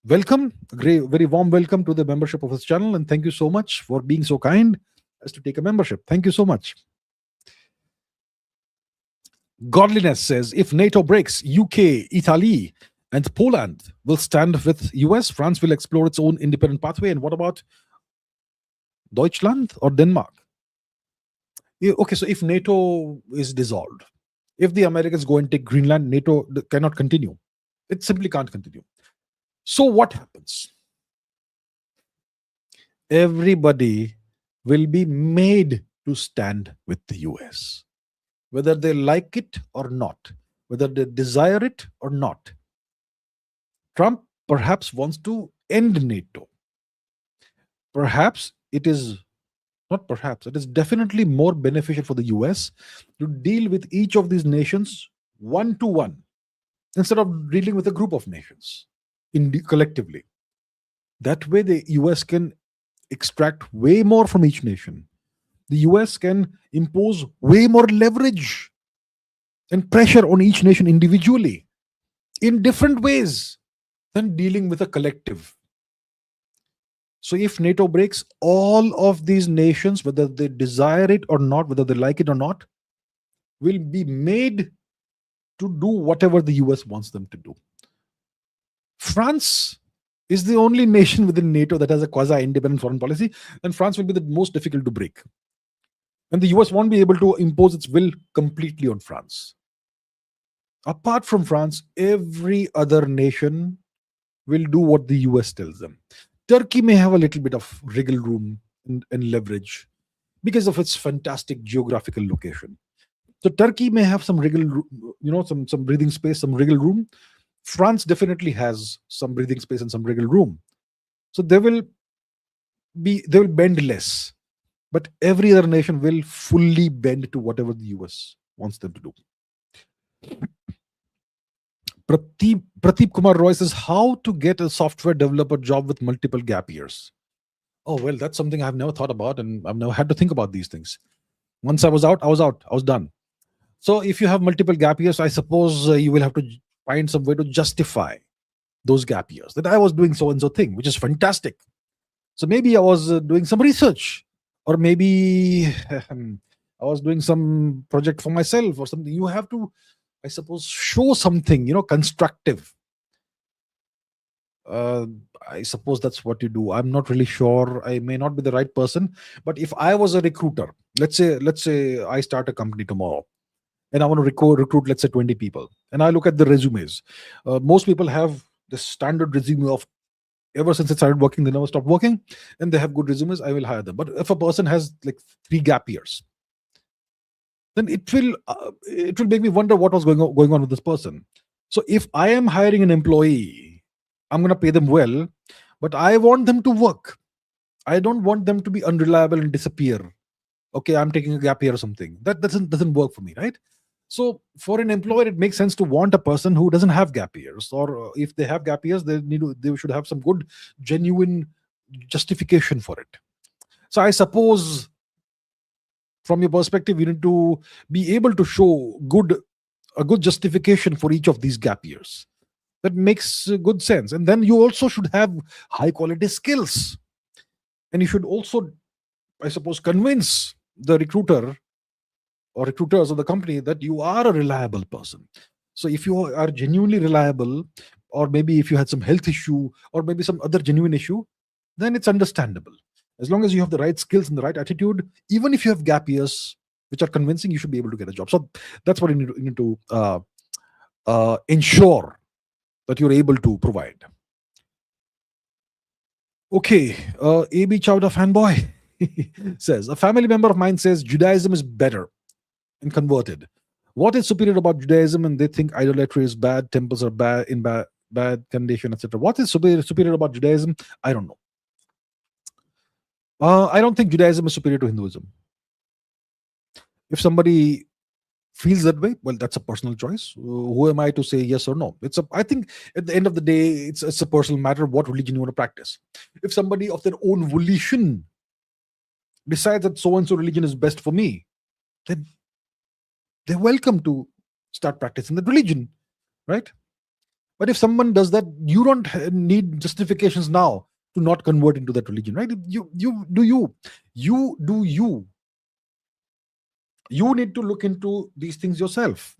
welcome, very warm welcome to the membership of this channel, and thank you so much for being so kind as to take a membership. Thank you so much. Godliness says, if NATO breaks, UK, Italy, and Poland will stand with US. France will explore its own independent pathway. And what about Deutschland or Denmark? Okay, so if NATO is dissolved, if the Americans go and take Greenland, NATO cannot continue. It simply can't continue. So what happens? Everybody will be made to stand with the US, whether they like it or not, whether they desire it or not. Trump perhaps wants to end NATO. Perhaps it is not perhaps, it is definitely more beneficial for the US to deal with each of these nations one to one instead of dealing with a group of nations collectively. That way, the US can extract way more from each nation. The US can impose way more leverage and pressure on each nation individually in different ways than dealing with a collective. So if NATO breaks, all of these nations, whether they desire it or not, whether they like it or not, will be made to do whatever the US wants them to do. France is the only nation within NATO that has a quasi-independent foreign policy, and France will be the most difficult to break. And the US won't be able to impose its will completely on France. Apart from France, every other nation will do what the US tells them. Turkey may have a little bit of wriggle room and leverage because of its fantastic geographical location. So Turkey may have some wriggle, some breathing space, some wriggle room. France definitely has some breathing space and some wriggle room. So they will bend less, but every other nation will fully bend to whatever the US wants them to do. Pradeep Kumar Roy says, how to get a software developer job with multiple gap years? Oh, well, that's something I've never thought about, and I've never had to think about these things. Once I was out, I was done. So if you have multiple gap years, I suppose you will have to find some way to justify those gap years, that I was doing so and so thing, which is fantastic. So maybe I was doing some research, or maybe I was doing some project for myself or something. You have to, I suppose, show something, constructive. I suppose that's what you do. I'm not really sure. I may not be the right person, but if I was a recruiter, let's say I start a company tomorrow, and I want to recruit, let's say 20 people, and I look at the resumes. Most people have the standard resume of ever since they started working, they never stopped working, and they have good resumes. I will hire them. But if a person has like 3 gap years, then it will make me wonder what was going on with this person. So if I am hiring an employee, I'm going to pay them well, but I want them to work. I don't want them to be unreliable and disappear. Okay, I'm taking a gap year or something. That doesn't work for me, right? So for an employer, it makes sense to want a person who doesn't have gap years, or if they have gap years, they should have some good, genuine justification for it. So I suppose, from your perspective, you need to be able to show a good justification for each of these gap years. That makes good sense. And then you also should have high quality skills, and you should also, I suppose, convince the recruiter or recruiters of the company that you are a reliable person. So if you are genuinely reliable, or maybe if you had some health issue or maybe some other genuine issue, then it's understandable. As long as you have the right skills and the right attitude, even if you have gap years which are convincing, you should be able to get a job. So that's what you need to ensure that you're able to provide. Okay, AB Chowda fanboy says, a family member of mine says Judaism is better and converted. What is superior about Judaism? And they think idolatry is bad, temples are bad, in bad condition, etc. What is superior about Judaism? I don't know. I don't think Judaism is superior to Hinduism. If somebody feels that way, well, that's a personal choice. Who am I to say yes or no? I think at the end of the day, it's a personal matter what religion you want to practice. If somebody of their own volition decides that so and so religion is best for me, then they're welcome to start practicing that religion, right? But if someone does that, you don't need justifications now to not convert into that religion, right? You need to look into these things yourself.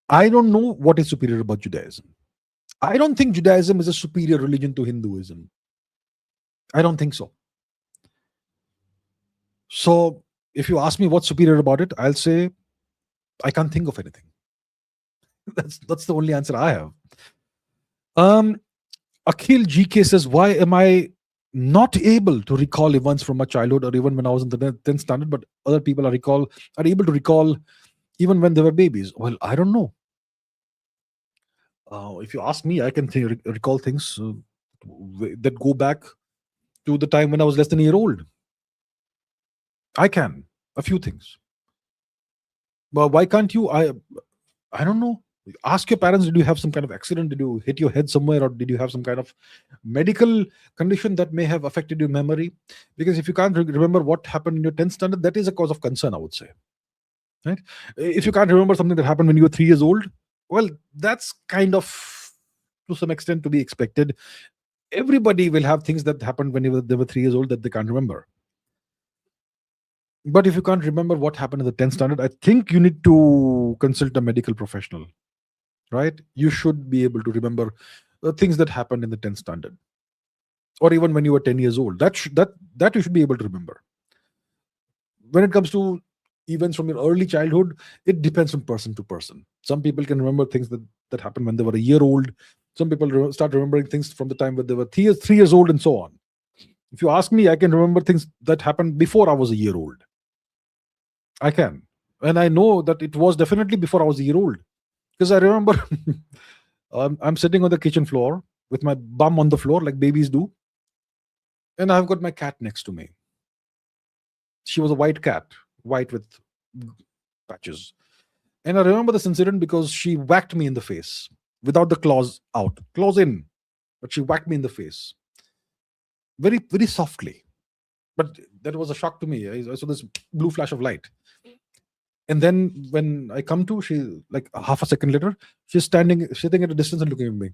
I don't know what is superior about Judaism. I don't think Judaism is a superior religion to Hinduism. I don't think so. So if you ask me what's superior about it, I'll say I can't think of anything. That's the only answer I have. Akhil GK says, why am I not able to recall events from my childhood or even when I was in the 10th standard, but other people are able to recall even when they were babies? Well, I don't know. If you ask me, I can recall things that go back to the time when I was less than a year old. I can. A few things. But why can't you? I don't know. Ask your parents, did you have some kind of accident? Did you hit your head somewhere? Or did you have some kind of medical condition that may have affected your memory? Because if you can't remember what happened in your 10th standard, that is a cause of concern, I would say. Right? If you can't remember something that happened when you were 3 years old, well, that's kind of, to some extent, to be expected. Everybody will have things that happened when they were 3 years old that they can't remember. But if you can't remember what happened in the 10th standard, I think you need to consult a medical professional, right? You should be able to remember things that happened in the 10th standard, or even when you were 10 years old. That you should be able to remember. When it comes to events from your early childhood, it depends from person to person. Some people can remember things that happened when they were a year old. Some people start remembering things from the time when they were 3 years old, and so on. If you ask me, I can remember things that happened before I was a year old. I can. And I know that it was definitely before I was a year old. Because I remember I'm sitting on the kitchen floor with my bum on the floor like babies do. And I've got my cat next to me. She was a white cat, white with patches. And I remember this incident because she whacked me in the face without the claws out, claws in. But she whacked me in the face very, very softly. But that was a shock to me. I saw this blue flash of light. And then when I come to, she, like half a second later, she's sitting at a distance and looking at me.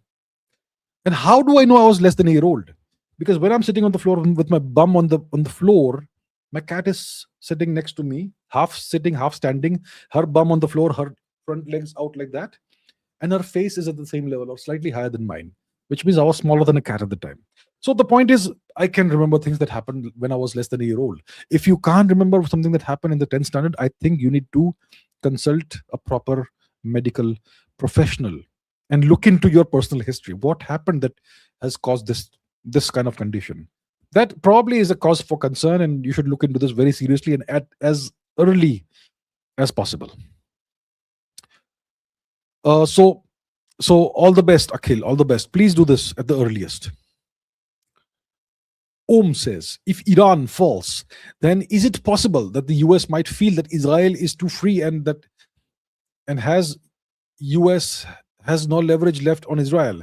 And how do I know I was less than a year old? Because when I'm sitting on the floor with my bum on the floor, my cat is sitting next to me, half sitting, half standing, her bum on the floor, her front legs out like that. And her face is at the same level or slightly higher than mine, which means I was smaller than a cat at the time. So the point is, I can remember things that happened when I was less than a year old. If you can't remember something that happened in the 10th standard, I think you need to consult a proper medical professional and look into your personal history. What happened that has caused this kind of condition? That probably is a cause for concern, and you should look into this very seriously and at as early as possible. So all the best, Akhil. All the best. Please do this at the earliest. Om says, if Iran falls, then is it possible that the US might feel that Israel is too free and has US has no leverage left on Israel?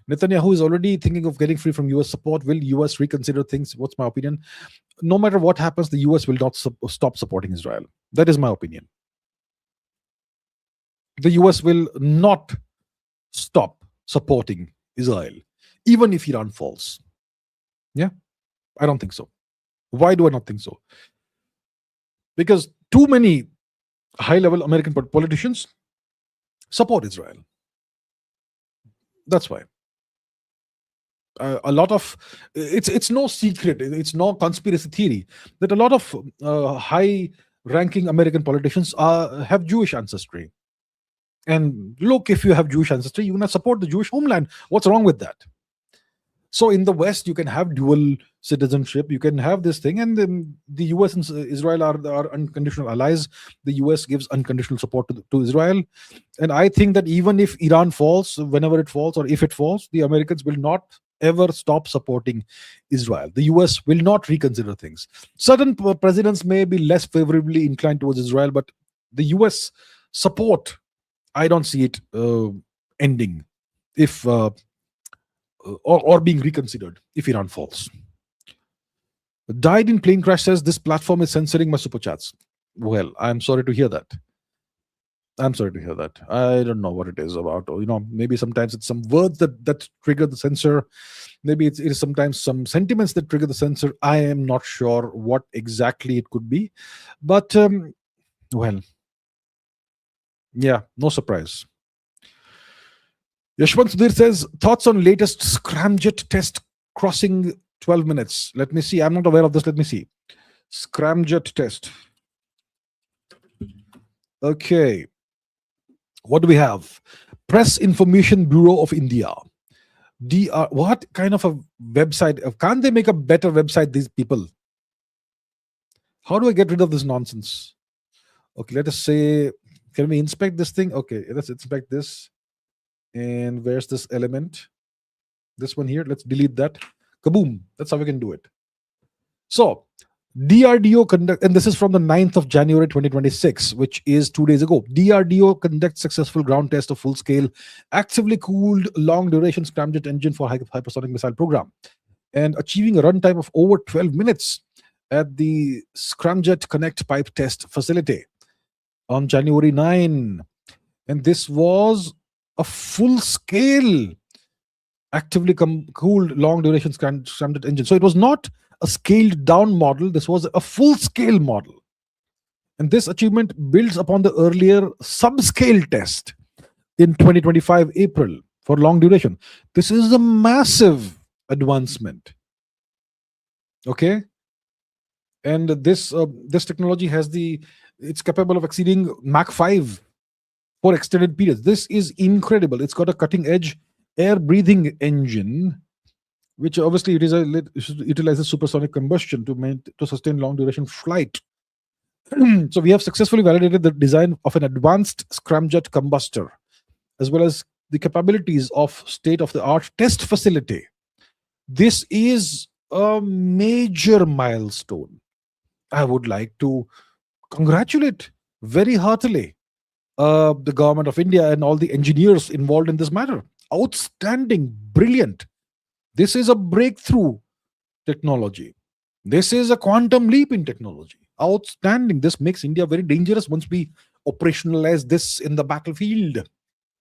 Netanyahu is already thinking of getting free from US support. Will US reconsider things? What's my opinion? No matter what happens, the US will not stop supporting Israel. That is my opinion. The US will not stop supporting Israel, even if Iran falls. Yeah, I don't think so. Why do I not think so? because too many high-level American politicians support Israel. That's why. A lot of it's no secret, it's no conspiracy theory that a lot of high-ranking American politicians have Jewish ancestry. And look, if you have Jewish ancestry, you're gonna support the Jewish homeland. What's wrong with that? So in the West, you can have dual citizenship. You can have this thing, and then the US and Israel are unconditional allies. The US gives unconditional support to Israel, and I think that even if Iran falls, whenever it falls, or if it falls, the Americans will not ever stop supporting Israel. The US will not reconsider things. Certain presidents may be less favorably inclined towards Israel, but the US support, I don't see it ending if or being reconsidered if Iran falls. Died in plane crash says this platform is censoring my super chats. Well, I'm sorry to hear that. I don't know what it is about. Or, maybe sometimes it's some words that trigger the censor. Maybe it is sometimes some sentiments that trigger the censor. I am not sure what exactly it could be. But, well, yeah, no surprise. Yashwant Sudhir says, thoughts on latest Scramjet test crossing 12 minutes. Let me see. I'm not aware of this. Let me see. Scramjet test. Okay. What do we have? Press Information Bureau of India. What kind of a website? Can't they make a better website, these people? How do I get rid of this nonsense? Okay, let us say, can we inspect this thing? Okay, let's inspect this. And where's this element? This one here. Let's delete that. Kaboom. That's how we can do it. So, DRDO conduct, and this is from the 9th of January 2026, which is 2 days ago. DRDO conducts successful ground test of full-scale, actively cooled, long-duration scramjet engine for hypersonic missile program, and achieving a runtime of over 12 minutes at the Scramjet Connect pipe test facility on January 9. And this was a full-scale, actively cooled, long-duration scramjet engine. So it was not a scaled-down model. This was a full-scale model. And this achievement builds upon the earlier subscale test in 2025 April for long duration. This is a massive advancement. Okay? And this technology it's capable of exceeding Mach 5 for extended periods. This is incredible. It's got a cutting-edge air-breathing engine, which obviously utilizes supersonic combustion to sustain long-duration flight. So we have successfully validated the design of an advanced scramjet combustor, as well as the capabilities of state-of-the-art test facility. This is a major milestone. I would like to congratulate very heartily the government of India and all the engineers involved in this matter. Outstanding, brilliant. This is a breakthrough technology. This is a quantum leap in technology. Outstanding. This makes India very dangerous once we operationalize this in the battlefield.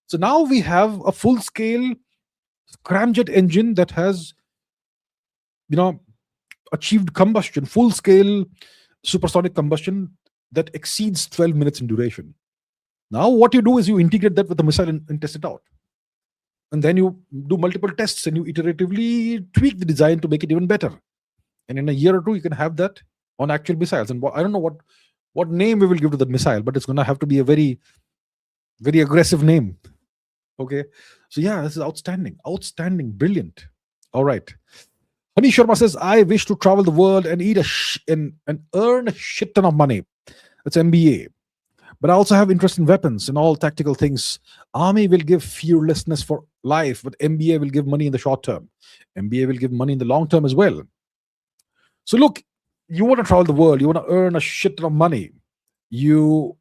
So now we have a full-scale scramjet engine that has, achieved combustion, full-scale supersonic combustion that exceeds 12 minutes in duration. Now what you do is you integrate that with the missile and test it out. And then you do multiple tests and you iteratively tweak the design to make it even better. And in a year or two, you can have that on actual missiles. And I don't know what name we will give to the missile, but it's going to have to be a very, very aggressive name. Okay. So yeah, this is outstanding. Outstanding. Brilliant. All right. Hani Sharma says, I wish to travel the world and eat and earn a shit ton of money. That's MBA. But I also have interest in weapons and all tactical things. Army will give fearlessness for life, but MBA will give money in the short term. MBA will give money in the long term as well. So look, you want to travel the world, you want to earn a shit ton of money. You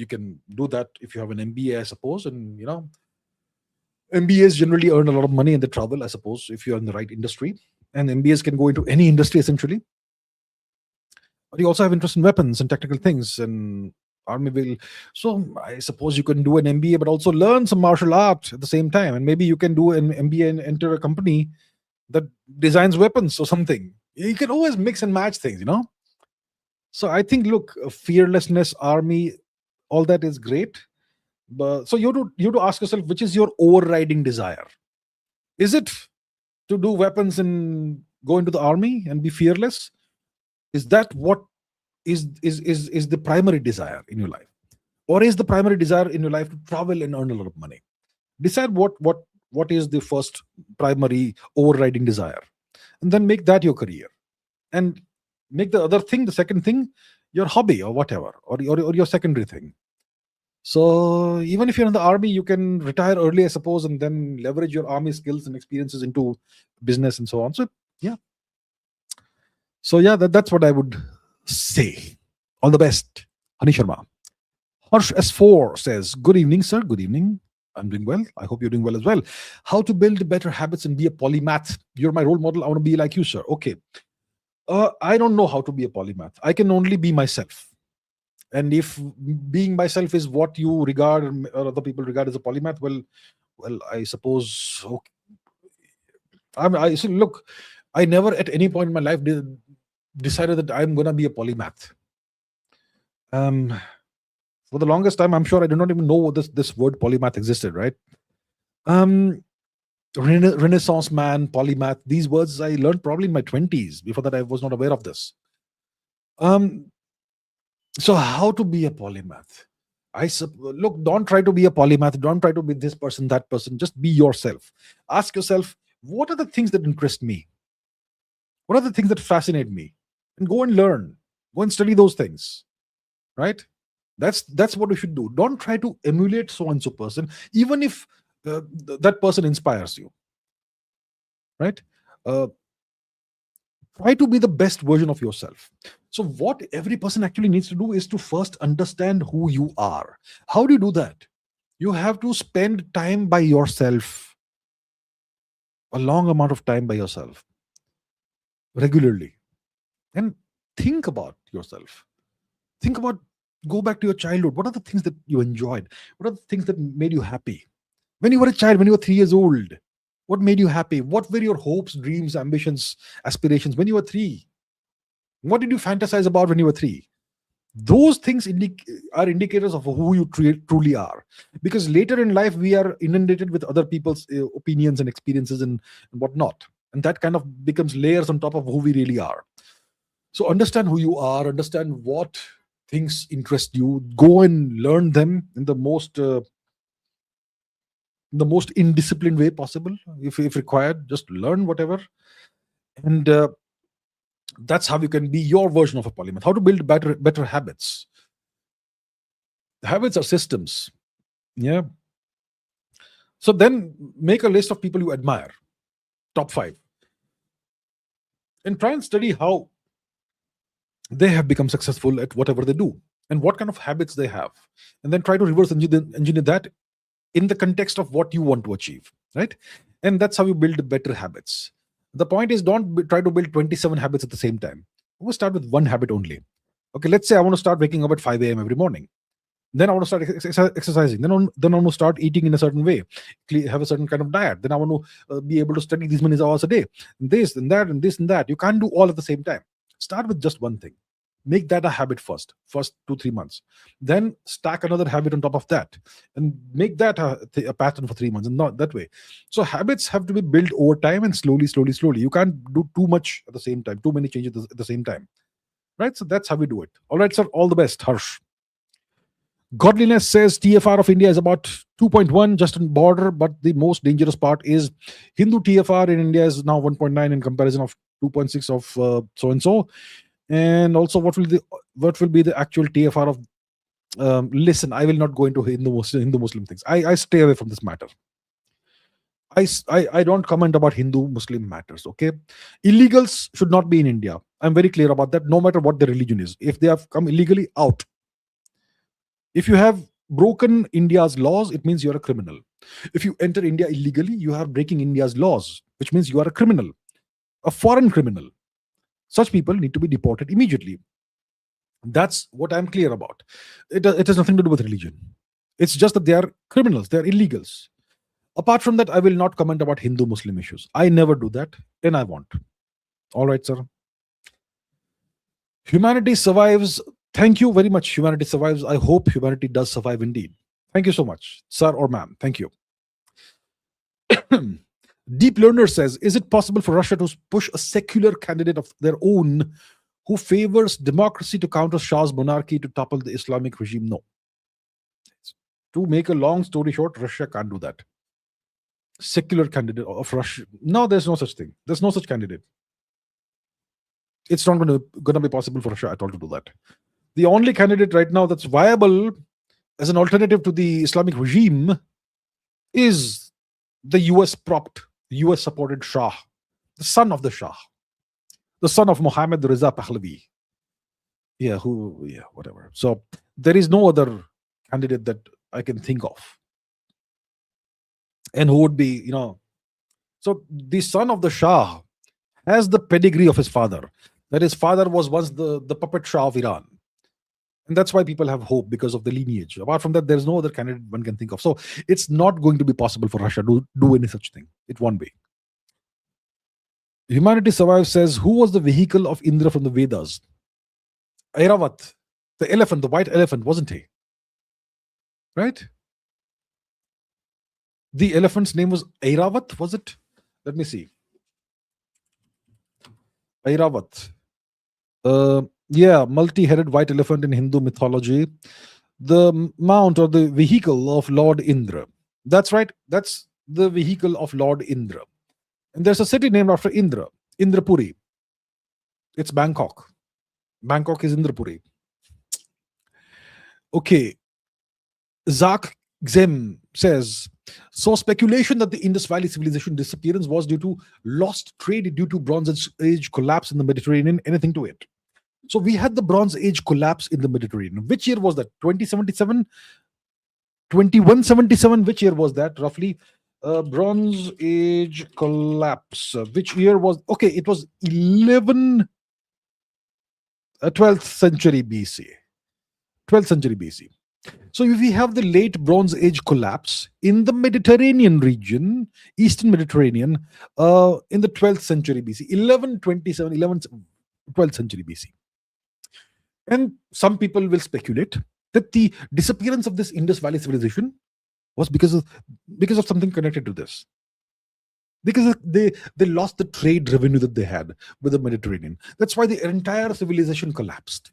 can do that if you have an MBA, I suppose. And, MBAs generally earn a lot of money and they travel, I suppose, if you're in the right industry. And MBAs can go into any industry, essentially. But you also have interest in weapons and tactical things, and army will. So I suppose you can do an MBA, but also learn some martial art at the same time. And maybe you can do an MBA and enter a company that designs weapons or something. You can always mix and match things, So I think, look, fearlessness, army, all that is great. But so you have to ask yourself, which is your overriding desire? Is it to do weapons and go into the army and be fearless? Is that what is the primary desire in your life? Or is the primary desire in your life to travel and earn a lot of money? Decide what is the first primary overriding desire, and then make that your career, and make the other thing, the second thing, your hobby or whatever, or your secondary thing. So even if you're in the army, you can retire early, I suppose, and then leverage your army skills and experiences into business and so on. So yeah, that's what I would say. All the best, Hani Sharma. Harsh S4 says, "Good evening, sir. Good evening. I'm doing well. I hope you're doing well as well. How to build better habits and be a polymath? You're my role model. I want to be like you, sir." Okay. I don't know how to be a polymath. I can only be myself. And if being myself is what you regard or other people regard as a polymath, well, I suppose. Okay. I so look. I never at any point in my life decided that I'm gonna be a polymath. For the longest time, I'm sure I did not even know this word polymath existed. Right? Renaissance man, polymath. These words I learned probably in my 20s. Before that, I was not aware of this. So how to be a polymath? Look, don't try to be a polymath. Don't try to be this person, that person. Just be yourself. Ask yourself, what are the things that interest me? What are the things that fascinate me? And go and learn. Go and study those things. Right? That's what we should do. Don't try to emulate so and so person, even if that person inspires you. Right? Try to be the best version of yourself. So what every person actually needs to do is to first understand who you are. How do you do that? You have to spend time by yourself, a long amount of time by yourself, regularly, and think about yourself. Think about, go back to your childhood. What are the things that you enjoyed? What are the things that made you happy? When you were a child, when you were 3 years old, what made you happy? What were your hopes, dreams, ambitions, aspirations when you were 3? What did you fantasize about when you were 3? Those things are indicators of who you truly are. Because later in life, we are inundated with other people's opinions and experiences and whatnot. And that kind of becomes layers on top of who we really are. So understand who you are, understand what things interest you, go and learn them in the most indisciplined way possible. If required, just learn whatever. And that's how you can be your version of a polymath. How to build better habits. Habits are systems. Yeah. So then make a list of people you admire, top 5, and try and study how they have become successful at whatever they do and what kind of habits they have, and then try to reverse engineer that in the context of what you want to achieve, right? And that's how you build better habits. The point is, don't try to build 27 habits at the same time. We'll start with one habit only. Okay, let's say I want to start waking up at 5 a.m. every morning. Then I want to start exercising. Then I want to start eating in a certain way, have a certain kind of diet. Then I want to be able to study these many hours a day, and this and that and this and that. You can't do all at the same time. Start with just one thing. Make that a habit first 2-3 months. Then stack another habit on top of that, and make that a pattern for 3 months, and not that way. So habits have to be built over time and slowly. You can't do too much at the same time, too many changes at the same time, right? So that's how we do it. All right, sir. All the best, Harsh. Godliness says TFR of India is about 2.1, just on border, but the most dangerous part is Hindu TFR in India is now 1.9 in comparison of 2.6 of so and so. And also, what will be the actual TFR of? Listen, I will not go into Hindu Muslim things. I stay away from this matter. I don't comment about Hindu Muslim matters. Okay, illegals should not be in India. I'm very clear about that. No matter what their religion is, if they have come illegally, out. If you have broken India's laws, it means you're a criminal. If you enter India illegally, you are breaking India's laws, which means you are a criminal, a foreign criminal. Such people need to be deported immediately. That's what I'm clear about. It has nothing to do with religion. It's just that they are criminals, they are illegals. Apart from that, I will not comment about Hindu Muslim issues. I never do that, and I won't. All right, sir. Humanity survives. Thank you very much. Humanity survives. I hope humanity does survive indeed. Thank you so much, sir or ma'am. Thank you. Deep Learner says, is it possible for Russia to push a secular candidate of their own who favors democracy to counter Shah's monarchy to topple the Islamic regime? No. To make a long story short, Russia can't do that. Secular candidate of Russia. No, there's no such thing. There's no such candidate. It's not going to be possible for Russia at all to do that. The only candidate right now that's viable as an alternative to the Islamic regime is the US propped, US supported Shah, the son of the Shah, the son of Mohammed Reza Pahlavi. Yeah, whatever. So there is no other candidate that I can think of. And who would be, so the son of the Shah has the pedigree of his father. That his father was once the puppet Shah of Iran. And that's why people have hope, because of the lineage. Apart from that, there's no other candidate one can think of. So it's not going to be possible for Russia to do any such thing. It won't be. Humanity Survives says, who was the vehicle of Indra from the Vedas? Airavat, the elephant, the white elephant, wasn't he? Right? The elephant's name was Airavat, was it? Let me see. Airavat. Yeah, multi-headed white elephant in Hindu mythology. The mount or the vehicle of Lord Indra. That's right. That's the vehicle of Lord Indra. And there's a city named after Indra, Indrapuri. It's Bangkok. Bangkok is Indrapuri. Okay. Zak Gzem says, so speculation that the Indus Valley civilization disappearance was due to lost trade due to Bronze Age collapse in the Mediterranean, anything to it? So we had the Bronze Age collapse in the Mediterranean. Which year was that? 2077? 2177? Which year was that, roughly? Bronze Age collapse. Which year was... Okay, it was 12th century BC. 12th century BC. So if we have the late Bronze Age collapse in the Mediterranean region, Eastern Mediterranean, in the 12th century BC, 12th century BC. And some people will speculate that the disappearance of this Indus Valley civilization was because of something connected to this. Because they lost the trade revenue that they had with the Mediterranean. That's why the entire civilization collapsed.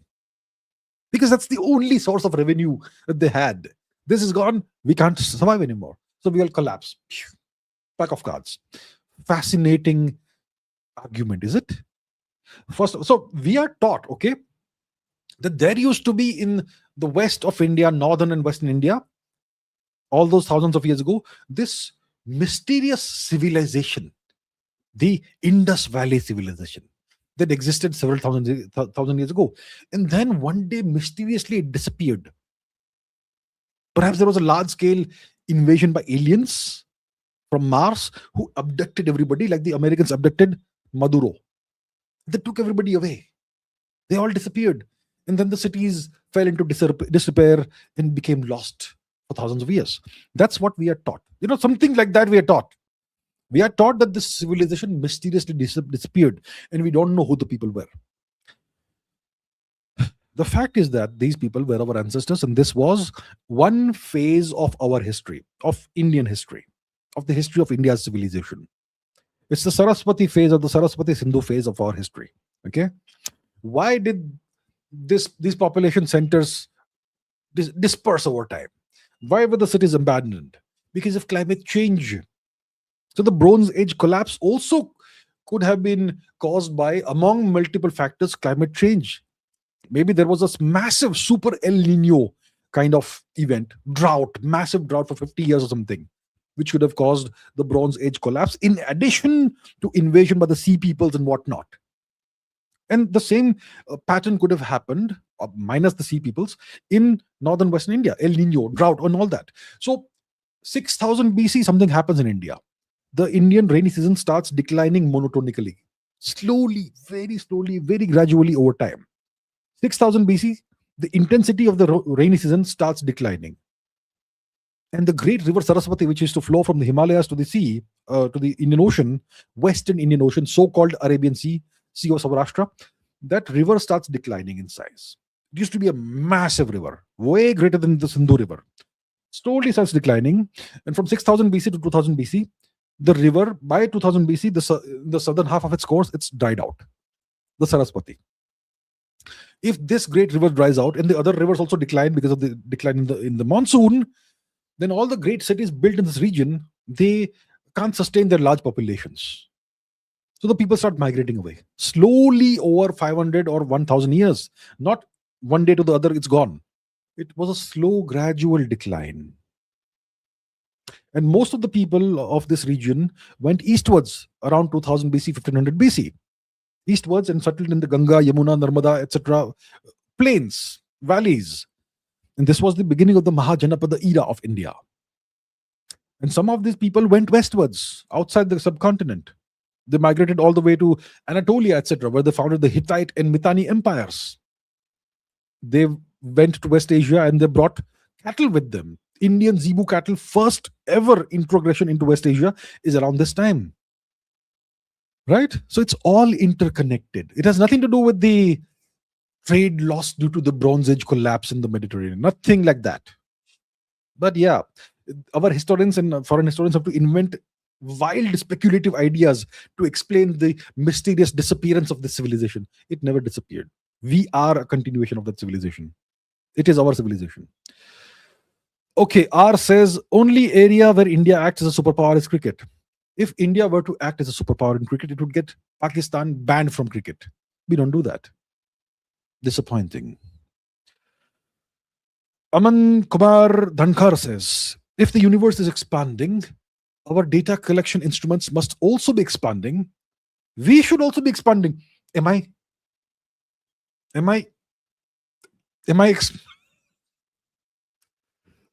Because that's the only source of revenue that they had. This is gone. We can't survive anymore. So we will collapse. Pack of cards. Fascinating argument, is it? First, so we are taught, okay, that there used to be in the west of India, northern and western India, all those thousands of years ago, this mysterious civilization, the Indus Valley civilization, that existed several thousand years ago. And then one day, mysteriously, it disappeared. Perhaps there was a large-scale invasion by aliens from Mars who abducted everybody, like the Americans abducted Maduro. They took everybody away. They all disappeared. And then the cities fell into disrepair and became lost for thousands of years. That's what we are taught. Something like that we are taught. We are taught that this civilization mysteriously disappeared and we don't know who the people were. The fact is that these people were our ancestors, and this was one phase of our history, of Indian history, of the history of India's civilization. It's the Saraswati phase or the Saraswati Sindhu phase of our history. Okay? Why did these population centers disperse over time? Why were the cities abandoned? Because of climate change. So the Bronze Age collapse also could have been caused by, among multiple factors, climate change. Maybe there was a massive super El Nino kind of event, massive drought for 50 years or something, which could have caused the Bronze Age collapse, in addition to invasion by the sea peoples and whatnot. And the same pattern could have happened, minus the sea peoples, in northern Western India, El Nino, drought and all that. So 6000 BC, something happens in India. The Indian rainy season starts declining monotonically, slowly, very gradually over time. 6000 BC, the intensity of the rainy season starts declining. And the great river Saraswati, which used to flow from the Himalayas to the sea, to the Indian Ocean, Western Indian Ocean, so-called Arabian Sea, Sea of Saurashtra, that river starts declining in size. It used to be a massive river, way greater than the Sindhu River. Slowly starts declining, and from 6000 BC to 2000 BC, the river, by 2000 BC, the southern half of its course, it's dried out, the Saraswati. If this great river dries out and the other rivers also decline because of the decline in the monsoon, then all the great cities built in this region, they can't sustain their large populations. So the people start migrating away slowly over 500 or 1000 years. Not one day to the other, it's gone. It was a slow, gradual decline. And most of the people of this region went eastwards around 2000 BC, 1500 BC. Eastwards and settled in the Ganga, Yamuna, Narmada, etc. plains, valleys. And this was the beginning of the Mahajanapada era of India. And some of these people went westwards, outside the subcontinent. They migrated all the way to Anatolia, etc., where they founded the Hittite and Mitanni empires. They went to West Asia and they brought cattle with them. Indian Zebu cattle, first ever introgression into West Asia, is around this time. Right? So it's all interconnected. It has nothing to do with the trade loss due to the Bronze Age collapse in the Mediterranean. Nothing like that. But yeah, our historians and foreign historians have to invent wild speculative ideas to explain the mysterious disappearance of this civilization. It never disappeared. We are a continuation of that civilization. It is our civilization. Okay, R says, only area where India acts as a superpower is cricket. If India were to act as a superpower in cricket, it would get Pakistan banned from cricket. We don't do that. Disappointing. Aman Kumar Dhankar says, if the universe is expanding, our data collection instruments must also be expanding. We should also be expanding. Am I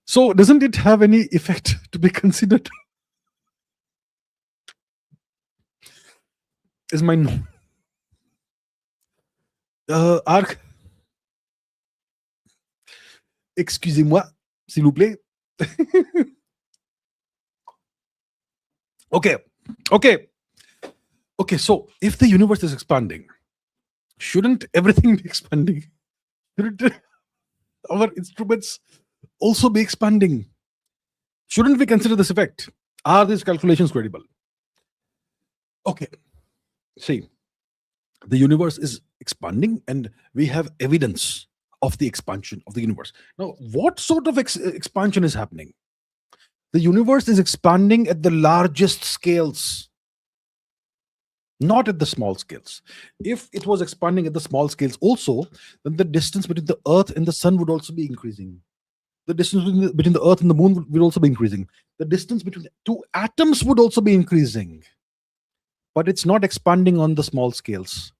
So doesn't it have any effect to be considered? Is my arc? Excusez-moi, s'il vous plaît. Okay. So if the universe is expanding, shouldn't everything be expanding? Shouldn't our instruments also be expanding? Shouldn't we consider this effect? Are these calculations credible? Okay. See, the universe is expanding and we have evidence of the expansion of the universe. Now, what sort of expansion is happening? The universe is expanding at the largest scales, not at the small scales. If it was expanding at the small scales also, then the distance between the Earth and the Sun would also be increasing. The distance between the Earth and the Moon would also be increasing. The distance between two atoms would also be increasing. But it's not expanding on the small scales.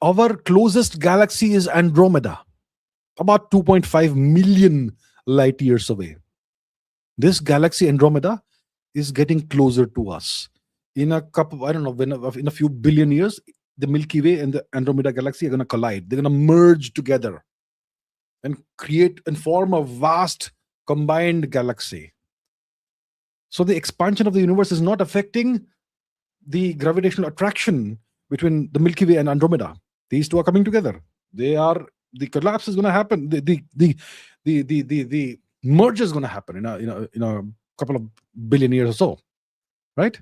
Our closest galaxy is Andromeda, about 2.5 million light years away. This galaxy Andromeda is getting closer to us. In a couple, I don't know, in a few billion years, the Milky Way and the Andromeda galaxy are going to collide. They're going to merge together and create and form a vast combined galaxy. So the expansion of the universe is not affecting the gravitational attraction between the Milky Way and Andromeda. These two are coming together. The collapse is going to happen. The merge is going to happen in a couple of billion years or so, right?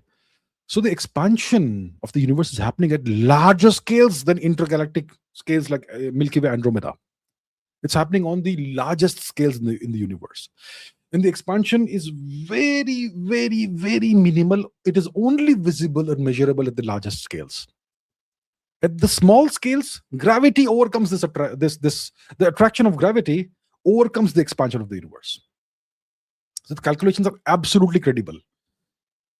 So the expansion of the universe is happening at larger scales than intergalactic scales like Milky Way, Andromeda. It's happening on the largest scales in the universe. And the expansion is very, very, very minimal. It is only visible and measurable at the largest scales. At the small scales, gravity overcomes the attraction of gravity overcomes the expansion of the universe. So the calculations are absolutely credible.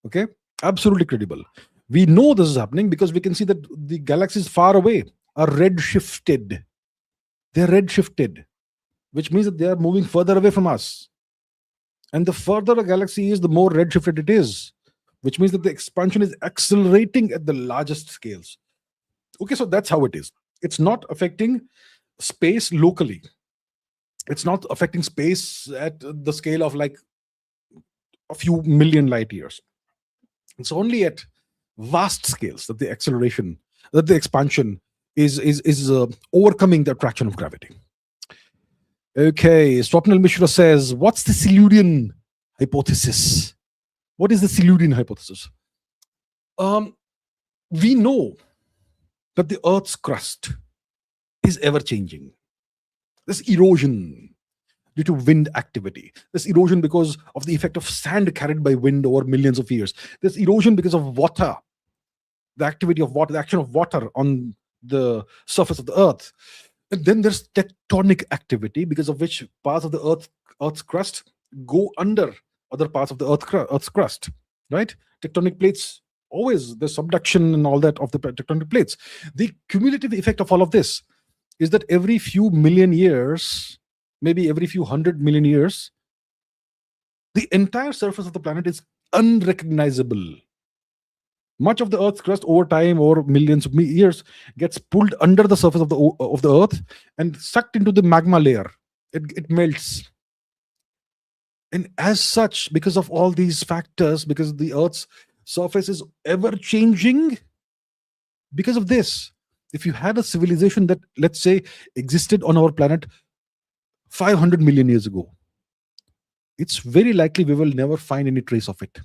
Okay? Absolutely credible. We know this is happening because we can see that the galaxies far away are redshifted. They're redshifted, which means that they are moving further away from us. And the further a galaxy is, the more redshifted it is, which means that the expansion is accelerating at the largest scales. Okay, so that's how it is. It's not affecting space locally. It's not affecting space at the scale of like a few million light years. It's only at vast scales that the expansion is overcoming the attraction of gravity. Okay, Swapnil Mishra says, what's the Silurian hypothesis? What is the Silurian hypothesis? We know that the Earth's crust is ever changing. There's erosion due to wind activity. There's erosion because of the effect of sand carried by wind over millions of years. There's erosion because of water, the activity of water, the action of water on the surface of the Earth. And then there's tectonic activity, because of which parts of the Earth's crust go under other parts of the Earth's crust, right? Tectonic plates, always the subduction and all that of the tectonic plates. The cumulative effect of all of this is that every few million years, maybe every few 100 million years, the entire surface of the planet is unrecognizable. Much of the Earth's crust over time, over millions of years, gets pulled under the surface of the Earth and sucked into the magma layer. It melts. And as such, because of all these factors, because the Earth's surface is ever changing, because of this, if you had a civilization that, let's say, existed on our planet 500 million years ago, it's very likely we will never find any trace of it.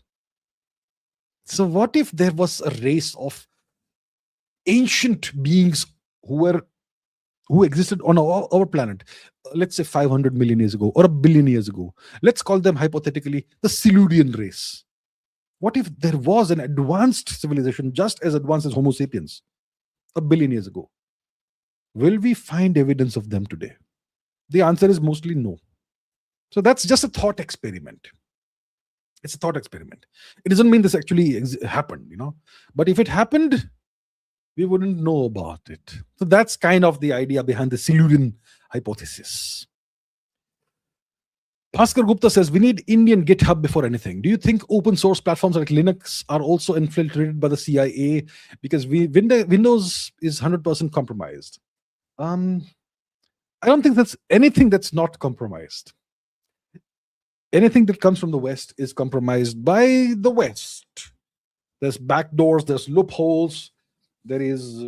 So what if there was a race of ancient beings who existed on our planet, let's say 500 million years ago or a billion years ago? Let's call them hypothetically the Silurian race. What if there was an advanced civilization just as advanced as Homo sapiens a billion years ago? Will we find evidence of them today? The answer is mostly no. So that's just a thought experiment. It's a thought experiment. It doesn't mean this actually happened, But if it happened, we wouldn't know about it. So that's kind of the idea behind the Silurian hypothesis. Bhaskar Gupta says, we need Indian GitHub before anything. Do you think open source platforms like Linux are also infiltrated by the CIA? Because Windows is 100% compromised. I don't think that's anything that's not compromised. Anything that comes from the West is compromised by the West. There's backdoors, there's loopholes, there is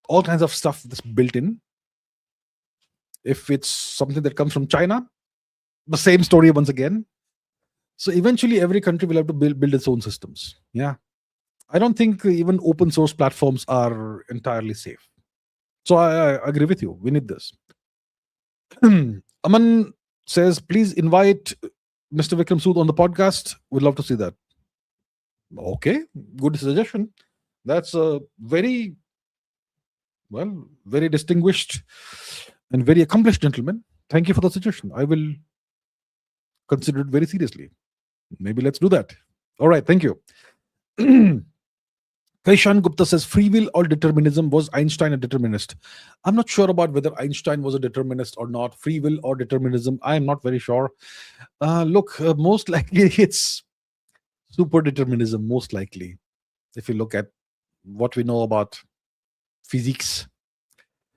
all kinds of stuff that's built in. If it's something that comes from China, the same story once again. So eventually every country will have to build its own systems. Yeah. I don't think even open source platforms are entirely safe. So I agree with you. We need this. Aman says, please invite Mr. Vikram Sood on the podcast. We'd love to see that. Okay, good suggestion. That's a very distinguished and very accomplished gentleman. Thank you for the suggestion. I will consider it very seriously. Maybe let's do that. All right, thank you. Kaishan Gupta says, free will or determinism? Was Einstein a determinist? I'm not sure about whether Einstein was a determinist or not. Free will or determinism? I am not very sure. Most likely it's super determinism, most likely. If you look at what we know about physics.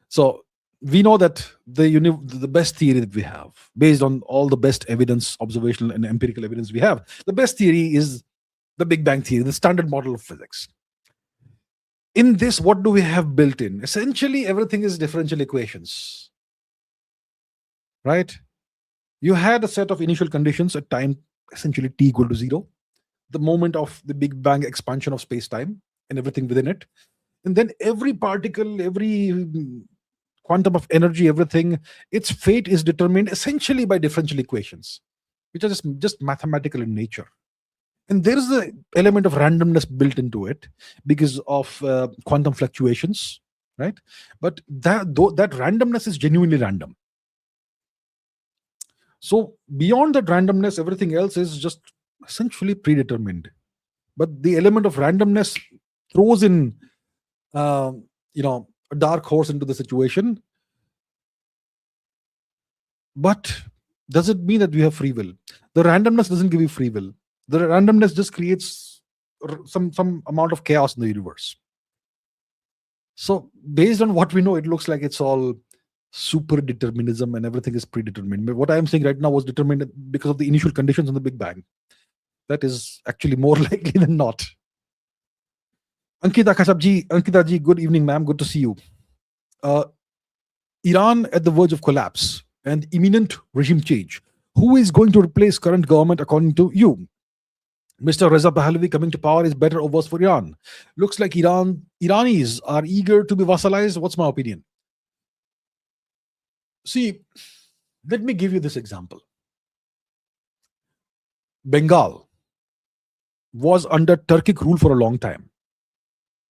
So we know that the best theory that we have, based on all the best evidence, observational and empirical evidence we have, the best theory is the Big Bang theory, the standard model of physics. In this, what do we have built in? Essentially, everything is differential equations, right? You had a set of initial conditions at time, essentially t equal to 0, the moment of the Big Bang expansion of space-time and everything within it. And then every particle, every quantum of energy, everything, its fate is determined essentially by differential equations, which are just mathematical in nature. And there is the element of randomness built into it because of quantum fluctuations, right? But that randomness is genuinely random. So beyond that randomness, everything else is just essentially predetermined. But the element of randomness throws in, a dark horse into the situation. But does it mean that we have free will? The randomness doesn't give you free will. The randomness just creates some amount of chaos in the universe. So based on what we know, it looks like it's all super determinism and everything is predetermined. But what I am saying right now was determined because of the initial conditions in the Big Bang. That is actually more likely than not. Ankita Kasabji, Ankita ji, good evening, ma'am. Good to see you. Uh, Iran at the verge of collapse and imminent regime change. Who is going to replace current government according to you? Mr. Reza Pahlavi coming to power is better or worse for Iran? Looks like Iranis are eager to be vassalized. What's my opinion? See, let me give you this example. Bengal was under Turkic rule for a long time,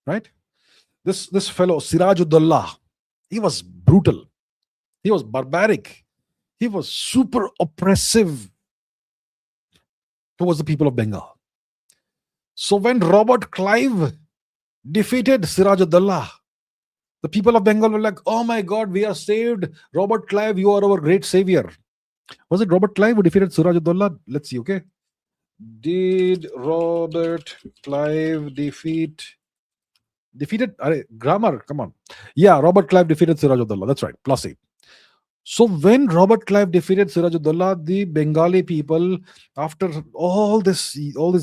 right? This fellow Sirajudullah, he was brutal, he was barbaric, he was super oppressive towards the people of Bengal. So when Robert Clive defeated Sirajudullah, the people of Bengal were like, "Oh my God, we are saved! Robert Clive, you are our great savior." Was it Robert Clive who defeated Sirajudullah? Let's see. Okay, did Robert Clive defeated grammar? Come on, yeah, Robert Clive defeated Sirajudullah. That's right. +8. So when Robert Clive defeated Sirajudullah, the Bengali people, after all these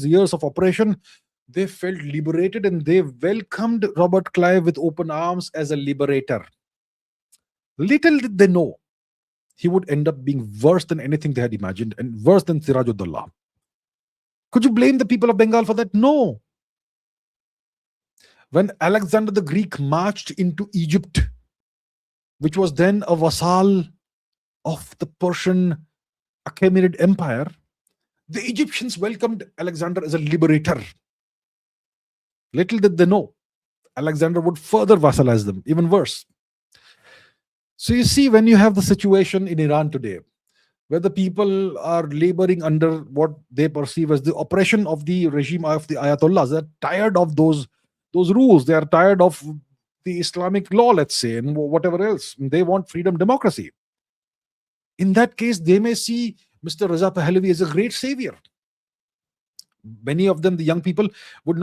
years of oppression, they felt liberated and they welcomed Robert Clive with open arms as a liberator. Little did they know he would end up being worse than anything they had imagined and worse than Sirajudullah. Could you blame the people of Bengal for that? No. When Alexander the Greek marched into Egypt, which was then a vassal of the Persian Achaemenid Empire, the Egyptians welcomed Alexander as a liberator. Little did they know Alexander would further vassalize them, even worse. So you see, when you have the situation in Iran today, where the people are laboring under what they perceive as the oppression of the regime of the Ayatollahs, they're tired of those rules. They are tired of the Islamic law, let's say, and whatever else. They want freedom, democracy. In that case, they may see Mr. Reza Pahlavi as a great savior. Many of them, the young people, would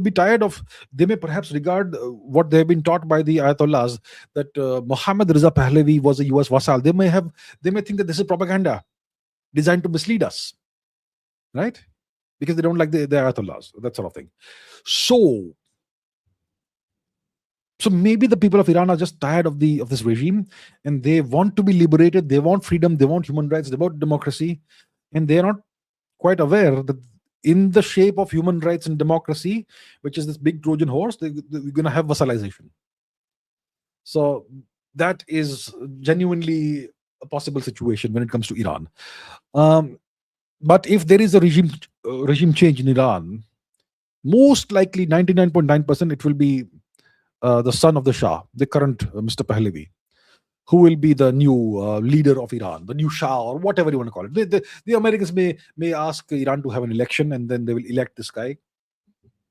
be tired of. They may perhaps regard what they have been taught by the Ayatollahs, that Mohammad Reza Pahlavi was a US vassal. They may think that this is propaganda designed to mislead us, right? Because they don't like the Ayatollahs, that sort of thing. So maybe the people of Iran are just tired of this regime, and they want to be liberated. They want freedom. They want human rights. They want democracy, and they are not quite aware that in the shape of human rights and democracy, which is this big Trojan horse, we're going to have vassalization. So that is genuinely a possible situation when it comes to Iran. But if there is a regime change in Iran, most likely 99.9% it will be the son of the Shah, the current Mr. Pahlavi, who will be the new leader of Iran, the new Shah, or whatever you want to call it. The Americans may ask Iran to have an election, and then they will elect this guy,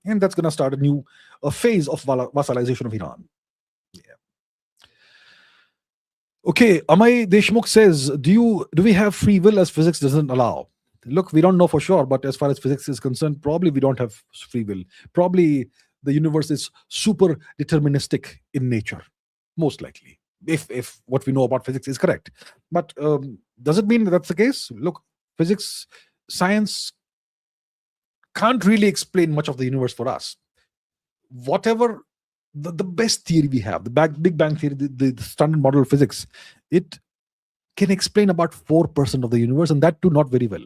and that's going to start a phase of vassalization of Iran. Yeah. Okay, Amay Deshmukh says, do we have free will as physics doesn't allow? Look, we don't know for sure, but as far as physics is concerned, probably we don't have free will. Probably the universe is super deterministic in nature, most likely, if what we know about physics is correct. But does it mean that's the case? Look, science can't really explain much of the universe for us. Whatever the best theory we have, the Big Bang theory, the standard model of physics, it can explain about 4% of the universe, and that too not very well.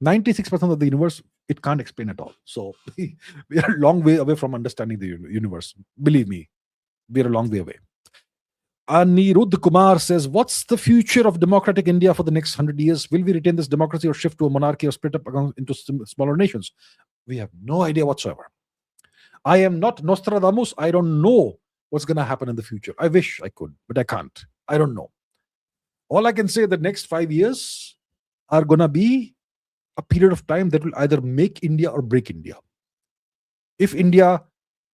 96% of the universe, it can't explain at all. So we are a long way away from understanding the universe. Believe me, we are a long way away. Anirudh Kumar says, what's the future of democratic India for the next 100 years? Will we retain this democracy or shift to a monarchy or split up into smaller nations? We have no idea whatsoever. I am not Nostradamus. I don't know what's going to happen in the future. I wish I could, but I can't. I don't know. All I can say, the next 5 years are going to be a period of time that will either make India or break India. If India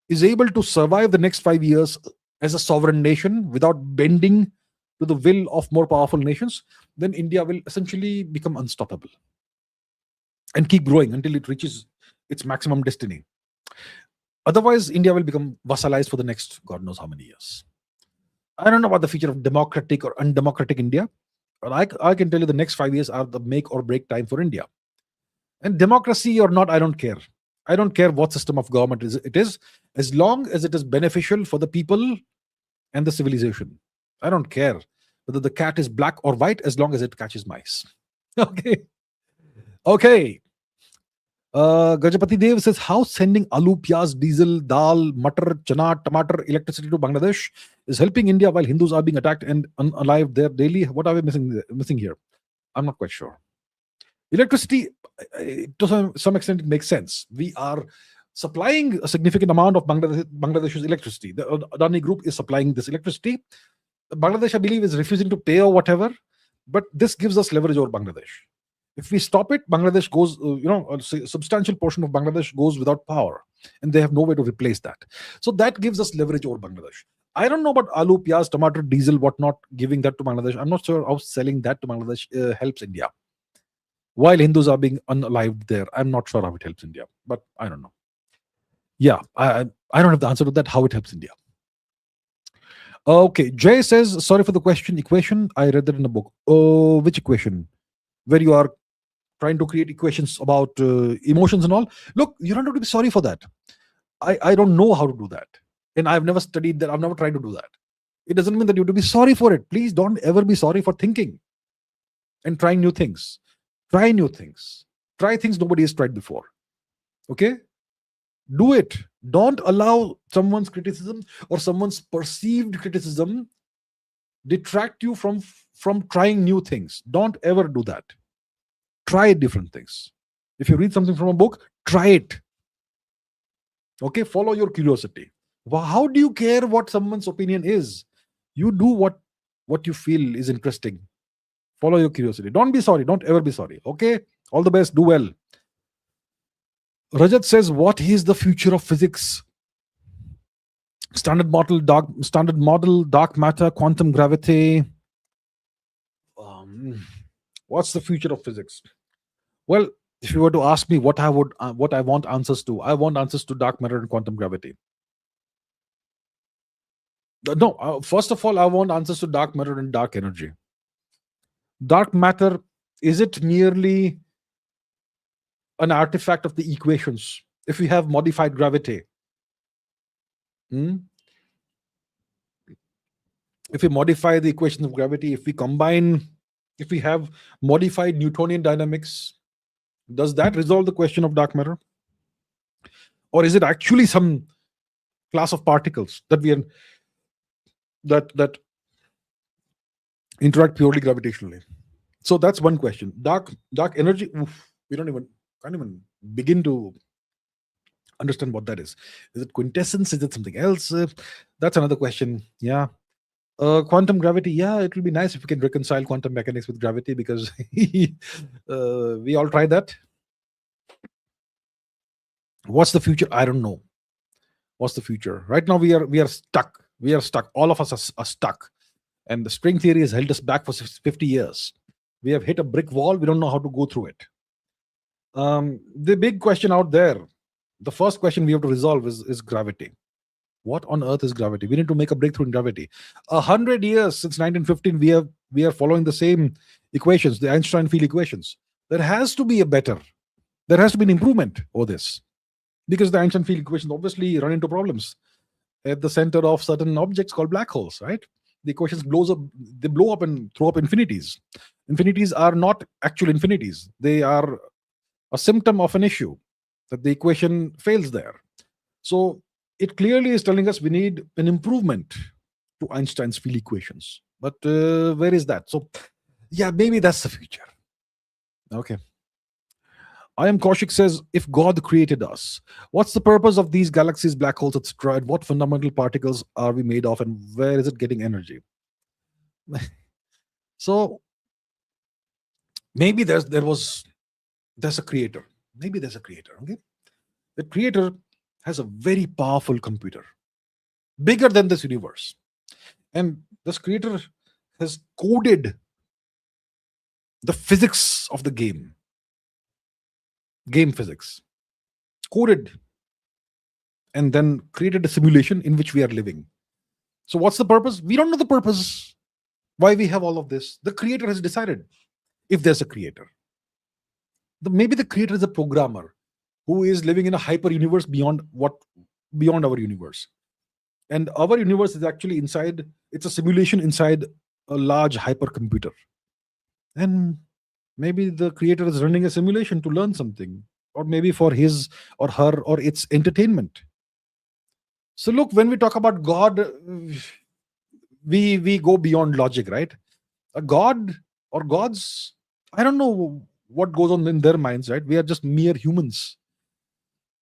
is able to survive the next 5 years as a sovereign nation without bending to the will of more powerful nations, then India will essentially become unstoppable and keep growing until it reaches its maximum destiny. Otherwise, India will become vassalized for the next God knows how many years. I don't know about the future of democratic or undemocratic India, but I can tell you the next 5 years are the make or break time for India. And democracy or not, I don't care. I don't care what system of government it is, as long as it is beneficial for the people and the civilization. I don't care whether the cat is black or white as long as it catches mice. Okay. Okay. Gajapati Dev says, how sending aloo, pyaz, diesel, dal, matar, chana, tomato, electricity to Bangladesh is helping India while Hindus are being attacked and unalive there daily. What are we missing here? I'm not quite sure. Electricity, to some extent, it makes sense. We are supplying a significant amount of Bangladesh's electricity. The Adani Group is supplying this electricity. Bangladesh, I believe, is refusing to pay or whatever, but this gives us leverage over Bangladesh. If we stop it, Bangladesh goes, a substantial portion of Bangladesh goes without power, and they have no way to replace that. So that gives us leverage over Bangladesh. I don't know about aloo, pyaz, tomato, diesel, whatnot, giving that to Bangladesh. I'm not sure how selling that to Bangladesh helps India. While Hindus are being unalived there, I'm not sure how it helps India, but I don't know. Yeah, I don't have the answer to that, how it helps India. Okay, Jay says, sorry for the equation. I read that in a book. Oh, which equation? Where you are trying to create equations about emotions and all. Look, you don't have to be sorry for that. I don't know how to do that. And I've never studied that. I've never tried to do that. It doesn't mean that you have to be sorry for it. Please don't ever be sorry for thinking and trying new things. Try new things. Try things nobody has tried before. Okay? Do it. Don't allow someone's criticism or someone's perceived criticism detract you from trying new things. Don't ever do that. Try different things. If you read something from a book, try it. Okay? Follow your curiosity. How do you care what someone's opinion is? You do what you feel is interesting. Follow your curiosity. Don't be sorry. Don't ever be sorry. Okay? All the best. Do well. Rajat says, what is the future of physics? Standard model, dark matter, quantum gravity. What's the future of physics? Well, if you were to ask me what I want answers to, I want answers to dark matter and quantum gravity. No, first of all, I want answers to dark matter and dark energy. Dark matter, is it merely an artifact of the equations? If we have modified gravity, if we modify the equations of gravity, if we have modified Newtonian dynamics, does that resolve the question of dark matter? Or is it actually some class of particles that that interact purely gravitationally? So that's one question. Dark energy, we can't even begin to understand what that is. Is it quintessence? Is it something else? That's another question. Yeah. Quantum gravity, yeah, it will be nice if we can reconcile quantum mechanics with gravity, because we all try that. What's the future? I don't know. What's the future? Right now we are stuck. We are stuck. All of us are stuck. And the string theory has held us back for 50 years. We have hit a brick wall. We don't know how to go through it. The big question out there, the first question we have to resolve is gravity. What on earth is gravity? We need to make a breakthrough in gravity. 100 years since 1915, we are following the same equations, the Einstein field equations. There has to be an improvement over this, because the Einstein field equations obviously run into problems at the center of certain objects called black holes, right? The equations blow up and throw up infinities. Infinities are not actual infinities. They are a symptom of an issue, that the equation fails there. So it clearly is telling us we need an improvement to Einstein's field equations. But where is that? So yeah, maybe that's the future. Okay. I am Kaushik says, if God created us, what's the purpose of these galaxies, black holes, etc.? What fundamental particles are we made of, and where is it getting energy? So maybe there's a creator. Maybe there's a creator. Okay, the creator has a very powerful computer, bigger than this universe, and this creator has coded the physics of the game physics, coded, and then created a simulation in which we are living. So what's the purpose? We don't know the purpose why we have all of this. The creator has decided, if there's a creator. Maybe the creator is a programmer who is living in a hyper universe beyond our universe. And our universe is actually it's a simulation inside a large hypercomputer. And maybe the creator is running a simulation to learn something, or maybe for his or her or its entertainment. So look, when we talk about God, we go beyond logic, right? A god or gods, I don't know what goes on in their minds, right? We are just mere humans.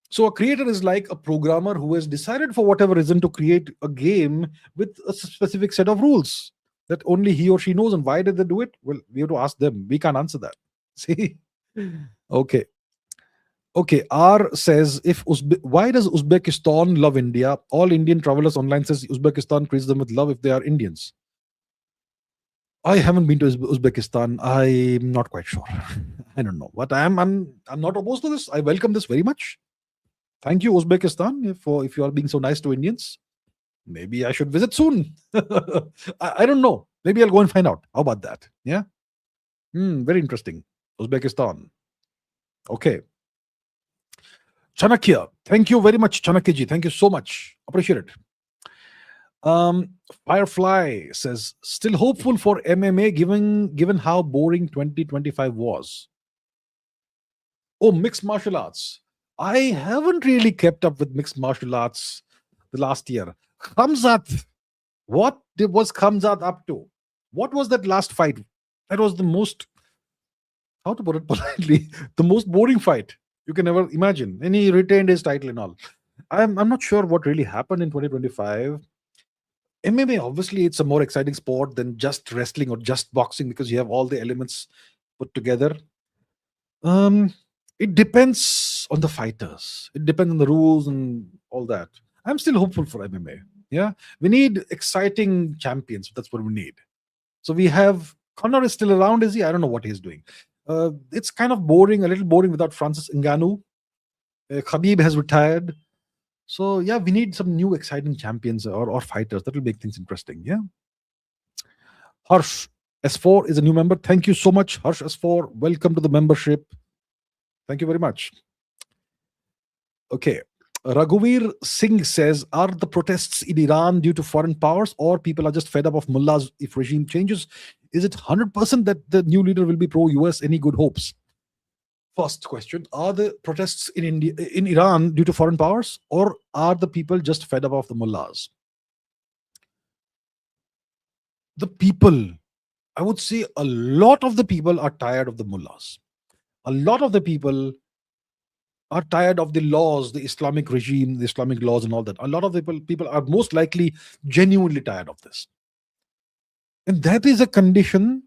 So a creator is like a programmer who has decided for whatever reason to create a game with a specific set of rules that only he or she knows. And why did they do it? Well, we have to ask them. We can't answer that. See? Okay. Okay. R says, why does Uzbekistan love India? All Indian travelers online says Uzbekistan treats them with love if they are Indians. I haven't been to Uzbekistan. I'm not quite sure. I don't know. But I'm not opposed to this. I welcome this very much. Thank you, Uzbekistan, if you are being so nice to Indians. Maybe I should visit soon. I don't know. Maybe I'll go and find out. How about that? Yeah. Very interesting. Uzbekistan. Okay. Chanakya. Thank you very much, Chanakya ji. Thank you so much. Appreciate it. Firefly says, still hopeful for MMA given how boring 2025 was. Oh, mixed martial arts. I haven't really kept up with mixed martial arts the last year. Khamzat. What was Khamzat up to? What was that last fight? That was the most, how to put it politely, the most boring fight you can ever imagine. And he retained his title and all. I'm not sure what really happened in 2025. MMA, obviously, it's a more exciting sport than just wrestling or just boxing because you have all the elements put together. It depends on the fighters. It depends on the rules and all that. I'm still hopeful for MMA. Yeah, we need exciting champions. That's what we need. So we have Conor is still around, is he? I don't know what he's doing. It's kind of boring, a little boring without Francis Ngannou. Khabib has retired. So yeah, we need some new exciting champions or fighters. That will make things interesting. Yeah. Harsh S4 is a new member. Thank you so much, Harsh S4. Welcome to the membership. Thank you very much. Okay. Raghuvir Singh says, are the protests in Iran due to foreign powers or people are just fed up of mullahs if regime changes? Is it 100% that the new leader will be pro-US? Any good hopes? First question, are the protests in Iran due to foreign powers or are the people just fed up of the mullahs? The people, I would say a lot of the people are tired of the mullahs. A lot of the people are tired of the laws, the Islamic regime, the Islamic laws and all that. A lot of the people are most likely genuinely tired of this. And that is a condition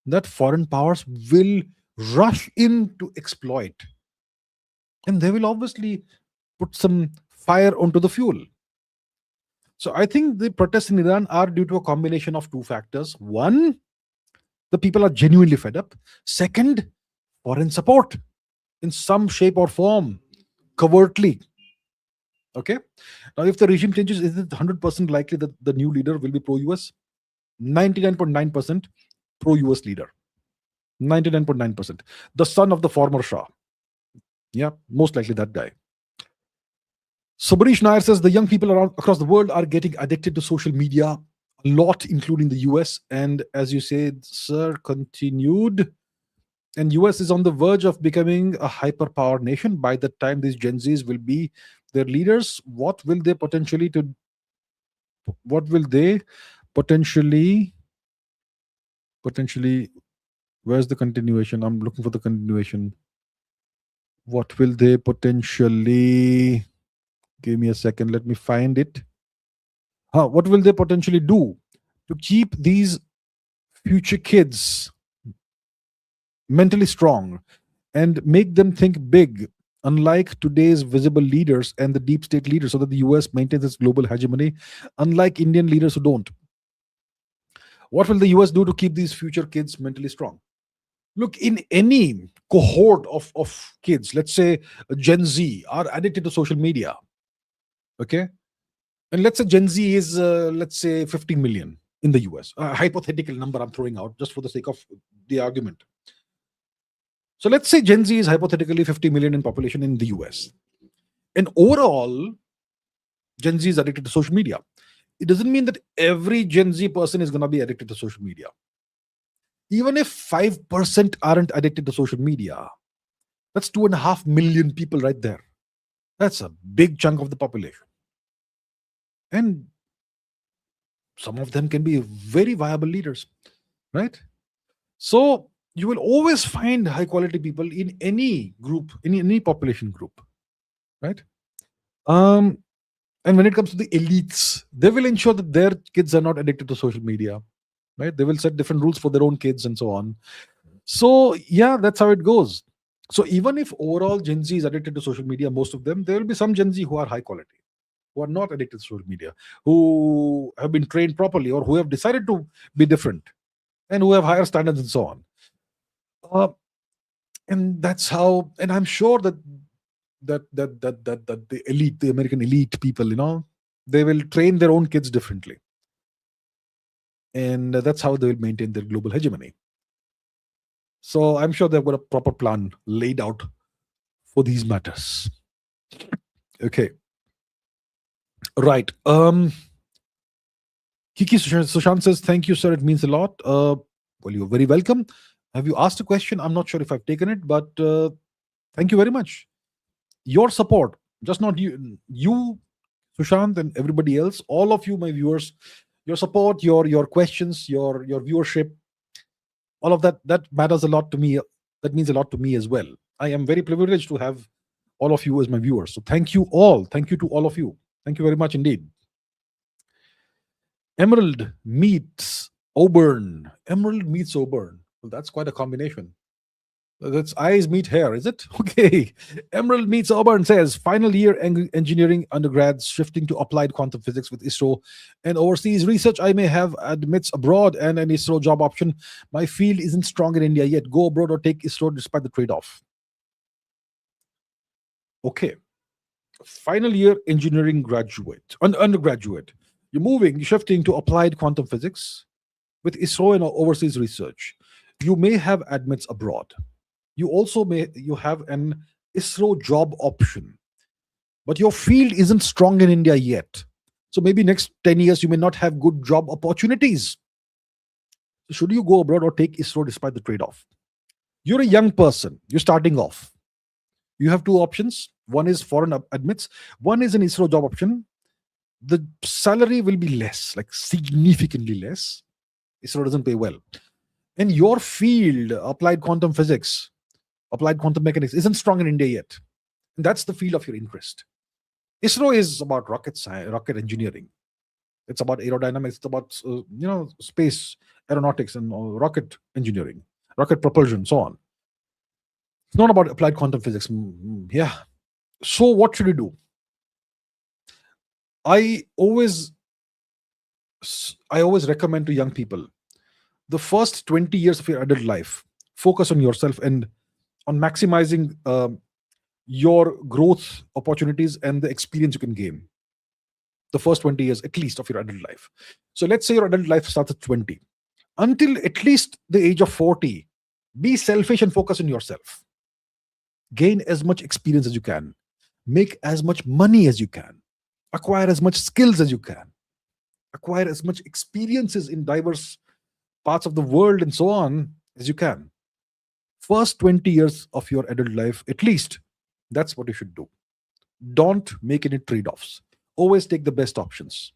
that foreign powers will rush in to exploit. And they will obviously put some fire onto the fuel. So I think the protests in Iran are due to a combination of two factors. One, the people are genuinely fed up. Second, foreign support in some shape or form, covertly. Okay. Now, if the regime changes, is it 100% likely that the new leader will be pro-US? 99.9% pro-US leader. 99.9%. The son of the former Shah. Yeah, most likely that guy. Subarish Nair says the young people across the world are getting addicted to social media a lot, including the US. And as you said, sir, continued. And US is on the verge of becoming a hyperpower nation. By the time these Gen Zs will be their leaders, what will they potentially, where's the continuation? I'm looking for the continuation. What will they potentially, give me a second, let me find it. What will they potentially do to keep these future kids mentally strong and make them think big, unlike today's visible leaders and the deep state leaders, so that the US maintains its global hegemony, unlike Indian leaders who don't? What will the US do to keep these future kids mentally strong? Look, in any cohort of kids, let's say Gen Z are addicted to social media. Okay. And let's say Gen Z is, let's say 50 million in the US. A hypothetical number I'm throwing out just for the sake of the argument. So let's say Gen Z is hypothetically 50 million in population in the US. And overall, Gen Z is addicted to social media. it doesn't mean that every Gen Z person is going to be addicted to social media. Even if 5% aren't addicted to social media, that's 2.5 million people right there. That's a big chunk of the population. And some of them can be very viable leaders, right? So you will always find high quality people in any group, in any population group, right? Um, and when it comes to the elites, they will ensure that their kids are not addicted to social media, right? They will set different rules for their own kids and so on. So yeah, that's how it goes. So even if overall Gen Z is addicted to social media, most of them, there will be some Gen Z who are high quality, who are not addicted to social media, who have been trained properly, or who have decided to be different, and who have higher standards and so on. Uh, and that's how. And I'm sure that the elite, the American elite people, they will train their own kids differently, and that's how they will maintain their global hegemony. So I'm sure they've got a proper plan laid out for these matters. Okay. Right. Kiki Sushant says, thank you, sir. It means a lot. Well, you're very welcome. Have you asked a question? I'm not sure if I've taken it, but thank you very much. Your support, just not you, Sushant, and everybody else, all of you, my viewers, your support, your questions, your viewership, all of that matters a lot to me. That means a lot to me as well. I am very privileged to have all of you as my viewers. So thank you all. Thank you to all of you. Thank you very much indeed. Emerald meets Auburn. Emerald meets Auburn. Well, that's quite a combination. That's eyes meet hair, is it? Okay. Emerald meets Auburn says final year engineering undergrads shifting to applied quantum physics with ISRO and overseas research. I may have admits abroad and an ISRO job option. My field isn't strong in India yet. Go abroad or take ISRO despite the trade off. Okay. Final year engineering graduate, undergraduate. You're shifting to applied quantum physics with ISRO and overseas research. You may have admits abroad. You have an ISRO job option, but your field isn't strong in India yet. So maybe next 10 years you may not have good job opportunities. So should you go abroad or take ISRO despite the trade-off? You're a young person. You're starting off. You have two options. One is foreign admits. One is an ISRO job option. The salary will be less, like significantly less. ISRO doesn't pay well. And your field, applied quantum physics, applied quantum mechanics, isn't strong in India yet. And that's the field of your interest. ISRO is about rocket science, rocket engineering. It's about aerodynamics. It's about space aeronautics and rocket engineering, rocket propulsion, so on. It's not about applied quantum physics. Yeah. So what should you do? I always recommend to young people, the first 20 years of your adult life, focus on yourself and on maximizing your growth opportunities and the experience you can gain. The first 20 years, at least, of your adult life. So let's say your adult life starts at 20. Until at least the age of 40, be selfish and focus on yourself. Gain as much experience as you can. Make as much money as you can. Acquire as much skills as you can. Acquire as much experiences in diverse parts of the world and so on as you can. First 20 years of your adult life, at least, that's what you should do. Don't make any trade-offs. Always take the best options.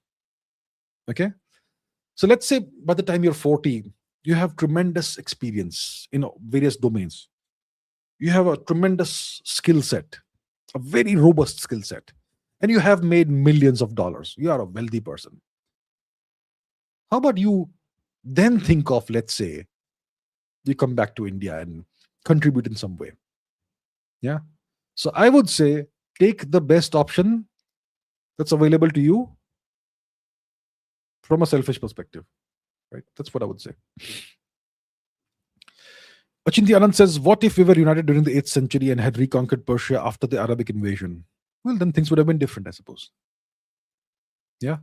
Okay? So let's say by the time you're 40, you have tremendous experience in various domains. You have a tremendous skill set, a very robust skill set, and you have made millions of dollars. You are a wealthy person. How about you then think of, let's say, you come back to India and contribute in some way. Yeah. So I would say take the best option that's available to you from a selfish perspective. Right? That's what I would say. Achinti Anand says, what if we were united during the 8th century and had reconquered Persia after the Arabic invasion? Well, then things would have been different, I suppose. Yeah.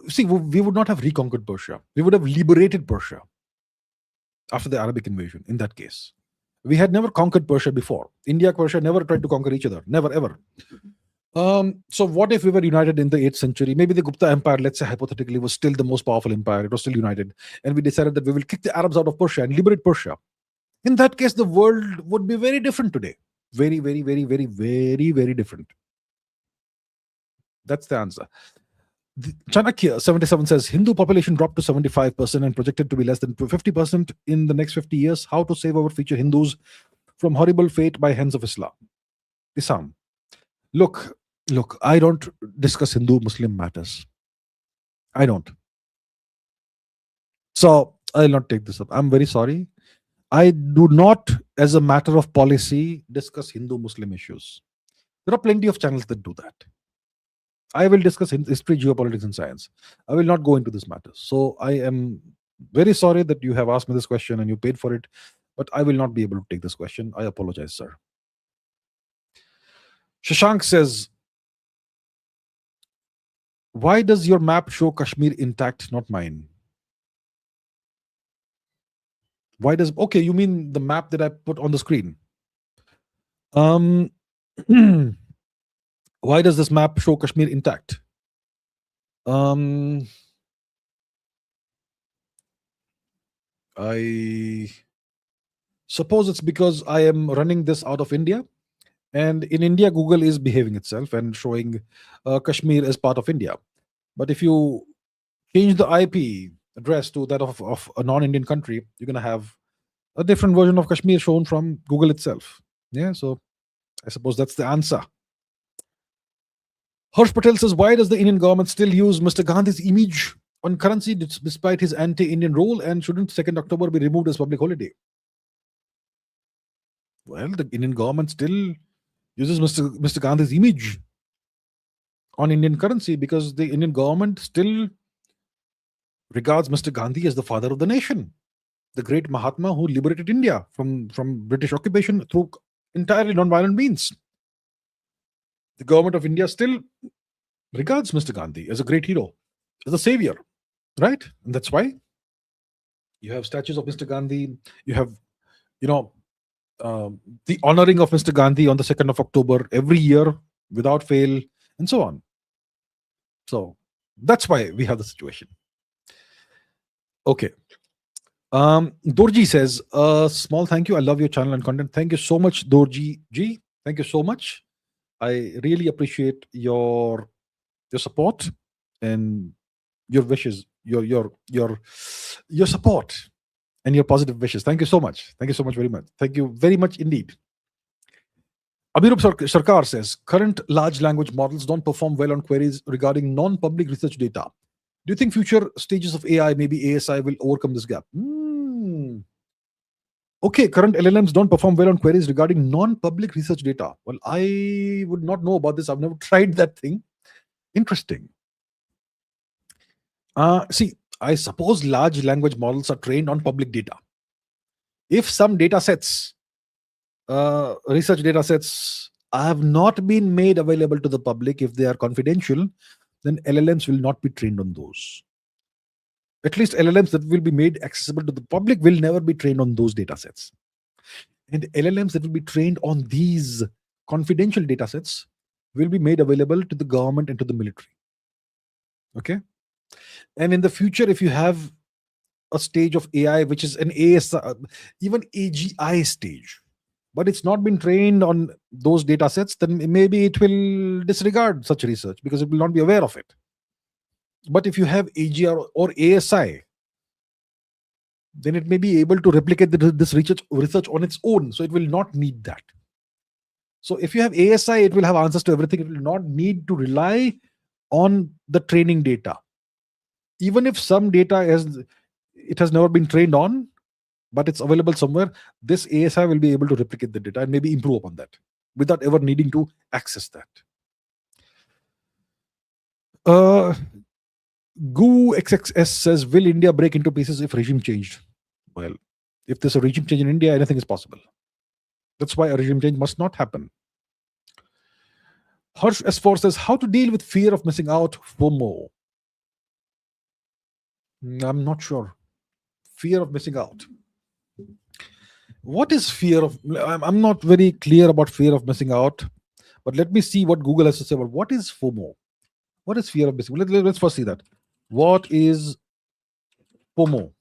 See, we would not have reconquered Persia. We would have liberated Persia after the Arabic invasion, in that case. We had never conquered Persia before. India, Persia never tried to conquer each other. Never, ever. So what if we were united in the 8th century? Maybe the Gupta Empire, let's say hypothetically, was still the most powerful empire. It was still united. And we decided that we will kick the Arabs out of Persia and liberate Persia. In that case, the world would be very different today. Very, very, very, very, very, very different. That's the answer. Chanakya 77 says Hindu population dropped to 75% and projected to be less than 50% in the next 50 years. How to save our future Hindus from horrible fate by hands of Islam? Islam. Look, I don't discuss Hindu-Muslim matters. I don't. So I'll not take this up. I'm very sorry. I do not, as a matter of policy, discuss Hindu-Muslim issues. There are plenty of channels that do that. I will discuss history, geopolitics, and science. I will not go into this matter. So I am very sorry that you have asked me this question and you paid for it, but I will not be able to take this question. I apologize, sir. Shashank says, why does your map show Kashmir intact, not mine? Why does, okay, you mean the map that I put on the screen? Why does this map show Kashmir intact? I suppose it's because I am running this out of India, and in India, Google is behaving itself and showing Kashmir as part of India. But if you change the IP address to that of a non-Indian country, you're going to have a different version of Kashmir shown from Google itself. Yeah, so I suppose that's the answer. Harsh Patel says, why does the Indian government still use Mr. Gandhi's image on currency despite his anti-Indian role, and shouldn't 2nd October be removed as public holiday? Well, the Indian government still uses Mr. Gandhi's image on Indian currency because the Indian government still regards Mr. Gandhi as the father of the nation, the great Mahatma who liberated India from British occupation through entirely non-violent means. The government of India still regards Mr. Gandhi as a great hero, as a savior, right? And that's why you have statues of Mr. Gandhi. You have, the honoring of Mr. Gandhi on the 2nd of October every year without fail, and so on. So that's why we have the situation. Okay. Dorji says, small thank you. I love your channel and content. Thank you so much, Dorji Ji. Thank you so much. I really appreciate your support and your wishes, your support and your positive wishes. Thank you so much. Thank you so much very much. Thank you very much indeed. Abhirup Sarkar says, current large language models don't perform well on queries regarding non-public research data. Do you think future stages of AI, maybe ASI, will overcome this gap? Okay, current LLMs don't perform well on queries regarding non-public research data. Well, I would not know about this. I've never tried that thing. Interesting. See, I suppose large language models are trained on public data. If some data sets, research data sets, have not been made available to the public, if they are confidential, then LLMs will not be trained on those. At least LLMs that will be made accessible to the public will never be trained on those data sets. And LLMs that will be trained on these confidential data sets will be made available to the government and to the military. Okay? And in the future, if you have a stage of AI, which is an ASI, even AGI stage, but it's not been trained on those data sets, then maybe it will disregard such research because it will not be aware of it. But if you have AGR or ASI, then it may be able to replicate this research on its own. So it will not need that. So if you have ASI, it will have answers to everything. It will not need to rely on the training data. Even if some data has never been trained on, but it's available somewhere, this ASI will be able to replicate the data and maybe improve upon that without ever needing to access that. Goo XXS says, will India break into pieces if regime changed? Well, if there's a regime change in India, anything is possible. That's why a regime change must not happen. Harsh S4 says, how to deal with fear of missing out, FOMO? I'm not sure. Fear of missing out. What is fear of? I'm not very clear about fear of missing out. But let me see what Google has to say about what is FOMO. What is fear of missing? Let's first see that. What is FOMO?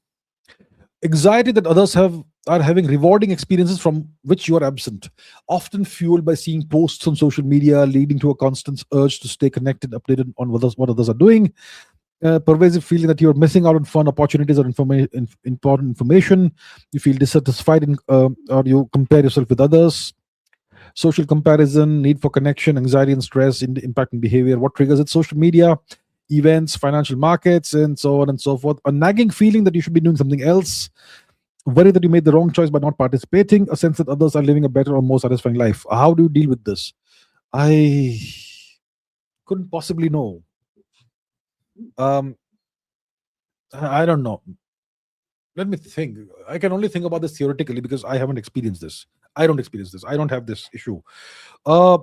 Anxiety that others are having rewarding experiences from which you are absent, often fueled by seeing posts on social media, leading to a constant urge to stay connected, updated on what others are doing. Pervasive feeling that you're missing out on fun opportunities or important information. You feel dissatisfied or you compare yourself with others. Social comparison, need for connection, anxiety and stress impacting behavior. What triggers it? Social media, events, financial markets, and so on and so forth. A nagging feeling that you should be doing something else. Worry that you made the wrong choice by not participating. A sense that others are living a better or more satisfying life. How do you deal with this? I couldn't possibly know. I don't know. Let me think. I can only think about this theoretically because I haven't experienced this. I don't experience this. I don't have this issue. Uh,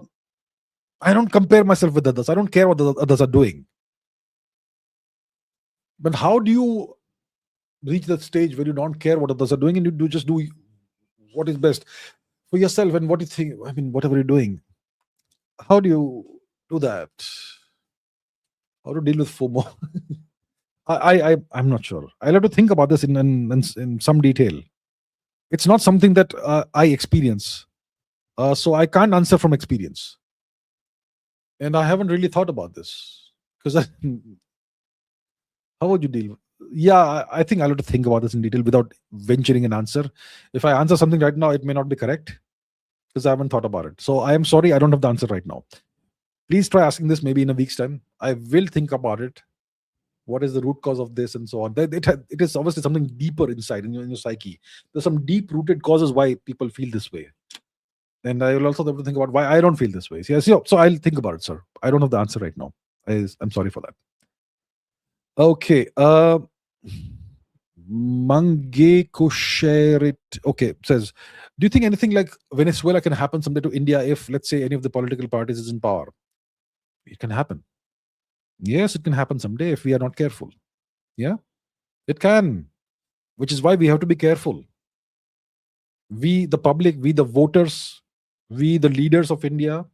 I don't compare myself with others. I don't care what the others are doing. But how do you reach that stage where you don't care what others are doing and you just do what is best for yourself and what you think? I mean, whatever you're doing. How do you do that? How to deal with FOMO? I'm not sure. I'll have to think about this in some detail. It's not something that I experience, so I can't answer from experience, and I haven't really thought about this because how would you deal? Yeah, I think I'll have to think about this in detail without venturing an answer. If I answer something right now, it may not be correct because I haven't thought about it. So I am sorry, I don't have the answer right now. Please try asking this maybe in a week's time. I will think about it. What is the root cause of this and so on? It is obviously something deeper inside in your psyche. There's some deep rooted causes why people feel this way. And I will also have to think about why I don't feel this way. Yes, yeah, so I'll think about it, sir. I don't have the answer right now. I'm sorry for that. Okay. Mange Kusherit. Okay, says, do you think anything like Venezuela can happen someday to India if, let's say, any of the political parties is in power? It can happen. Yes, it can happen someday if we are not careful. Yeah, it can. Which is why we have to be careful. We, the public, we, the voters, we, the leaders of India,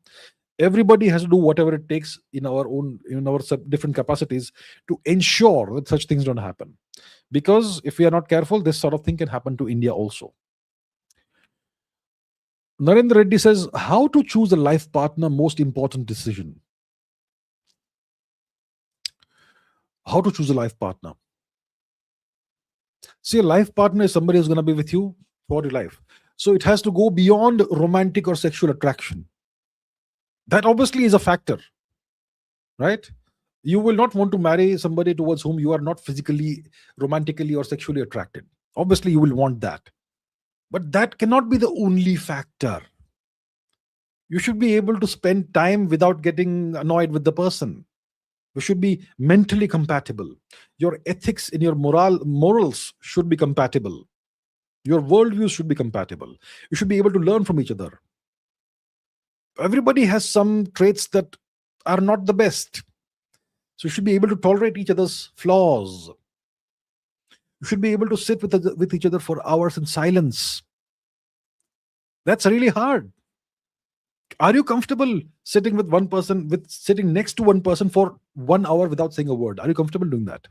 everybody has to do whatever it takes in our different capacities to ensure that such things don't happen. Because if we are not careful, this sort of thing can happen to India also. Narendra Reddy says, how to choose a life partner, most important decision. How to choose a life partner. See, a life partner is somebody who's going to be with you for your life. So it has to go beyond romantic or sexual attraction. That obviously is a factor, right? You will not want to marry somebody towards whom you are not physically, romantically, or sexually attracted. Obviously, you will want that. But that cannot be the only factor. You should be able to spend time without getting annoyed with the person. You should be mentally compatible. Your ethics and your morals should be compatible. Your worldviews should be compatible. You should be able to learn from each other. Everybody has some traits that are not the best. So you should be able to tolerate each other's flaws. You should be able to sit with each other for hours in silence. That's really hard. Are you comfortable sitting with one person, sitting next to one person for 1 hour without saying a word? Are you comfortable doing that?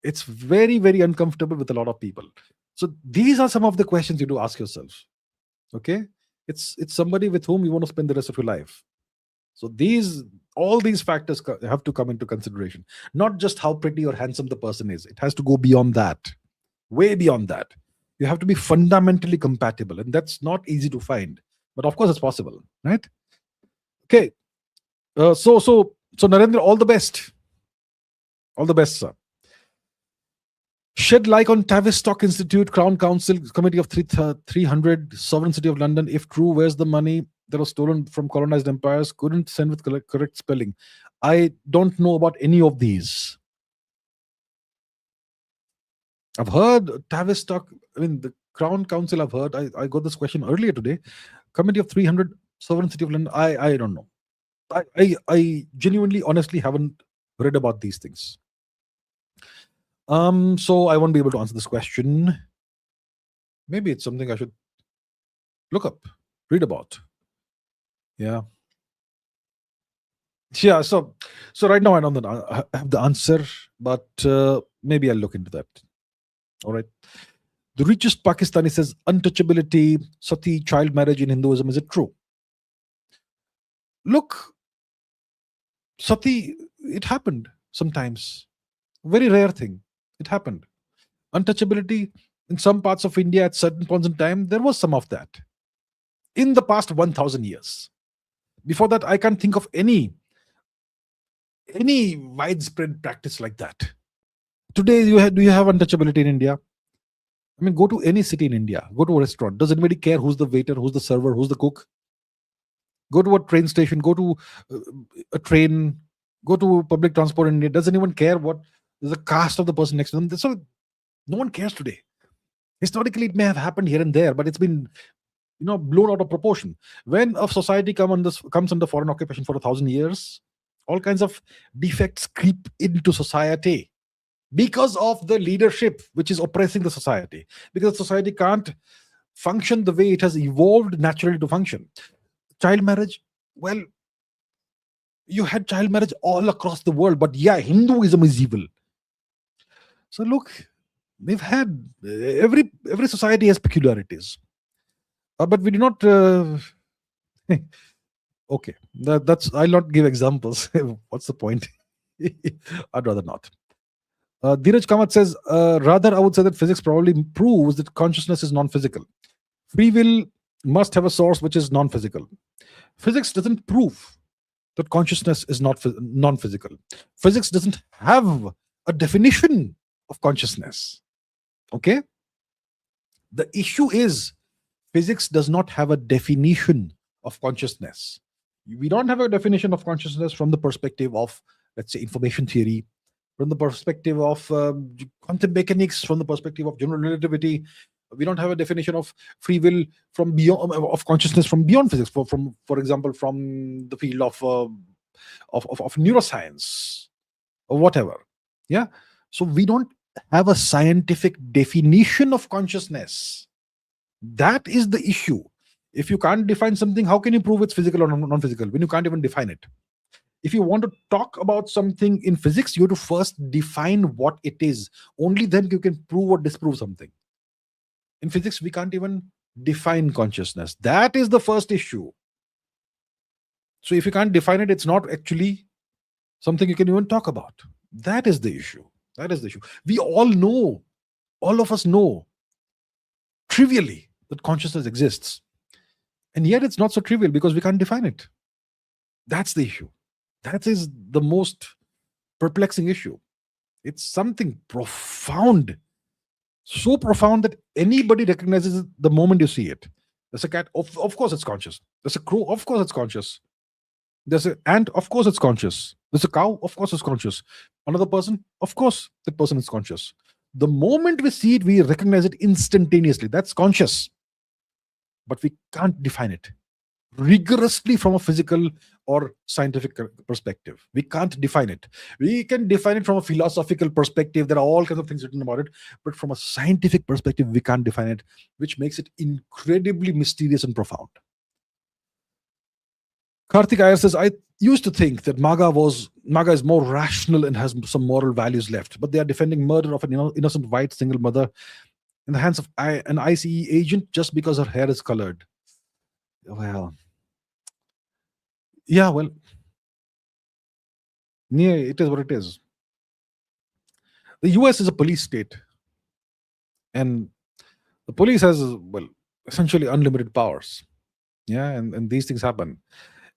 It's very, very uncomfortable with a lot of people. So these are some of the questions you do ask yourself. Okay, it's somebody with whom you want to spend the rest of your life. So all these factors have to come into consideration. Not just how pretty or handsome the person is. It has to go beyond that, way beyond that. You have to be fundamentally compatible, and that's not easy to find. But of course, it's possible, right? Okay. So Narendra, all the best. All the best, sir. Shed light on Tavistock Institute, Crown Council, Committee of 300, Sovereign City of London. If true, where's the money that was stolen from colonized empires? Couldn't send with correct spelling. I don't know about any of these. I've heard Tavistock, I mean, the Crown Council, I've heard. I got this question earlier today. Committee of 300, Sovereign City of London. I don't know. I genuinely, honestly haven't read about these things. So I won't be able to answer this question. Maybe it's something I should look up, read about. Yeah. Yeah. So right now I don't know, I have the answer, but maybe I'll look into that. All right. The richest Pakistani says untouchability, sati, child marriage in Hinduism. Is it true? Look, sati, it happened sometimes. Very rare thing. It happened. Untouchability in some parts of India at certain points in time, there was some of that in the past 1,000 years. Before that, I can't think of any widespread practice like that. Today, do you have untouchability in India? I mean, go to any city in India, go to a restaurant. Does anybody care who's the waiter, who's the server, who's the cook? Go to a train station, go to uh, a train, go to public transport in India. Does anyone care what is the caste of the person next to them? So no one cares today. Historically, it may have happened here and there, but it's been blown out of proportion. When a society comes under foreign occupation for 1,000 years, all kinds of defects creep into society because of the leadership which is oppressing the society, because society can't function the way it has evolved naturally to function. Child marriage, well, you had child marriage all across the world, but yeah, Hinduism is evil. So look, we've had every society has peculiarities, but we do not okay, that's I'll not give examples. What's the point? I'd rather not. Dheeraj Kamath says, rather, I would say that physics probably proves that consciousness is non-physical. Free will must have a source which is non-physical. Physics doesn't prove that consciousness is not non-physical. Physics doesn't have a definition of consciousness. Okay? The issue is physics does not have a definition of consciousness. We don't have a definition of consciousness from the perspective of, let's say, information theory, from the perspective of quantum mechanics, from the perspective of general relativity. We don't have a definition of free will from beyond, of consciousness from beyond physics. For example, from the field of neuroscience or whatever. Yeah. So we don't have a scientific definition of consciousness. That is the issue. If you can't define something, how can you prove it's physical or non-physical when you can't even define it? If you want to talk about something in physics, you have to first define what it is. Only then you can prove or disprove something. In physics, we can't even define consciousness. That is the first issue. So if you can't define it, it's not actually something you can even talk about. That is the issue. That is the issue. We all know, all of us know, trivially, that consciousness exists. And yet it's not so trivial because we can't define it. That's the issue. That is the most perplexing issue. It's something profound, so profound that anybody recognizes it the moment you see it. There's a cat, of course it's conscious. There's a crow, of course it's conscious. There's an ant, of course it's conscious. There's a cow, of course it's conscious. Another person, of course that person is conscious. The moment we see it, we recognize it instantaneously. That's conscious. But we can't define it rigorously from a physical or scientific perspective. We can't define it. We can define it from a philosophical perspective. There are all kinds of things written about it. But from a scientific perspective, we can't define it, which makes it incredibly mysterious and profound. Karthik Iyer says, I used to think that MAGA is more rational and has some moral values left, but they are defending murder of an innocent white single mother in the hands of an ICE agent just because her hair is colored. Well, yeah, well, yeah, it is what it is. The US is a police state, and the police has, well, essentially unlimited powers. Yeah, and these things happen.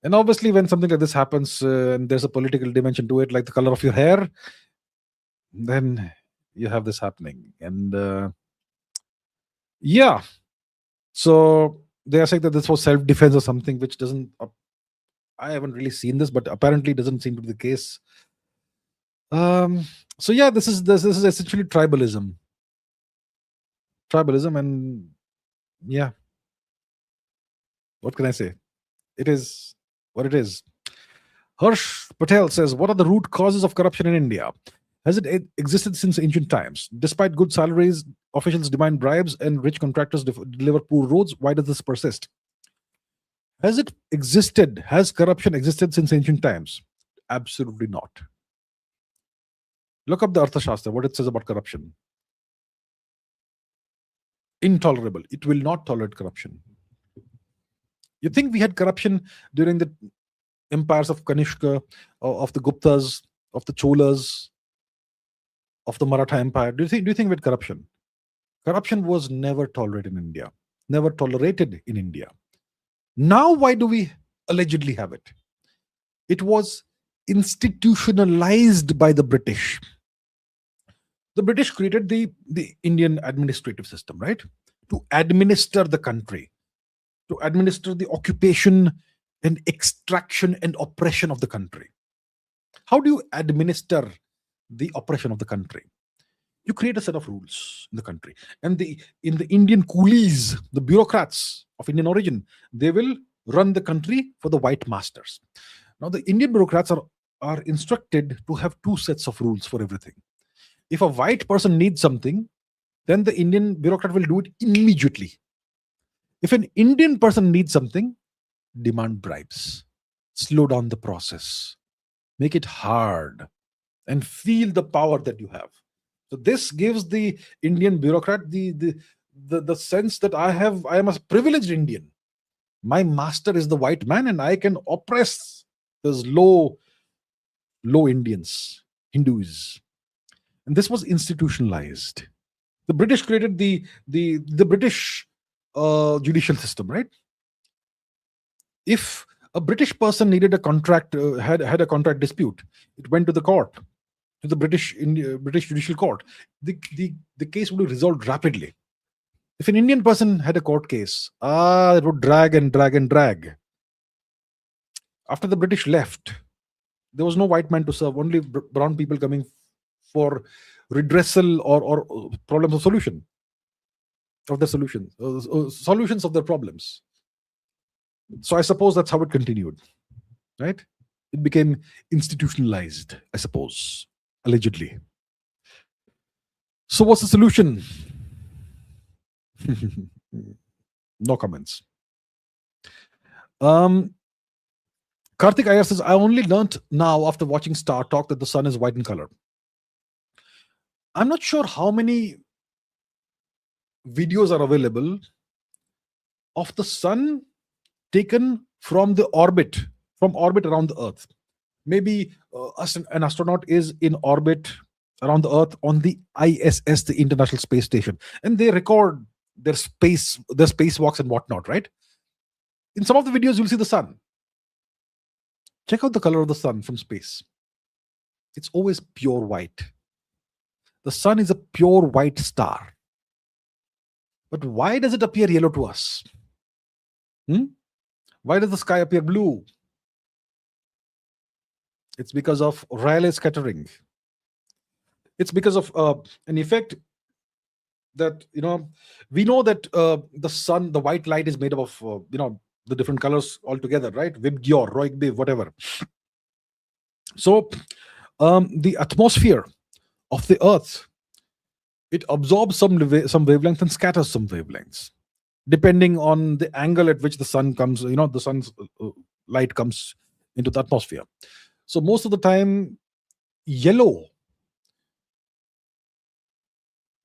And obviously, when something like this happens and there's a political dimension to it, like the color of your hair, then you have this happening. And yeah, so they are saying that this was self-defense or something, which doesn't. I haven't really seen this, but apparently doesn't seem to be the case. So yeah, this is essentially tribalism, and yeah, what can I say? It is what it is. Harsh Patel says, what are the root causes of corruption in India? Has it existed since ancient times? Despite good salaries, officials demand bribes and rich contractors deliver poor roads. Why does this persist? Has it existed? Has corruption existed since ancient times? Absolutely not. Look up the Arthashastra, what it says about corruption. Intolerable. It will not tolerate corruption. You think we had corruption during the empires of Kanishka, of the Guptas, of the Cholas, of the Maratha Empire? Do you think we had corruption? Corruption was never tolerated in India. Never tolerated in India. Now, why do we allegedly have it? It was institutionalized by the British. The British created the Indian administrative system, right? To administer the country, to administer the occupation and extraction and oppression of the country. How do you administer the oppression of the country? You create a set of rules in the country. And in the Indian coolies, the bureaucrats of Indian origin, they will run the country for the white masters. Now, the Indian bureaucrats are instructed to have two sets of rules for everything. If a white person needs something, then the Indian bureaucrat will do it immediately. If an Indian person needs something, demand bribes, slow down the process, make it hard, and feel the power that you have. So this gives the Indian bureaucrat the sense that I am a privileged Indian. My master is the white man, and I can oppress those low Indians, Hindus. And this was institutionalized. The British created the British judicial system, right? If a British person needed a contract, had a contract dispute, it went to the court, to the British judicial court. The case would be resolved rapidly. If an Indian person had a court case, it would drag and drag and drag. After the British left, there was no white man to serve, only brown people coming for redressal or problems of solution of the solutions of their problems. So I suppose that's how it continued, right? It became institutionalized, I suppose, allegedly. So what's the solution? No comments. Karthik Iyer says, I only learnt now after watching Star Talk that the sun is white in color. I'm not sure how many videos are available of the sun taken from orbit around the Earth. Maybe an astronaut is in orbit around the Earth on the ISS, the International Space Station, and they record their spacewalks and whatnot, right? In some of the videos, you'll see the sun. Check out the color of the sun from space. It's always pure white. The sun is a pure white star. But why does it appear yellow to us? Why does the sky appear blue? It's because of Rayleigh scattering. It's because of an effect that, we know that the sun, the white light is made up of, the different colors altogether, right? Vibgyor, Roig, whatever. So the atmosphere of the Earth, it absorbs some wavelengths and scatters some wavelengths, depending on the angle at which the sun comes, the sun's light comes into the atmosphere. So most of the time, yellow.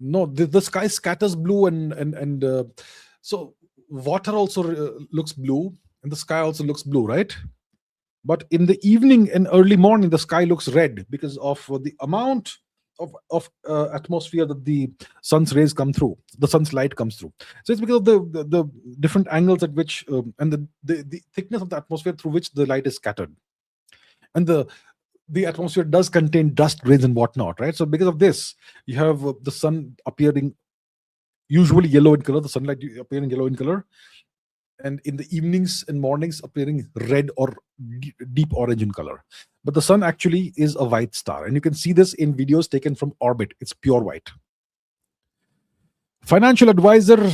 No, the sky scatters blue and so water also looks blue and the sky also looks blue, right? But in the evening and early morning, the sky looks red because of the amount of atmosphere that the sun's rays come through, the sun's light comes through. So it's because of the different angles at which and the thickness of the atmosphere through which the light is scattered. And the atmosphere does contain dust grains and whatnot, right? So because of this, you have the sun appearing usually yellow in color, the sunlight appearing yellow in color, and in the evenings and mornings appearing red or deep orange in color. But the sun actually is a white star, and you can see this in videos taken from orbit. It's pure white. Financial advisor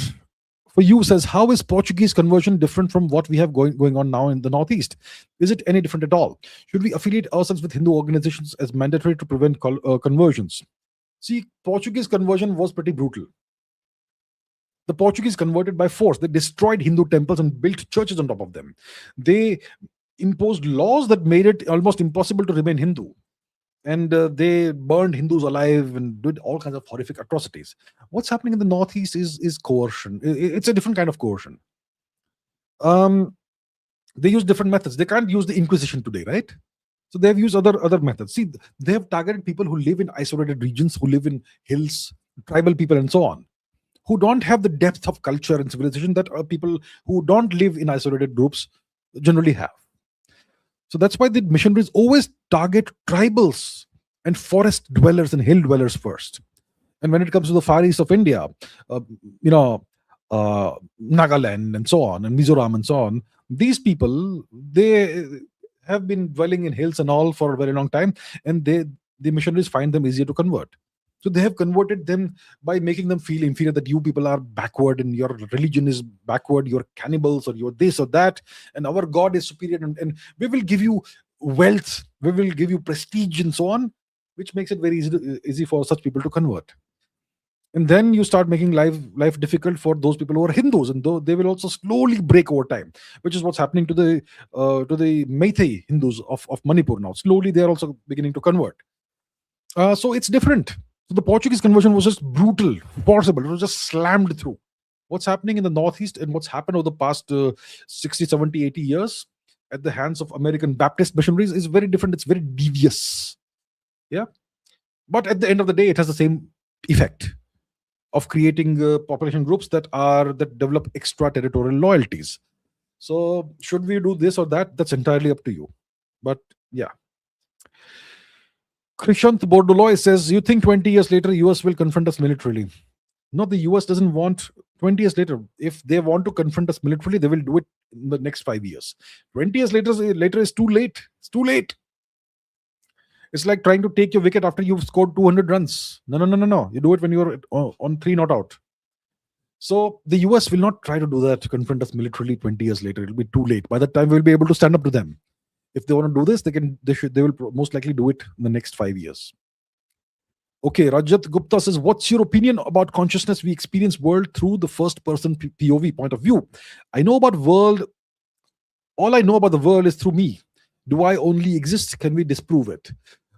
for you says, how is Portuguese conversion different from what we have going on now in the Northeast? Is it any different at all? Should we affiliate ourselves with Hindu organizations as mandatory to prevent conversions? See, Portuguese conversion was pretty brutal. The Portuguese converted by force. They destroyed Hindu temples and built churches on top of them. They imposed laws that made it almost impossible to remain Hindu. And they burned Hindus alive and did all kinds of horrific atrocities. What's happening in the Northeast is coercion. It's a different kind of coercion. They use different methods. They can't use the Inquisition today, right? So they have used other methods. See, they have targeted people who live in isolated regions, who live in hills, tribal people, and so on, who don't have the depth of culture and civilization that people who don't live in isolated groups generally have. So that's why the missionaries always target tribals and forest dwellers and hill dwellers first. And when it comes to the far east of India, uh, you know, Nagaland and so on, and Mizoram and so on, these people, they have been dwelling in hills and all for a very long time, and the missionaries find them easier to convert. So they have converted them by making them feel inferior, that you people are backward and your religion is backward, you're cannibals or you're this or that, and our God is superior, and we will give you wealth, we will give you prestige and so on, which makes it very easy for such people to convert. And then you start making life difficult for those people who are Hindus, and though they will also slowly break over time, which is what's happening to the Meitei Hindus of Manipur now. Slowly they are also beginning to convert. So it's different. So the Portuguese conversion was just brutal, forcible. It was just slammed through. What's happening in the Northeast and what's happened over the past 60, 70, 80 years at the hands of American Baptist missionaries is very different. It's very devious. Yeah. But at the end of the day, it has the same effect of creating population groups that develop extraterritorial loyalties. So should we do this or that? That's entirely up to you. But yeah. Krishant Borduloy says, you think 20 years later US will confront us militarily? No, the US doesn't want 20 years later. If they want to confront us militarily, they will do it in the next 5 years. 20 years later is too late. It's too late. It's like trying to take your wicket after you've scored 200 runs. No. You do it when you're on 3 not out. So the US will not try to do that, to confront us militarily 20 years later. It'll be too late. By that time, we'll be able to stand up to them. If they want to do this, they will most likely do it in the next 5 years. Okay, Rajat Gupta says, what's your opinion about consciousness? We experience world through the first person POV point of view. All I know about the world is through me. Do I only exist? Can we disprove it?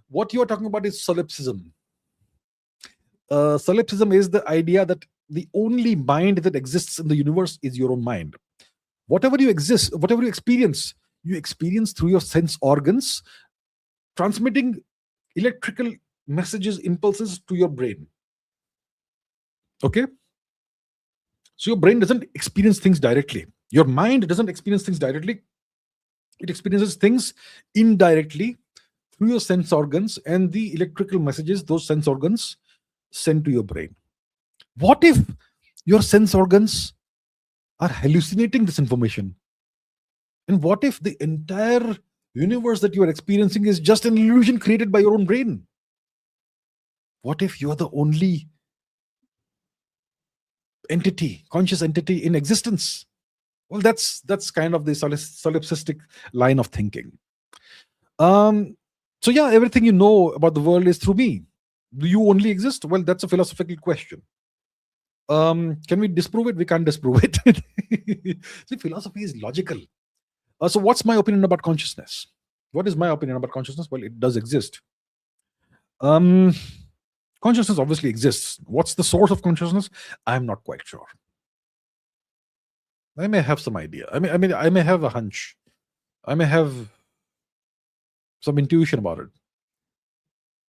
What you are talking about is solipsism. Solipsism is the idea that the only mind that exists in the universe is your own mind. Whatever you experience through your sense organs, transmitting electrical messages, impulses to your brain. Okay? So your brain doesn't experience things directly. Your mind doesn't experience things directly. It experiences things indirectly through your sense organs and the electrical messages those sense organs send to your brain. What if your sense organs are hallucinating this information? And what if the entire universe that you are experiencing is just an illusion created by your own brain? What if you are the only entity, conscious entity in existence? Well, that's kind of the solipsistic line of thinking. So yeah, everything you know about the world is through me. Do you only exist? Well, that's a philosophical question. Can we disprove it? We can't disprove it. See, philosophy is logical. So what's my opinion about consciousness? What is my opinion about consciousness? Well, it does exist. Consciousness obviously exists. What's the source of consciousness? I'm not quite sure. I may have some idea. I may have a hunch. I may have some intuition about it.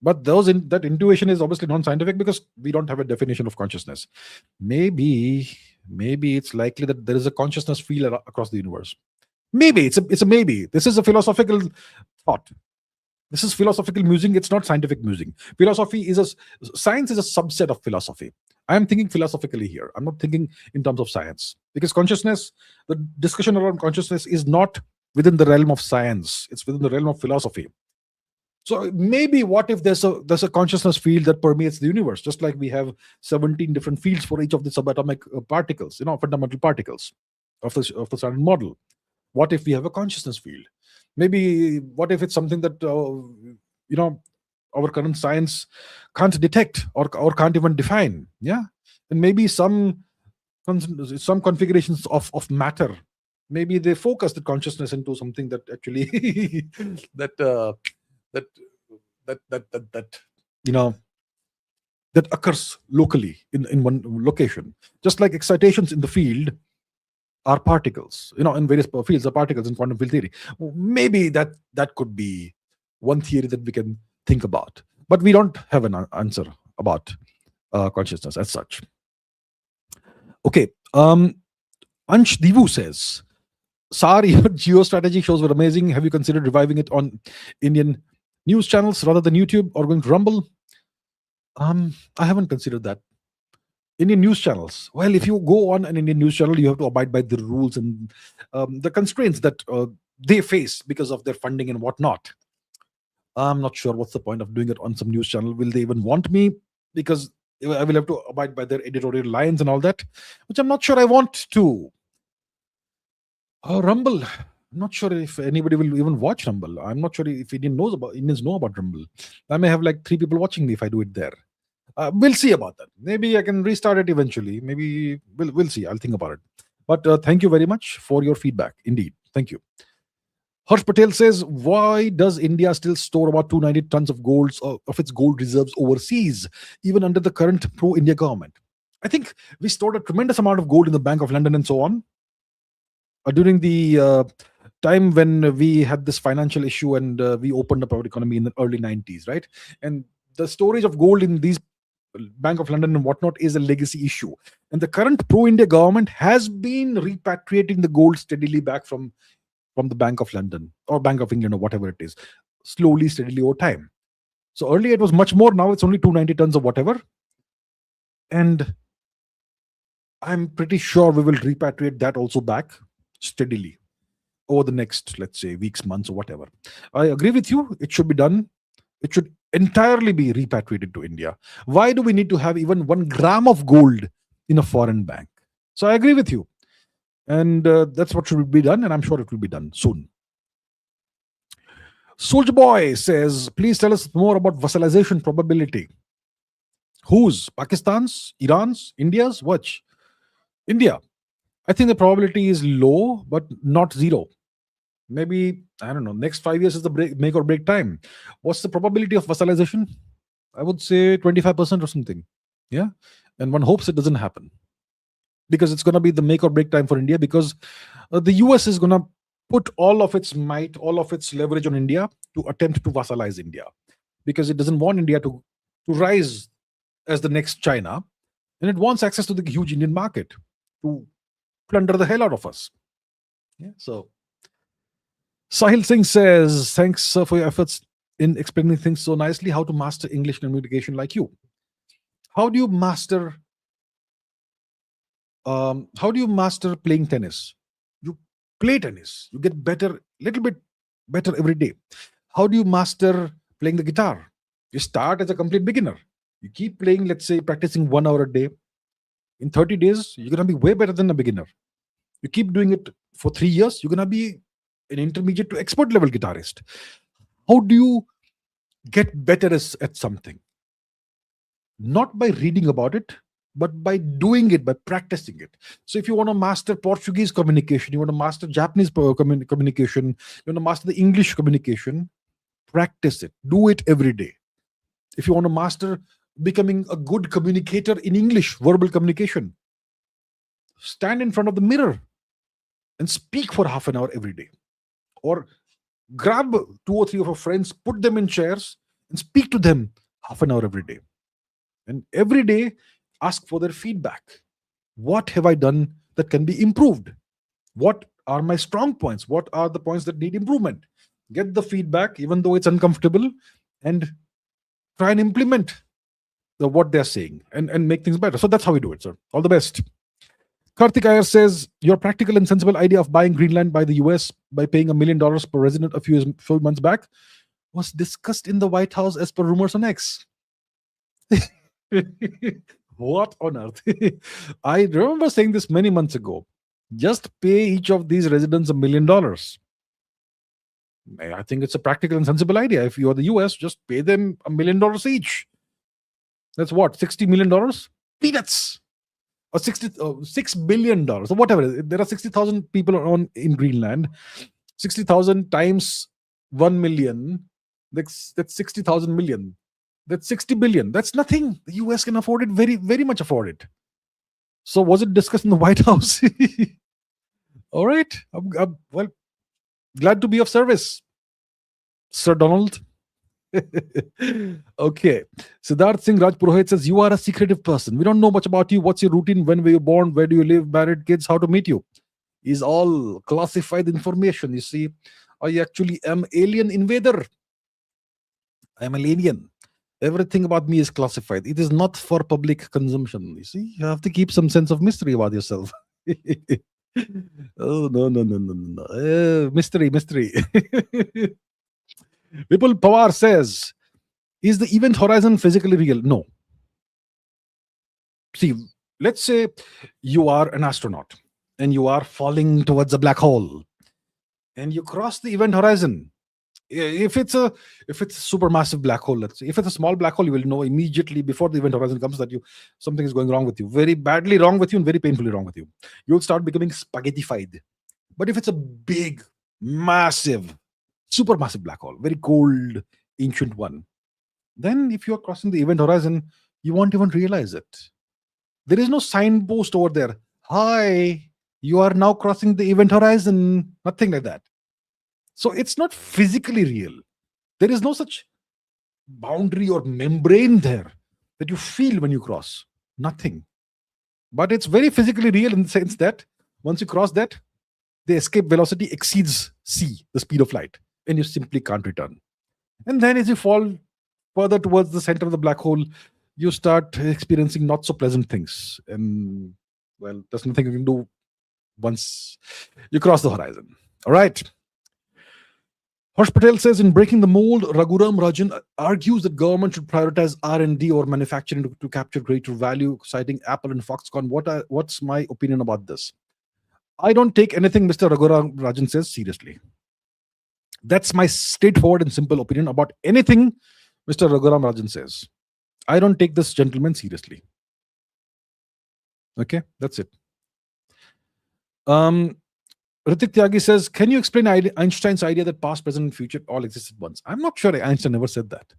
But that intuition is obviously non-scientific because we don't have a definition of consciousness. Maybe it's likely that there is a consciousness field across the universe. Maybe it's a maybe. This is a philosophical thought. This is philosophical musing. It's not scientific musing. Science is a subset of philosophy. I am thinking philosophically here. I'm not thinking in terms of science, because consciousness, the discussion around consciousness is not within the realm of science. It's within the realm of philosophy. So maybe what if there's a consciousness field that permeates the universe, just like we have 17 different fields for each of the subatomic particles, fundamental particles of the Standard Model. What if we have a consciousness field? Maybe what if it's something that our current science can't detect or can't even define? Yeah, and maybe some some configurations of matter. Maybe they focus the consciousness into something that actually that that that you know that occurs locally in one location. Just like excitations in the field are particles, in various fields are particles in quantum field theory. Maybe that could be one theory that we can think about, but we don't have an answer about consciousness as such. Okay. Ansh Divu says, Sar, your geostrategy shows were amazing. Have you considered reviving it on Indian news channels rather than YouTube or going to Rumble? I haven't considered that. Indian news channels. Well, if you go on an Indian news channel, you have to abide by the rules and the constraints that they face because of their funding and whatnot. I'm not sure what's the point of doing it on some news channel. Will they even want me? Because I will have to abide by their editorial lines and all that, which I'm not sure I want to. Rumble. I'm not sure if anybody will even watch Rumble. I'm not sure if Indians know about Rumble. I may have like 3 people watching me if I do it there. We'll see about that. Maybe I can restart it eventually. Maybe we'll see. I'll think about it. But thank you very much for your feedback. Indeed. Thank you. Harsh Patel says, why does India still store about 290 tons of gold of its gold reserves overseas, even under the current pro-India government? I think we stored a tremendous amount of gold in the Bank of London and so on. During the time when we had this financial issue and we opened up our economy in the early 90s, right? And the storage of gold in these Bank of London and whatnot is a legacy issue. And the current pro-India government has been repatriating the gold steadily back from the Bank of London or Bank of England or whatever it is, slowly, steadily over time. So earlier it was much more. Now it's only 290 tons of whatever. And I'm pretty sure we will repatriate that also back steadily over the next, let's say, weeks, months, or whatever. I agree with you. It should be done. It should entirely be repatriated to India. Why do we need to have even 1 gram of gold in a foreign bank? So I agree with you. And that's what should be done. And I'm sure it will be done soon. Soldier Boy says, please tell us more about vassalization probability. Whose? Pakistan's? Iran's? India's? Which? India. I think the probability is low, but not zero. Maybe, I don't know, next 5 years is the make or break time. What's the probability of vassalization? I would say 25% or something. Yeah. And one hopes it doesn't happen, because it's going to be the make or break time for India, because the US is going to put all of its might, all of its leverage on India to attempt to vassalize India, because it doesn't want India to rise as the next China, and it wants access to the huge Indian market to plunder the hell out of us. Yeah. So Sahil Singh says, thanks for your efforts in explaining things so nicely. How to master English communication like you? How do you master playing tennis? You play tennis. You get better, little bit better every day. How do you master playing the guitar? You start as a complete beginner. You keep playing, let's say, practicing 1 hour a day. In 30 days, you're going to be way better than a beginner. You keep doing it for 3 years, you're going to be an intermediate to expert level guitarist. How do you get better at something? Not by reading about it, but by doing it, by practicing it. So if you want to master Portuguese communication, you want to master Japanese communication, you want to master the English communication, practice it. Do it every day. If you want to master becoming a good communicator in English, verbal communication, stand in front of the mirror and speak for half an hour every day. Or grab 2 or 3 of your friends, put them in chairs and speak to them half an hour every day. And every day, ask for their feedback. What have I done that can be improved? What are my strong points? What are the points that need improvement? Get the feedback, even though it's uncomfortable, and try and implement what they're saying and make things better. So that's how we do it, sir. All the best. Karthik Iyer says, your practical and sensible idea of buying Greenland by the US by paying $1 million per resident a few months back was discussed in the White House as per rumors on X. What on earth? I remember saying this many months ago. Just pay each of these residents $1 million. I think it's a practical and sensible idea. If you're the US, just pay them $1 million each. That's what, $60 million? Peanuts. or $6 billion, or whatever. There are 60,000 people in Greenland. 60,000 times 1 million, that's 60,000 million. That's 60 billion. That's nothing. The US can afford it, very, very much afford it. So was it discussed in the White House? All right. Well, glad to be of service, Sir Donald. Okay. Siddharth Singh Raj Purohit says, you are a secretive person. We don't know much about you. What's your routine? When were you born? Where do you live? Married, kids? How to meet you? Is all classified information. You see, I actually am alien invader. I am an alien. Everything about me is classified. It is not for public consumption. You see, you have to keep some sense of mystery about yourself. Oh, no. Mystery. Vipul Pawar says, is the event horizon physically real? No. See, let's say you are an astronaut and you are falling towards a black hole and you cross the event horizon. If it's a supermassive black hole, let's say, if it's a small black hole, you will know immediately before the event horizon comes that something is going wrong with you, very badly wrong with you, and very painfully wrong with you. You'll start becoming spaghettified. But if it's a big, massive, supermassive black hole, very cold, ancient one, then if you are crossing the event horizon, you won't even realize it. There is no signpost over there. Hi, you are now crossing the event horizon. Nothing like that. So it's not physically real. There is no such boundary or membrane there that you feel when you cross. Nothing. But it's very physically real in the sense that once you cross that, the escape velocity exceeds c, the speed of light, and you simply can't return. And then as you fall further towards the center of the black hole, you start experiencing not so pleasant things. And, well, there's nothing you can do once you cross the horizon. All right. Harsh Patel says, in Breaking the Mold, Raghuram Rajan argues that government should prioritize R&D or manufacturing to capture greater value, citing Apple and Foxconn. What's my opinion about this? I don't take anything Mr. Raghuram Rajan says seriously. That's my straightforward and simple opinion about anything Mr. Raghuram Rajan says. I don't take this gentleman seriously. Okay, that's it. Ritik Tyagi says, can you explain Einstein's idea that past, present, and future all exist at once? I'm not sure Einstein ever said that.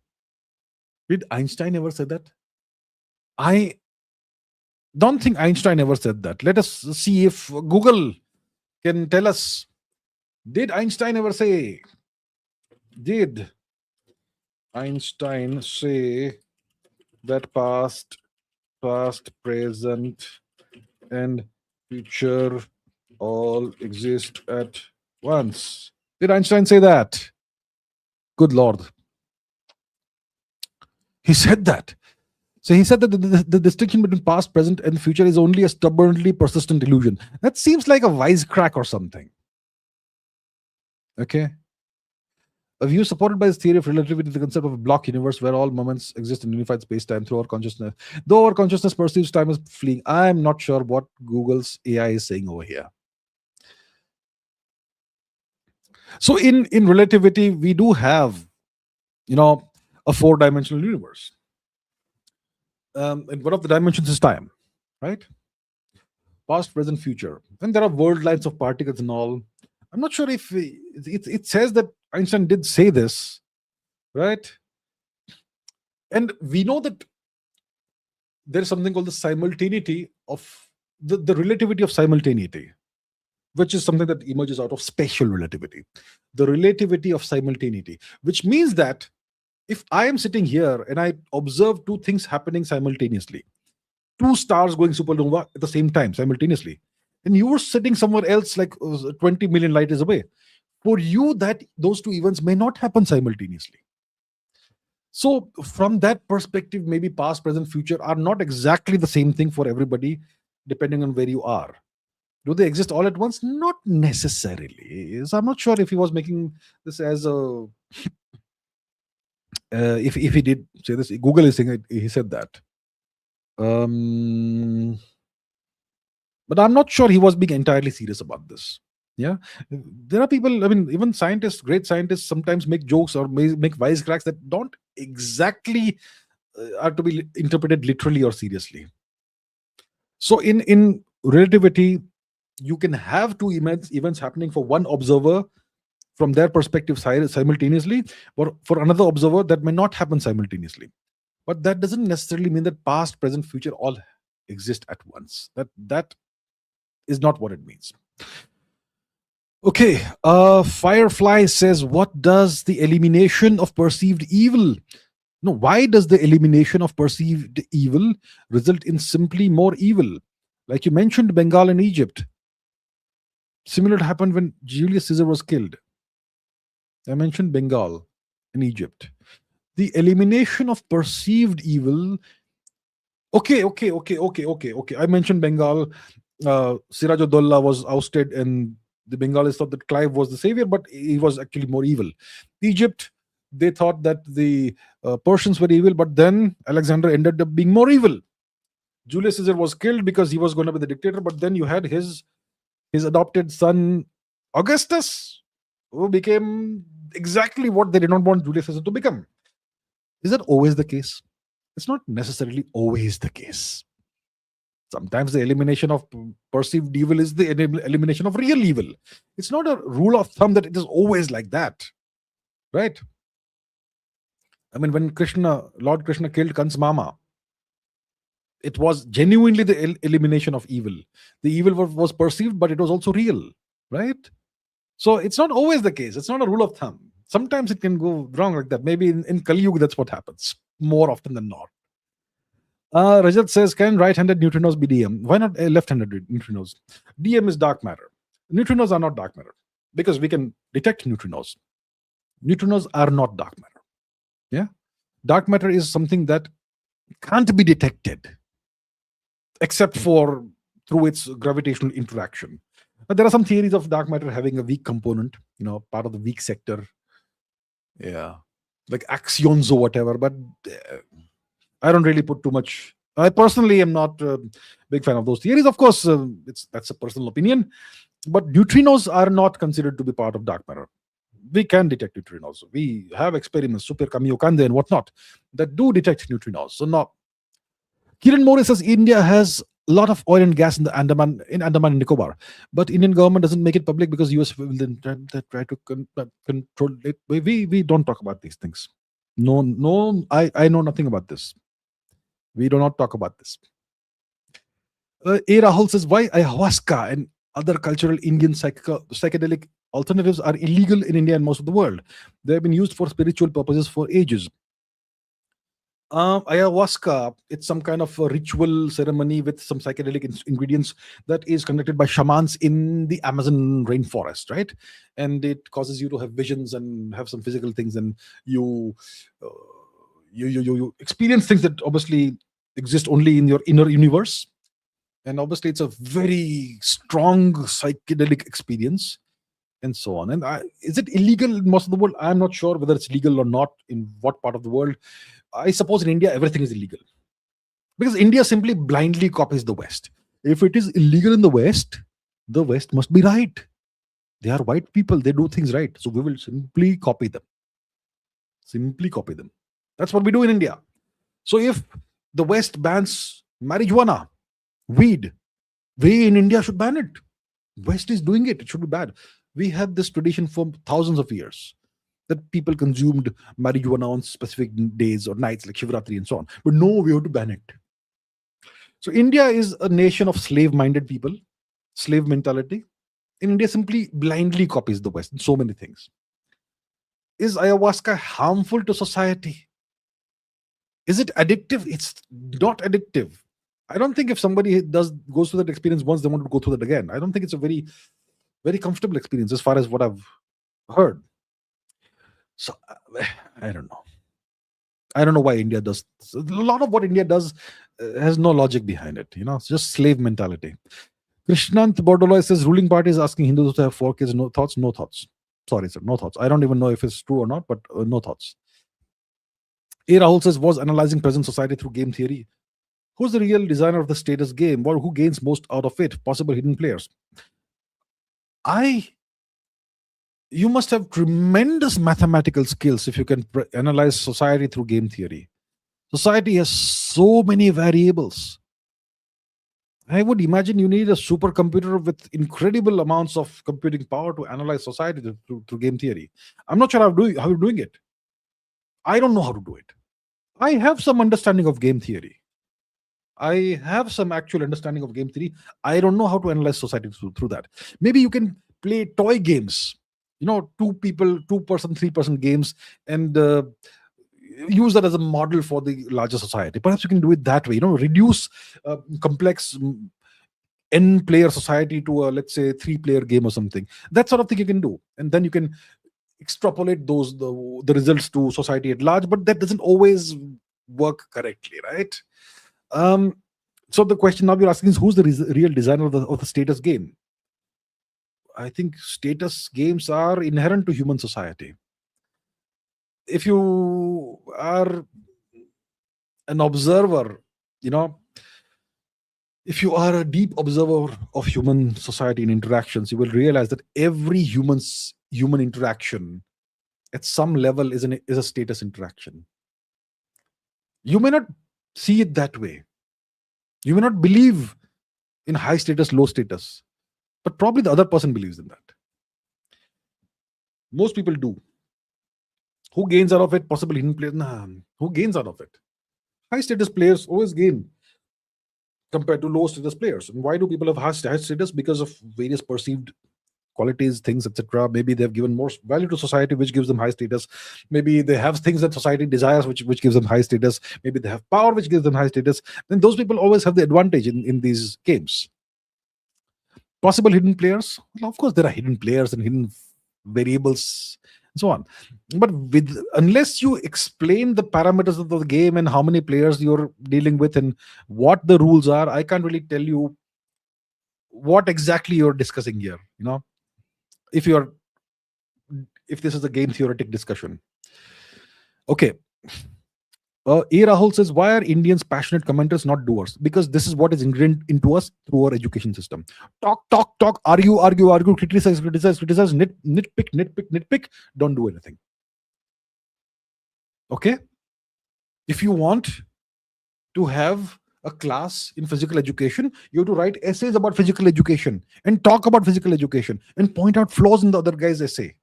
Did Einstein ever say that? I don't think Einstein ever said that. Let us see if Google can tell us. Did Einstein ever say? Did Einstein say that past, present, and future all exist at once? Did Einstein say that? Good Lord. He said that. So he said that the distinction between past, present, and future is only a stubbornly persistent illusion. That seems like a wisecrack or something. Okay. A view supported by this theory of relativity, the concept of a block universe where all moments exist in unified space-time through our consciousness. Though our consciousness perceives time as fleeing, I'm not sure what Google's AI is saying over here. So in relativity, we do have, a four-dimensional universe. And one of the dimensions is time, right? Past, present, future. And there are world lines of particles and all. I'm not sure if it says that Einstein did say this, right? And we know that there's something called the simultaneity of the relativity of simultaneity, which is something that emerges out of special relativity. The relativity of simultaneity, which means that if I am sitting here and I observe two things happening simultaneously, two stars going supernova at the same time simultaneously, and you were sitting somewhere else like 20 million light years away, for you that those two events may not happen simultaneously. So from that perspective, maybe past, present, future are not exactly the same thing for everybody, depending on where you are. Do they exist all at once? Not necessarily. So I'm not sure if he was making this as a if he did say this. Google is saying it, he said that. But I'm not sure he was being entirely serious about this. Yeah, there are people, I mean, even scientists, great scientists, sometimes make jokes or make wisecracks that don't exactly are to be interpreted literally or seriously. So in relativity, you can have two events happening for one observer from their perspective simultaneously, or for another observer that may not happen simultaneously. But that doesn't necessarily mean that past, present, future all exist at once. That is not what it means. Okay, Firefly says, what does the elimination of perceived evil? No, why does the elimination of perceived evil result in simply more evil? Like you mentioned, Bengal and Egypt. Similar happened when Julius Caesar was killed. I mentioned Bengal and Egypt. The elimination of perceived evil. Okay. I mentioned Bengal. Siraj-ud-Dowla was ousted, and the Bengalis thought that Clive was the savior, but he was actually more evil. Egypt, they thought that the Persians were evil, but then Alexander ended up being more evil. Julius Caesar was killed because he was going to be the dictator, but then you had his adopted son Augustus, who became exactly what they did not want Julius Caesar to become. Is that always the case? It's not necessarily always the case. Sometimes the elimination of perceived evil is the elimination of real evil. It's not a rule of thumb that it is always like that, right? I mean, when Lord Krishna killed Kan's mama, it was genuinely the elimination of evil. The evil was perceived, but it was also real, right? So it's not always the case. It's not a rule of thumb. Sometimes it can go wrong like that. Maybe in Kali Yuga, that's what happens more often than not. Rajat says, can right-handed neutrinos be DM? Why not left-handed neutrinos? DM is dark matter. Neutrinos are not dark matter because we can detect neutrinos. Neutrinos are not dark matter. Yeah, dark matter is something that can't be detected except for through its gravitational interaction. But there are some theories of dark matter having a weak component, part of the weak sector. Yeah, like axions or whatever. But I don't really put too much. I personally am not a big fan of those theories. Of course, that's a personal opinion. But neutrinos are not considered to be part of dark matter. We can detect neutrinos. We have experiments, Super Kamiokande and whatnot, that do detect neutrinos. So not. Kiran Morris says India has a lot of oil and gas in Andaman and Nicobar, but Indian government doesn't make it public because US will then try to control it. We don't talk about these things. No, I know nothing about this. We do not talk about this. A. Rahul says, why ayahuasca and other cultural Indian psychedelic alternatives are illegal in India and most of the world? They have been used for spiritual purposes for ages. Ayahuasca, it's some kind of a ritual ceremony with some psychedelic ingredients that is conducted by shamans in the Amazon rainforest, right? And it causes you to have visions and have some physical things, and you experience things that obviously exist only in your inner universe. And obviously, it's a very strong psychedelic experience, and so on. And is it illegal in most of the world? I'm not sure whether it's legal or not in what part of the world. I suppose in India, everything is illegal because India simply blindly copies the West. If it is illegal in the West must be right. They are white people. They do things right. So we will simply copy them. Simply copy them. That's what we do in India. So if the West bans marijuana, weed, we in India should ban it. West is doing it. It should be bad. We have this tradition for thousands of years that people consumed marijuana on specific days or nights like Shivratri and so on. But no, we have to ban it. So India is a nation of slave-minded people, slave mentality. In India simply blindly copies the West in so many things. Is ayahuasca harmful to society? Is it addictive? It's not addictive. I don't think if somebody goes through that experience once, they want to go through that again. I don't think it's a very, very comfortable experience as far as what I've heard. So I don't know. I don't know why India does. A lot of what India does has no logic behind it. It's just slave mentality. Krishnant Bordoloy says ruling party is asking Hindus to have 4 kids. No thoughts. No thoughts. Sorry, sir. No thoughts. I don't even know if it's true or not, but no thoughts. A. Rahul says, was analyzing present society through game theory. Who's the real designer of the status game, or who gains most out of it? Possible hidden players. You must have tremendous mathematical skills if you can analyze society through game theory. Society has so many variables. I would imagine you need a supercomputer with incredible amounts of computing power to analyze society through game theory. I'm not sure how you're doing it. I don't know how to do it. I have some understanding of game theory. I have some actual understanding of game theory. I don't know how to analyze society through that. Maybe you can play toy games, two people, 2-person, 3-person games, and use that as a model for the larger society. Perhaps you can do it that way, reduce complex n player society to a, let's say, 3-player game or something. That sort of thing you can do. And then you can extrapolate the results to society at large, but that doesn't always work correctly, right? Um, so the question now you're asking is, who's the real designer of the status game? I think status games are inherent to human society. If you are an observer, you know, if you are a deep observer of human society and interactions, you will realize that every human interaction at some level is a status interaction. You may not see it that way. You may not believe in high status, low status, but probably the other person believes in that. Most people do. Who gains out of it? Possibly hidden players. Nah. Who gains out of it? High status players always gain compared to low status players. And why do people have high status? Because of various perceived qualities, things, etc. Maybe they've given more value to society, which gives them high status. Maybe they have things that society desires, which gives them high status. Maybe they have power, which gives them high status. Then those people always have the advantage in these games. Possible hidden players? Well, of course, there are hidden players and hidden variables and so on. But unless you explain the parameters of the game and how many players you're dealing with and what the rules are, I can't really tell you what exactly you're discussing here. If this is a game theoretic discussion. Okay. A. Rahul says, why are Indians passionate commenters, not doers? Because this is what is ingrained into us through our education system. Talk, argue, criticize, nitpick, don't do anything. Okay? If you want to have a class in physical education, you have to write essays about physical education and talk about physical education and point out flaws in the other guy's essay.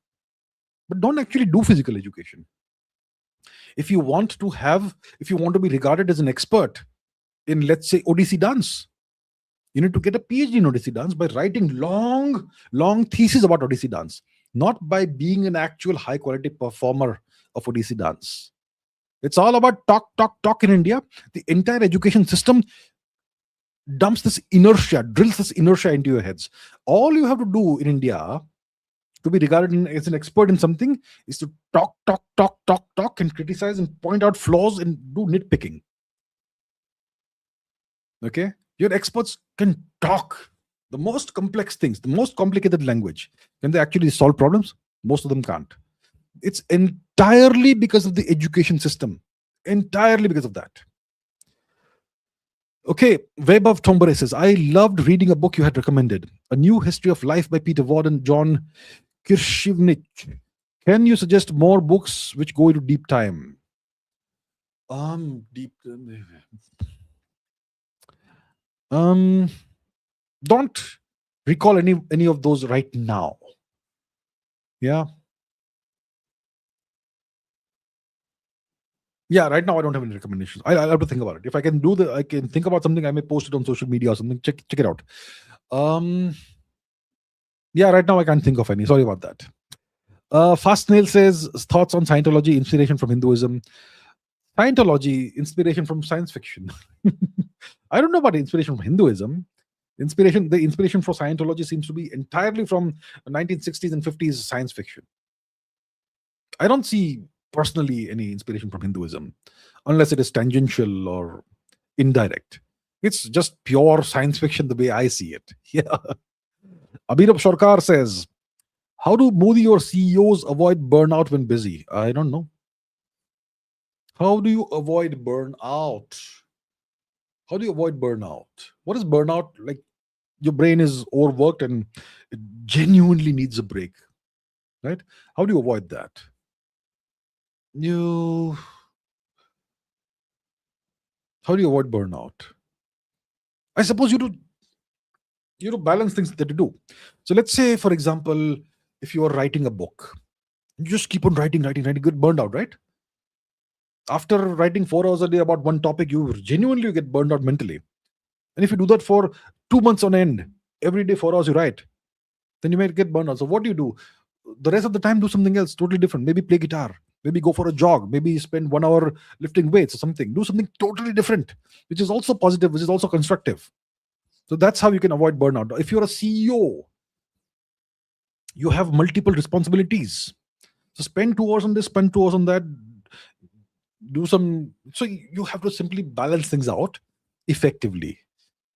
But don't actually do physical education. If you want to be regarded as an expert in, let's say, Odissi dance, you need to get a PhD in Odissi dance by writing long theses about Odissi dance, not by being an actual high quality performer of Odissi dance. It's all about talk in India. The entire education system drills this inertia into your heads. All you have to do in India to be regarded as an expert in something is to talk and criticize and point out flaws and do nitpicking. Okay? Your experts can talk the most complex things, the most complicated language. Can they actually solve problems? Most of them can't. It's entirely because of the education system. Entirely because of that. Okay, Vaibhav Tombare says, I loved reading a book you had recommended, A New History of Life by Peter Ward and John Kirshivnich. Can you suggest more books which go into deep time? Don't recall any of those right now. Yeah. Yeah, right now I don't have any recommendations. I'll have to think about it. If I can think about something, I may post it on social media or something. Check it out. Yeah, right now I can't think of any. Sorry about that. Fast Snail says, thoughts on Scientology, inspiration from Hinduism. Scientology, inspiration from science fiction. I don't know about inspiration from Hinduism. The inspiration for Scientology seems to be entirely from 1960s and 50s science fiction. I don't see personally any inspiration from Hinduism, unless it is tangential or indirect. It's just pure science fiction the way I see it. Yeah. Abhirab Sarkar says, how do Modi or CEOs avoid burnout when busy? I don't know. How do you avoid burnout? How do you avoid burnout? What is burnout? Like, your brain is overworked and it genuinely needs a break, right? How do you avoid that? How do you avoid burnout? I suppose you do balance things that you do. So let's say, for example, if you are writing a book, you just keep on writing, get burned out, right? After writing 4 hours a day about one topic, you genuinely get burned out mentally. And if you do that for 2 months on end, every day 4 hours you write, then you might get burned out. So what do? The rest of the time, do something else totally different. Maybe play guitar, maybe go for a jog, maybe spend 1 hour lifting weights or something. Do something totally different, which is also positive, which is also constructive. So that's how you can avoid burnout. If you're a CEO, you have multiple responsibilities. So spend 2 hours on this, spend 2 hours on that, do some. So you have to simply balance things out effectively.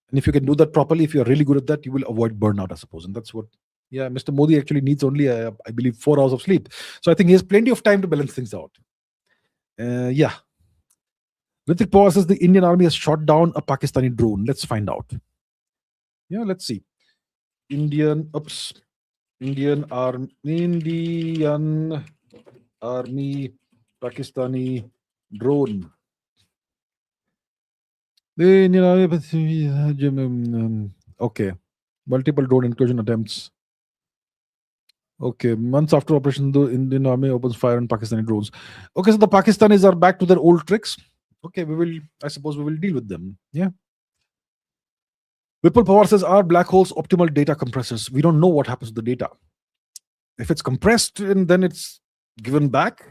And if you can do that properly, if you're really good at that, you will avoid burnout, I suppose. And that's what, yeah, Mr. Modi actually needs only, I believe, 4 hours of sleep. So I think he has plenty of time to balance things out. Yeah. Ritik Pawar says the Indian army has shot down a Pakistani drone. Let's find out. Yeah, let's see. Indian army Pakistani drone. The Indian army, okay. Multiple drone incursion attempts. Okay, months after operation, the Indian army opens fire on Pakistani drones. Okay, so the Pakistanis are back to their old tricks. Okay, I suppose we will deal with them. Yeah. Vipul Pawar says, are black holes optimal data compressors? We don't know what happens to the data. If it's compressed and then it's given back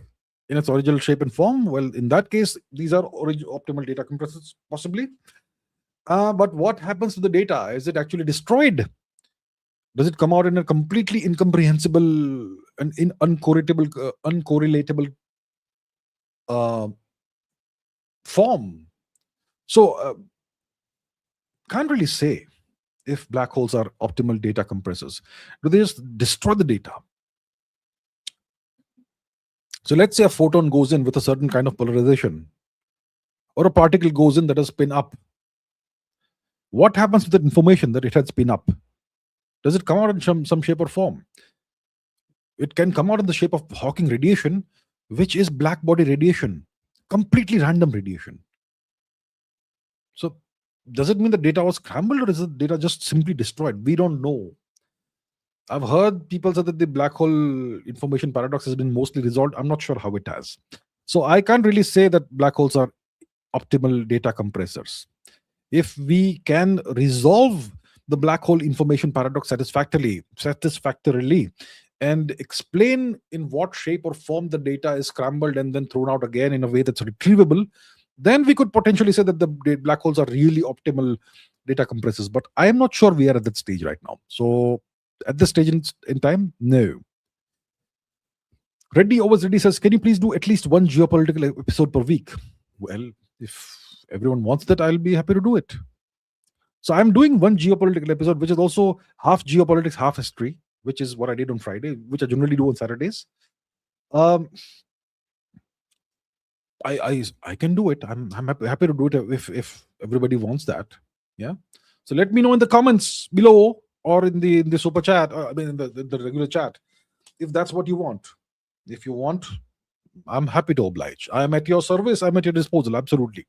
in its original shape and form, well, in that case, these are optimal data compressors, possibly. But what happens to the data? Is it actually destroyed? Does it come out in a completely incomprehensible and uncorrelatable form? So, can't really say if black holes are optimal data compressors. Do they just destroy the data? So let's say a photon goes in with a certain kind of polarization, or a particle goes in that has spin up. What happens to that information that it had spin up? Does it come out in some shape or form? It can come out in the shape of Hawking radiation, which is black body radiation, completely random radiation. So does it mean the data was scrambled, or is the data just simply destroyed? We don't know. I've heard people say that the black hole information paradox has been mostly resolved. I'm not sure how it has. So I can't really say that black holes are optimal data compressors. If we can resolve the black hole information paradox satisfactorily, and explain in what shape or form the data is scrambled and then thrown out again in a way that's retrievable, then we could potentially say that the black holes are really optimal data compressors. But I am not sure we are at that stage right now. So at this stage in time, no. Reddy Overs Reddy says, can you please do at least one geopolitical episode per week? Well, if everyone wants that, I'll be happy to do it. So I'm doing one geopolitical episode, which is also half geopolitics, half history, which is what I did on Friday, which I generally do on Saturdays. I can do it. I'm happy to do it if everybody wants that. Yeah. So let me know in the comments below, or in the super chat. I mean, in the regular chat, if that's what you want. If you want, I'm happy to oblige. I am at your service. I'm at your disposal. Absolutely.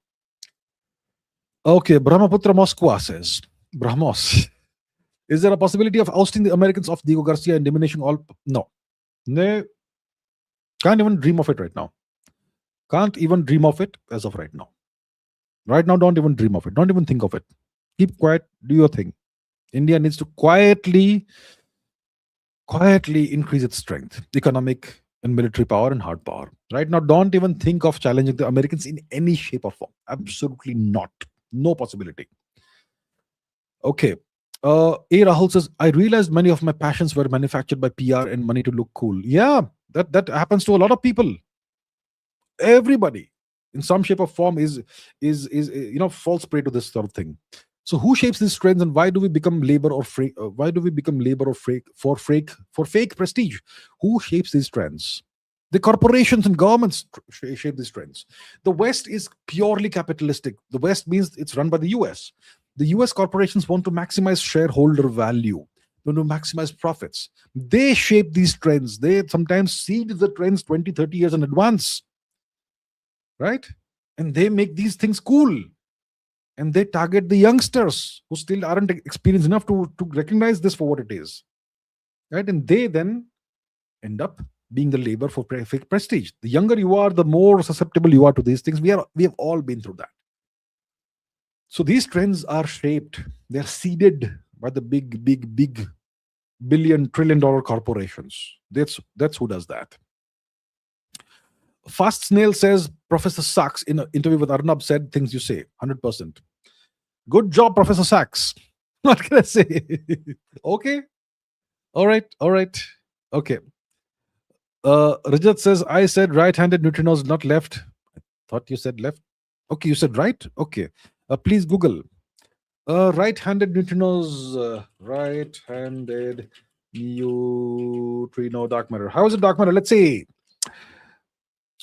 Okay, Brahmaputra Moskwa says, Brahmos, is there a possibility of ousting the Americans of Diego Garcia and diminishing all? No. Can't even dream of it right now. Can't even dream of it as of right now. Right now, don't even dream of it. Don't even think of it. Keep quiet. Do your thing. India needs to quietly increase its strength, economic and military power and hard power. Right now, don't even think of challenging the Americans in any shape or form. Absolutely not. No possibility. Okay. A. Rahul says, I realized many of my passions were manufactured by PR and money to look cool. Yeah, that happens to a lot of people. Everybody, in some shape or form, is falls prey to this sort of thing. So who shapes these trends, and why do we become labor or fake? Why do we become labor or for fake prestige? Who shapes these trends? The corporations and governments shape these trends. The West is purely capitalistic. The West means it's run by the US. The US corporations want to maximize shareholder value, want to maximize profits. They shape these trends. They sometimes seed the trends 20, 30 years in advance. Right? And they make these things cool. and they target the youngsters who still aren't experienced enough to recognize this for what it is, right? And they then end up being the labor for fake prestige. The younger you are, the more susceptible you are to these things. We have all been through that. So these trends are shaped, they're seeded by the big billion-trillion-dollar corporations. That's who does that. Fast Snail says Professor Sachs in an interview with Arnab said things you say 100%. Good job, Professor Sachs. What can I say? Okay. All right. Okay. Rajat says, I said right-handed neutrinos, not left. I thought you said left. Okay, you said right? Okay. Please Google. Right-handed neutrinos, right-handed neutrino dark matter. How is it dark matter? Let's see.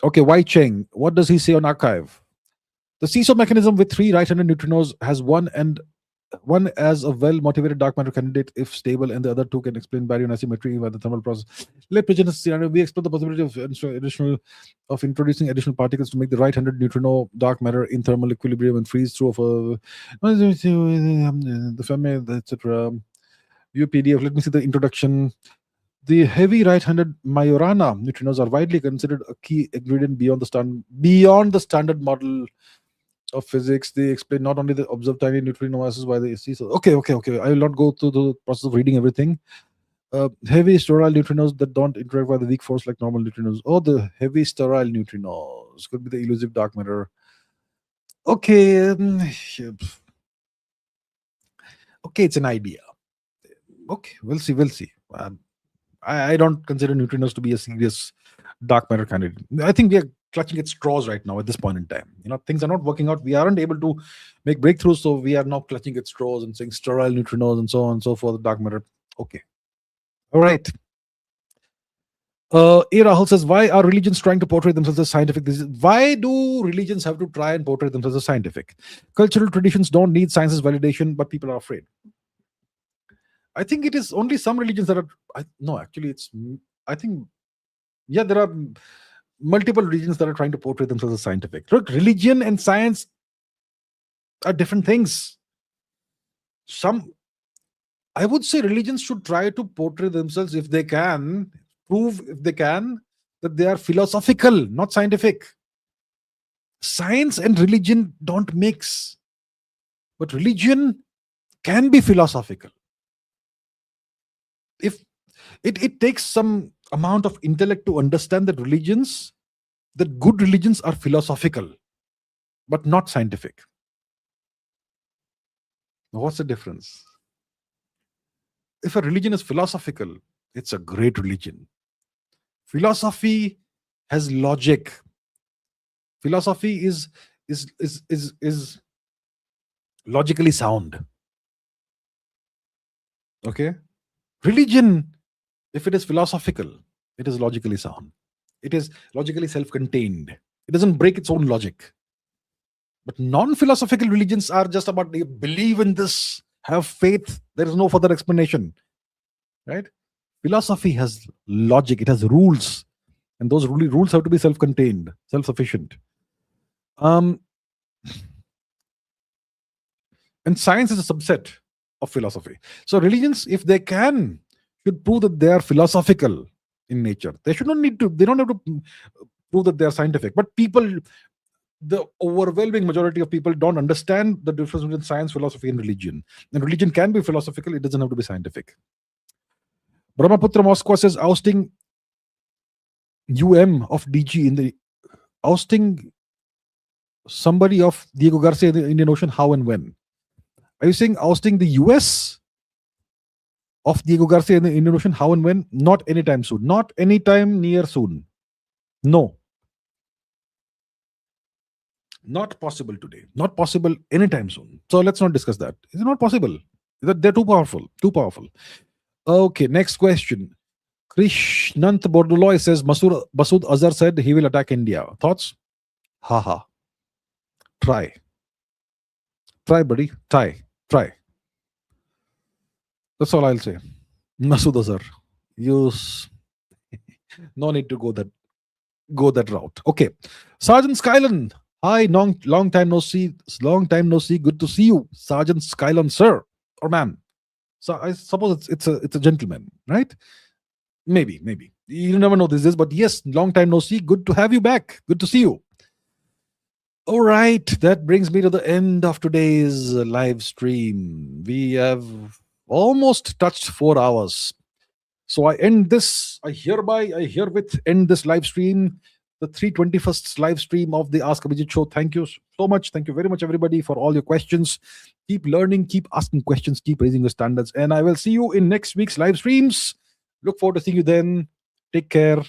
Okay, Wai Cheng. What does he say on archive? The seesaw mechanism with 3 right-handed neutrinos has one as a well-motivated dark matter candidate if stable, and the other 2 can explain baryon asymmetry by the thermal process. Let me just scenario. We explore the possibility of introducing additional particles to make the right-handed neutrino dark matter in thermal equilibrium and freeze through of the Fermi, etc. View PDF. Let me see the introduction. The heavy right-handed Majorana neutrinos are widely considered a key ingredient beyond the standard model of physics. They explain not only the observed tiny neutrino masses by the seesaw. Okay. I will not go through the process of reading everything. Heavy sterile neutrinos that don't interact with the weak force like normal neutrinos. Oh, the heavy sterile neutrinos could be the elusive dark matter. Okay. Okay, it's an idea. Okay, we'll see. I don't consider neutrinos to be a serious dark matter candidate. I think we are clutching at straws right now at this point in time. Things are not working out. We aren't able to make breakthroughs, so we are now clutching at straws and saying sterile neutrinos and so on and so forth, dark matter. Okay. All right. A. Rahul says, why are religions trying to portray themselves as scientific? Why do religions have to try and portray themselves as scientific? Cultural traditions don't need science's validation, but people are afraid. I think it is only some religions that are. I think there are multiple religions that are trying to portray themselves as scientific. Look, religion and science are different things. I would say religions should try to portray themselves, if they can, that they are philosophical, not scientific. Science and religion don't mix. But religion can be philosophical. If it takes some amount of intellect to understand that good religions are philosophical, but not scientific. What's the difference? If a religion is philosophical, it's a great religion. Philosophy has logic. Philosophy is logically sound. Okay? Religion, if it is philosophical, it is logically sound. It is logically self-contained. It doesn't break its own logic. But non-philosophical religions are just about, they believe in this, have faith, there is no further explanation. Right? Philosophy has logic, it has rules. And those rules have to be self-contained, self-sufficient. And science is a subset of philosophy. So religions, if they can, should prove that they are philosophical in nature. They don't have to prove that they are scientific. But the overwhelming majority of people don't understand the difference between science, philosophy, and religion. And religion can be philosophical, it doesn't have to be scientific. Brahmaputra Moscow says, ousting of DG ousting somebody of Diego Garcia in the Indian Ocean, how and when? Are you saying ousting the US of Diego Garcia in the Indian Ocean, how and when? Not anytime soon. Not anytime near soon. No. Not possible today. Not possible anytime soon. So let's not discuss that. It's not possible. They're too powerful. Okay, next question. Krishnant Borduloy says, Masood Azhar said he will attack India. Thoughts? Haha. Try, buddy. Try. That's all I'll say. Masood Azhar. No need to go that route. Okay. Sergeant Skylan. Hi, long time no see. Long time no see. Good to see you, Sergeant Skylon, sir or ma'am. So I suppose it's a gentleman, right? Maybe you never know this is, but yes, long time no see. Good to have you back. Good to see you. All right, that brings me to the end of today's live stream. We have almost touched 4 hours. So I herewith end this live stream, the 321st live stream of the Ask Abhijit show. Thank you so much. Thank you very much, everybody, for all your questions. Keep learning, keep asking questions, keep raising your standards. And I will see you in next week's live streams. Look forward to seeing you then. Take care.